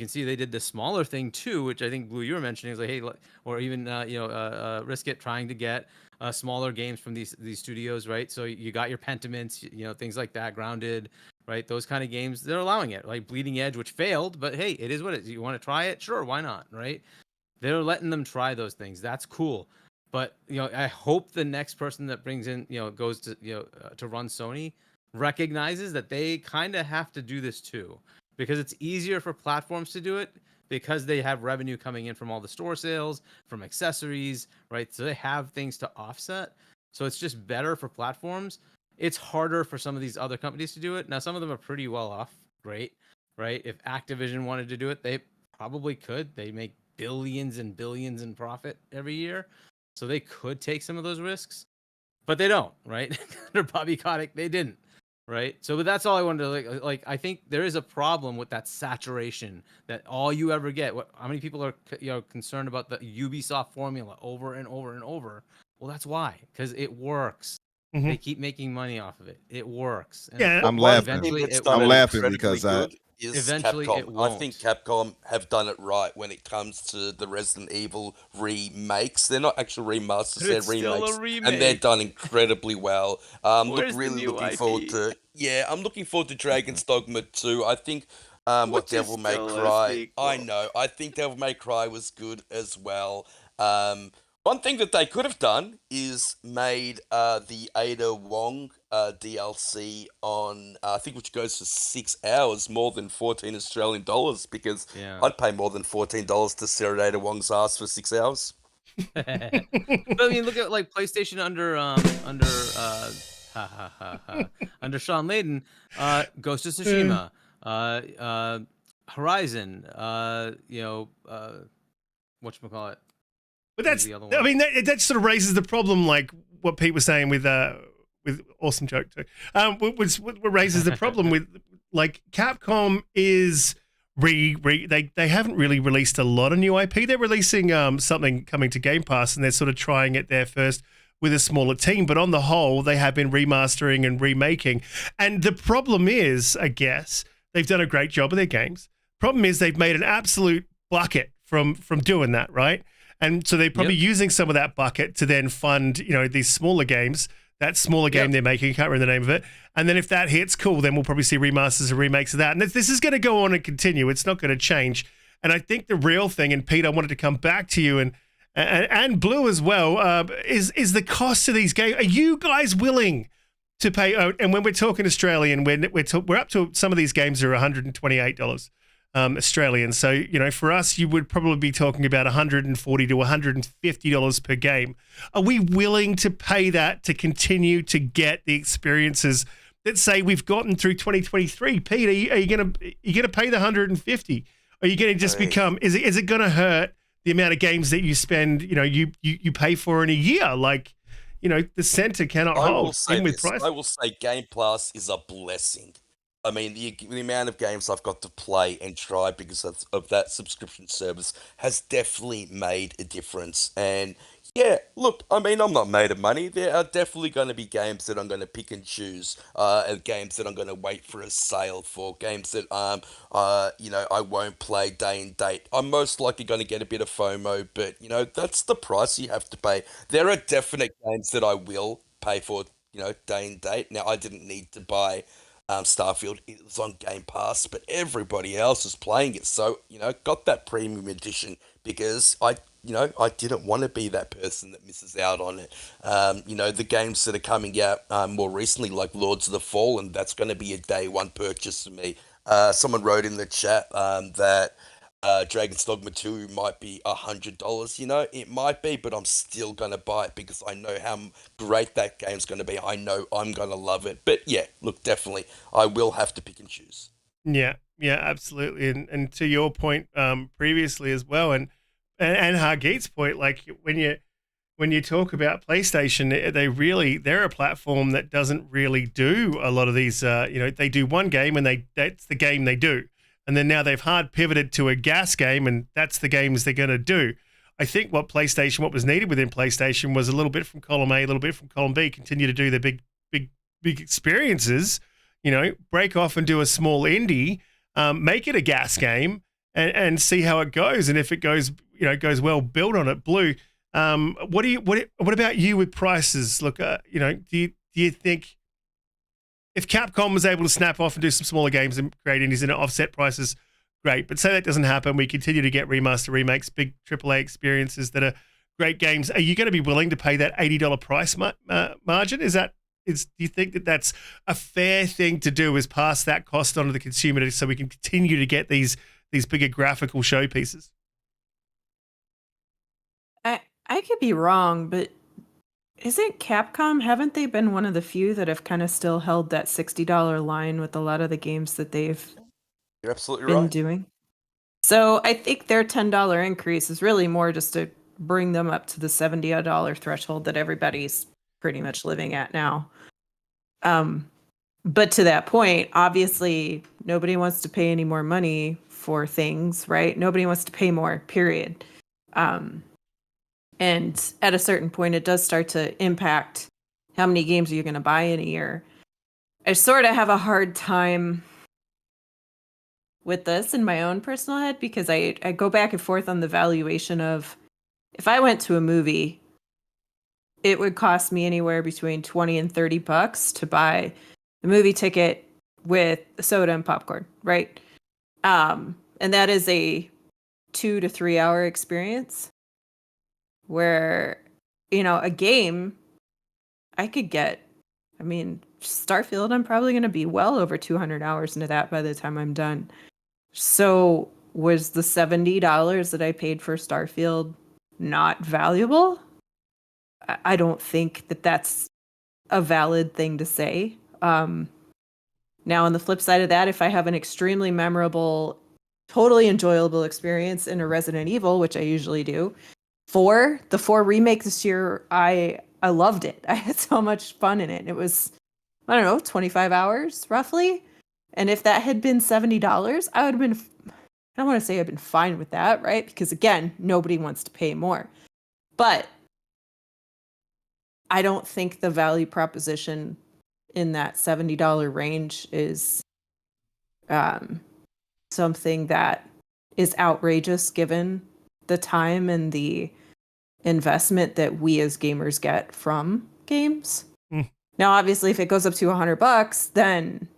see they did the smaller thing too, which I think Blue you were mentioning is like, hey, or even Riskit trying to get smaller games from these studios, right? So you got your Pentiments, things like that, Grounded, right? Those kind of games, they're allowing it, like Bleeding Edge, which failed, but hey, it is what it is. You want to try it? Sure, why not, right? They're letting them try those things. That's cool. But I hope the next person that brings in, goes to to run Sony recognizes that they kind of have to do this too, because it's easier for platforms to do it because they have revenue coming in from all the store sales, from accessories, right? So they have things to offset. So it's just better for platforms. It's harder for some of these other companies to do it. Now, some of them are pretty well off. Great, right? If Activision wanted to do it, they probably could. They make billions and billions in profit every year. So they could take some of those risks, but they don't, right? Under Bobby Kotick, they didn't, right? So, but that's all I wanted to like. I think there is a problem with that saturation that all you ever get. How many people are concerned about the Ubisoft formula over and over and over? Well, that's why, because it works. Mhm. They keep making money off of it. It works. And Yeah. I'm laughing. eventually That's it done I'm it won't. laughing incredibly because good is eventually Capcom. it I think won't. Capcom have done it right when it comes to the Resident Evil remakes. They're not actual remasters; But they're it's still remakes, a and they're remake. done incredibly well. Where's the Really new looking IP? forward to. Yeah, I'm looking forward to Dragon's Dogma 2. I think what Which is Devil May still a Cry. I sequel. know. I think Devil May Cry was good as well. One thing that they could have done is made the Ada Wong DLC on, I think, which goes for 6 hours, more than $14 because Yeah. I'd pay more than $14 to stare at Ada Wong's ass for 6 hours. But I mean, look at like PlayStation under Sean Layden, Ghost of Tsushima, Horizon, whatchamacallit? But Who's that's, the other I one? mean, that sort of raises the problem, like what Pete was saying with awesome joke too. What raises the problem with like Capcom is they haven't really released a lot of new IP. They're releasing something coming to Game Pass, and they're sort of trying it there first with a smaller team. But on the whole, they have been remastering and remaking. And the problem is, I guess, they've done a great job of their games. Problem is they've made an absolute bucket from doing that, right? And so they're probably using some of that bucket to then fund, these smaller games. That smaller game they're making, I can't remember the name of it. And then if that hits, cool, then we'll probably see remasters and remakes of that. And this is going to go on and continue. It's not going to change. And I think the real thing, and Pete, I wanted to come back to you and Blue as well, is the cost of these games. Are you guys willing to pay? And when we're talking Australian, we're up to some of these games are $128. Australian. So, you know, for us, you would probably be talking about $140 to $150 per game. Are we willing to pay that to continue to get the experiences that say we've gotten through 2023? Pete, are you going to pay the 150? Are you going to just become? Is it going to hurt the amount of games that you spend? You know, you pay for in a year, like. You know, the center cannot hold, even with price. I will say Game Pass is a blessing. I mean, the amount of games I've got to play and try because of that subscription service has definitely made a difference. And yeah, look, I mean, I'm not made of money. There are definitely going to be games that I'm going to pick and choose, and games that I'm going to wait for a sale for, games that you know, I won't play day and date. I'm most likely going to get a bit of FOMO, but you know, that's the price you have to pay. There are definite games that I will pay for, you know, day and date. Now, I didn't need to buy Starfield. It was on Game Pass, but everybody else was playing it, so you know, got that premium edition because I didn't want to be that person that misses out on it. You know, the games that are coming out more recently, like Lords of the Fallen, that's going to be a day one purchase for me. Someone wrote in the chat that Dragon's Dogma 2 might be $100. You know, it might be, but I'm still going to buy it because I know how great that game's going to be. I know I'm going to love it. But yeah, look, definitely, I will have to pick and choose. Yeah, absolutely. And to your point previously as well, and Hargeet's point, like when you talk about PlayStation, they're a platform that doesn't really do a lot of these. You know, they do one game and that's the game they do. And then now they've hard pivoted to a gas game, and that's the games they're going to do. I think what was needed within PlayStation was a little bit from column A, a little bit from column B, continue to do the big experiences, you know, break off and do a small indie, make it a gas game and see how it goes. And if it goes well, build on it. Blue, what about you with prices? Look, you know, do you think, if Capcom was able to snap off and do some smaller games and create indies and offset prices, great. But say that doesn't happen, we continue to get remaster remakes, big AAA experiences that are great games. Are you going to be willing to pay that $80 price margin? Do you think that that's a fair thing to do? Is pass that cost on to the consumer so we can continue to get these bigger graphical showpieces? I could be wrong, but isn't Capcom, haven't they been one of the few that have kind of still held that $60 line with a lot of the games that they've You're absolutely been right. doing? So I think their $10 increase is really more just to bring them up to the $70 threshold that everybody's pretty much living at now. But to that point, obviously, nobody wants to pay any more money for things, right? Nobody wants to pay more, period. And at a certain point, it does start to impact how many games are you going to buy in a year. I sort of have a hard time with this in my own personal head because I go back and forth on the valuation of, if I went to a movie, it would cost me anywhere between $20 and $30 to buy the movie ticket with soda and popcorn, right? And that is a 2 to 3 hour experience. Where, you know, a game I could get, I mean, Starfield, I'm probably going to be well over 200 hours into that by the time I'm done. So was the $70 that I paid for Starfield not valuable? I don't think that that's a valid thing to say. Now, on the flip side of that, if I have an extremely memorable, totally enjoyable experience in a Resident Evil, which I usually do, the 4 remake this year, I loved it. I had so much fun in it. It was, I don't know, 25 hours roughly. And if that had been $70, I would have been, I don't want to say I've been fine with that, right? Because again, nobody wants to pay more. But I don't think the value proposition in that $70 range is something that is outrageous given the time and the investment that we as gamers get from games. Now, obviously, if it goes up to $100, then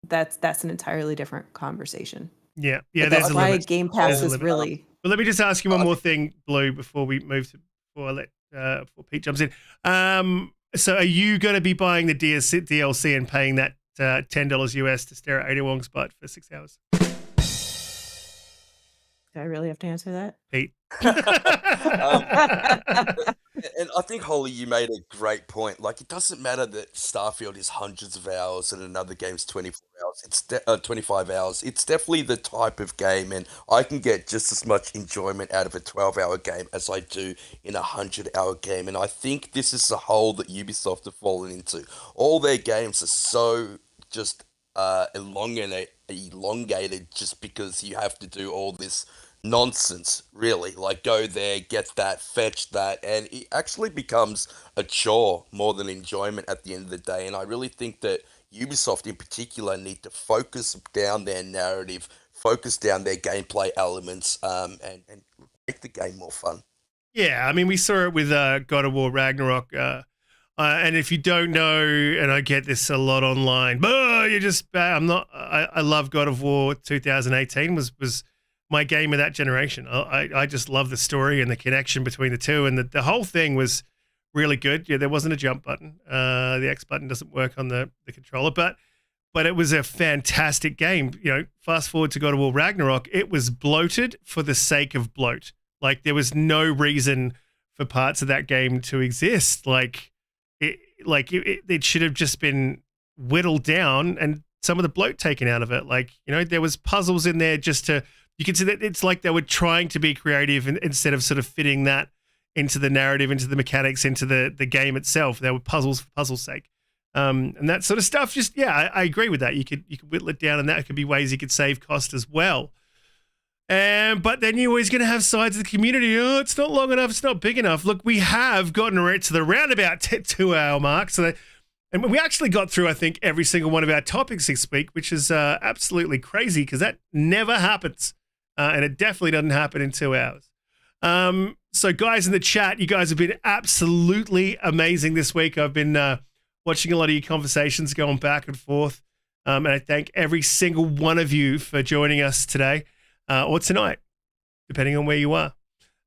that's an entirely different conversation. Yeah, But there's that's a why limit. Game Pass There's a is limit. really. But let me just ask you one more thing, Blue, before I let before Pete jumps in. So are you going to be buying the DLC and paying that $10 US to stare at Ada Wong's butt for 6 hours? Do I really have to answer that? Pete. And I think, Holly, you made a great point. Like, it doesn't matter that Starfield is hundreds of hours and another game's 24 hours. It's 25 hours. It's definitely the type of game, and I can get just as much enjoyment out of a 12-hour game as I do in a 100-hour game. And I think this is the hole that Ubisoft have fallen into. All their games are so just elongated just because you have to do all this nonsense, really. Like, go there, get that, fetch that, and it actually becomes a chore more than enjoyment at the end of the day. And I really think that Ubisoft in particular need to focus down their narrative, focus down their gameplay elements, and make the game more fun. Yeah, I mean, we saw it with God of War Ragnarok. And if you don't know, and I get this a lot online, but you're just bad. I love God of War 2018 was my game of that generation. I just love the story and the connection between the two, and the whole thing was really good. Yeah, there wasn't a jump button. The X button doesn't work on the controller, but it was a fantastic game. You know, fast forward to God of War Ragnarok, it was bloated for the sake of bloat. Like, there was no reason for parts of that game to exist. It should have just been whittled down and some of the bloat taken out of it. Like, you know, there was puzzles in there just to, you can see that it's like they were trying to be creative instead of sort of fitting that into the narrative, into the mechanics, into the game itself. There were puzzles for puzzle's sake. And that sort of stuff. Just, yeah, I agree with that. You could whittle it down, and that could be ways you could save cost as well. But then you're always going to have sides of the community. Oh, it's not long enough. It's not big enough. Look, we have gotten right to the roundabout 2-hour mark. And we actually got through, I think, every single one of our topics this week, which is absolutely crazy because that never happens. And it definitely doesn't happen in 2 hours. So guys in the chat, you guys have been absolutely amazing this week. I've been watching a lot of your conversations going back and forth. And I thank every single one of you for joining us today. Or tonight, depending on where you are.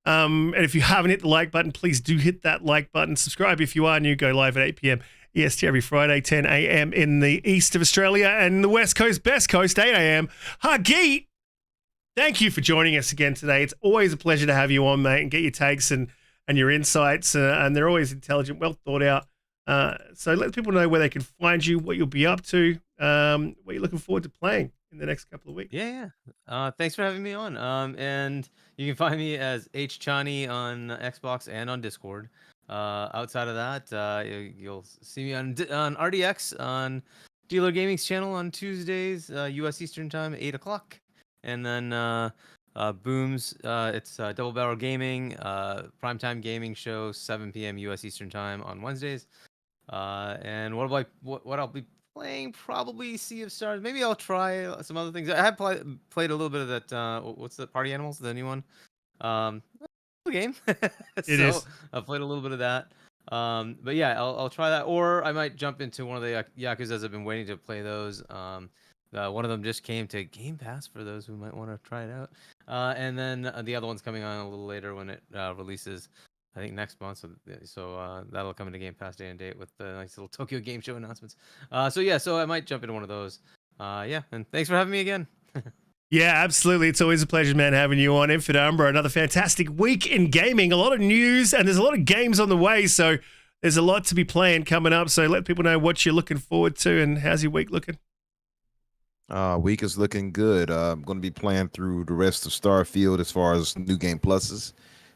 And if you haven't hit the like button, please do hit that like button. Subscribe if you are new. Go live at 8 p.m. EST every Friday, 10 a.m. in the east of Australia, and the West Coast, best coast, 8 a.m. Hargeet, thank you for joining us again today. It's always a pleasure to have you on, mate, and get your takes and your insights. And they're always intelligent, well thought out. So let people know where they can find you, what you'll be up to, what you're looking forward to playing in the next couple of weeks. Yeah. Thanks for having me on. And you can find me as HChani on Xbox and on Discord. Outside of that, you'll see me on RDX on Dealer Gaming's channel on Tuesdays, U.S. Eastern Time, 8 o'clock. And then Booms, it's Double Barrel Gaming, Primetime Gaming Show, 7 p.m. U.S. Eastern Time on Wednesdays. And what I'll be playing, probably Sea of Stars. Maybe I'll try some other things. I have played a little bit of that. What's the Party Animals? The new one. Game. It is. I've played a little bit of that. But yeah, I'll try that, or I might jump into one of the Yakuzas. I've been waiting to play those. One of them just came to Game Pass for those who might want to try it out. And then the other one's coming on a little later when it releases. I think next month, so that'll come into Game Pass day and date with the nice little Tokyo Game Show announcements. So I might jump into one of those. And thanks for having me again. Yeah, absolutely. It's always a pleasure, man, having you on. Infinite Umbra, another fantastic week in gaming. A lot of news, and there's a lot of games on the way, so there's a lot to be playing coming up. So let people know what you're looking forward to, and how's your week looking? Week is looking good. I'm going to be playing through the rest of Starfield as far as New Game Pluses.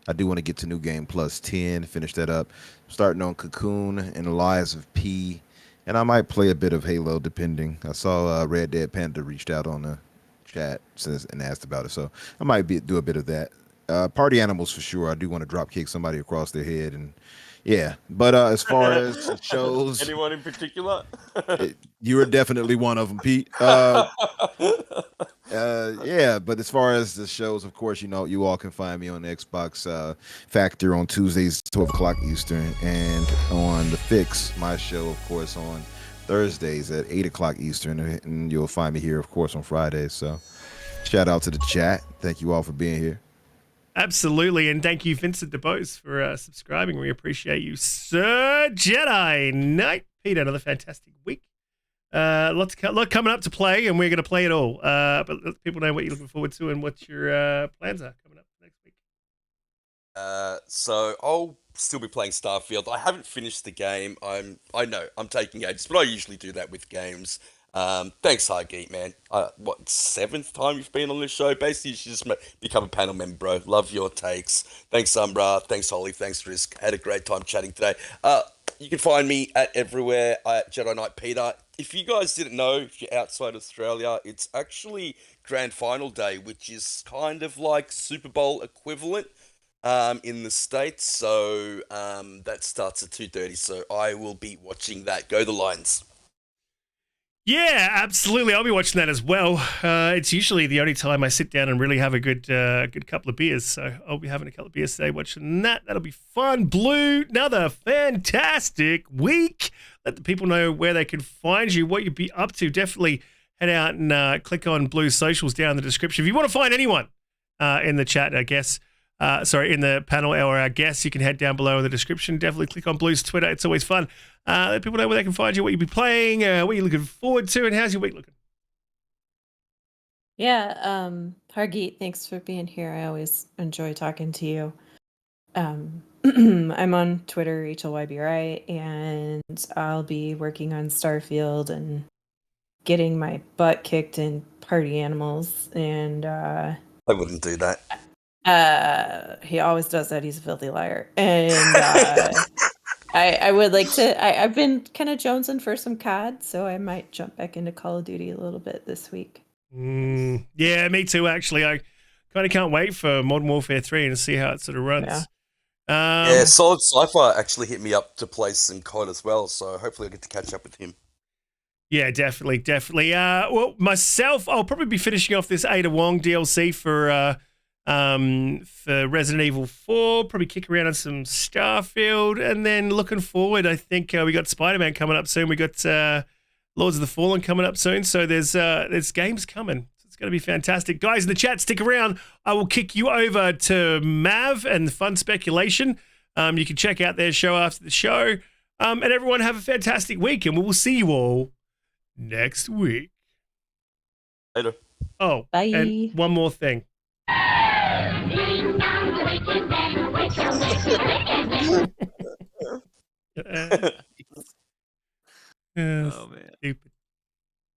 I do want to get to New Game Plus 10, finish that up. Starting on Cocoon and the Lies of P, and I might play a bit of Halo, depending. I saw Red Dead Panda reached out on the chat and asked about it, so I might do a bit of that. Party Animals for sure. I do want to drop kick somebody across their head, and yeah. But as far as shows, Anyone in particular? you were definitely one of them, Pete. Yeah, but as far as the shows, of course, you all can find me on the Xbox Factor on Tuesdays, 12 o'clock Eastern, and on The Fix, my show, of course, on Thursdays at 8 o'clock Eastern, and you'll find me here, of course, on Fridays. So shout out to the chat. Thank you all for being here. Absolutely, and thank you, Vincent DeBose, for subscribing. We appreciate you, Sir JediKnightPete. Another fantastic week. lot coming up to play, and we're going to play it all. But let people know what you're looking forward to and what your plans are coming up next week. So I'll still be playing Starfield. I haven't finished the game. I know I'm taking ages, but I usually do that with games. Thanks, Hargeet, man. What, 7th time you've been on this show? Basically, you should just become a panel member, bro. Love your takes. Thanks, Umbra. Thanks, Holly. Thanks, Risk. Had a great time chatting today. You can find me at everywhere at JediKnightPeter. If you guys didn't know, if you're outside Australia, it's actually Grand Final Day, which is kind of like Super Bowl equivalent in the States. So that starts at 2:30. So I will be watching that. Go the Lions. Yeah, absolutely. I'll be watching that as well. It's usually the only time I sit down and really have a good couple of beers. So I'll be having a couple of beers today watching that. That'll be fun. Blue, another fantastic week. Let the people know where they can find you, what you'd be up to. Definitely head out and click on Blue's socials down in the description. If you want to find anyone in the chat, I guess, in the panel or our guests, you can head down below in the description. Definitely click on Blue's Twitter. It's always fun. Let people know where they can find you, what you'll be playing, what you're looking forward to, and how's your week looking? Yeah, Hargeet, thanks for being here. I always enjoy talking to you. I'm on Twitter, HLYBRI, and I'll be working on Starfield and getting my butt kicked in Party Animals. And I wouldn't do that. he always does that. He's a filthy liar. And I would like to. I've been kind of jonesing for some COD, so I might jump back into Call of Duty a little bit this week. Yeah, me too, actually. I kind of can't wait for Modern Warfare 3 and see how it sort of runs. Yeah, Solid Sci-Fi actually hit me up to play some COD as well, so hopefully I'll get to catch up with him. Yeah, definitely. Well, myself, I'll probably be finishing off this Ada Wong DLC for Resident Evil 4, probably kick around on some Starfield, and then looking forward, I think we got Spider-Man coming up soon. We got Lords of the Fallen coming up soon, so there's games coming. It's going to be fantastic. Guys in the chat, stick around. I will kick you over to Mav and the Fun Speculation. You can check out their show after the show. And everyone have a fantastic week, and we will see you all next week. Later. Oh, Bye. And one more thing. Oh, man.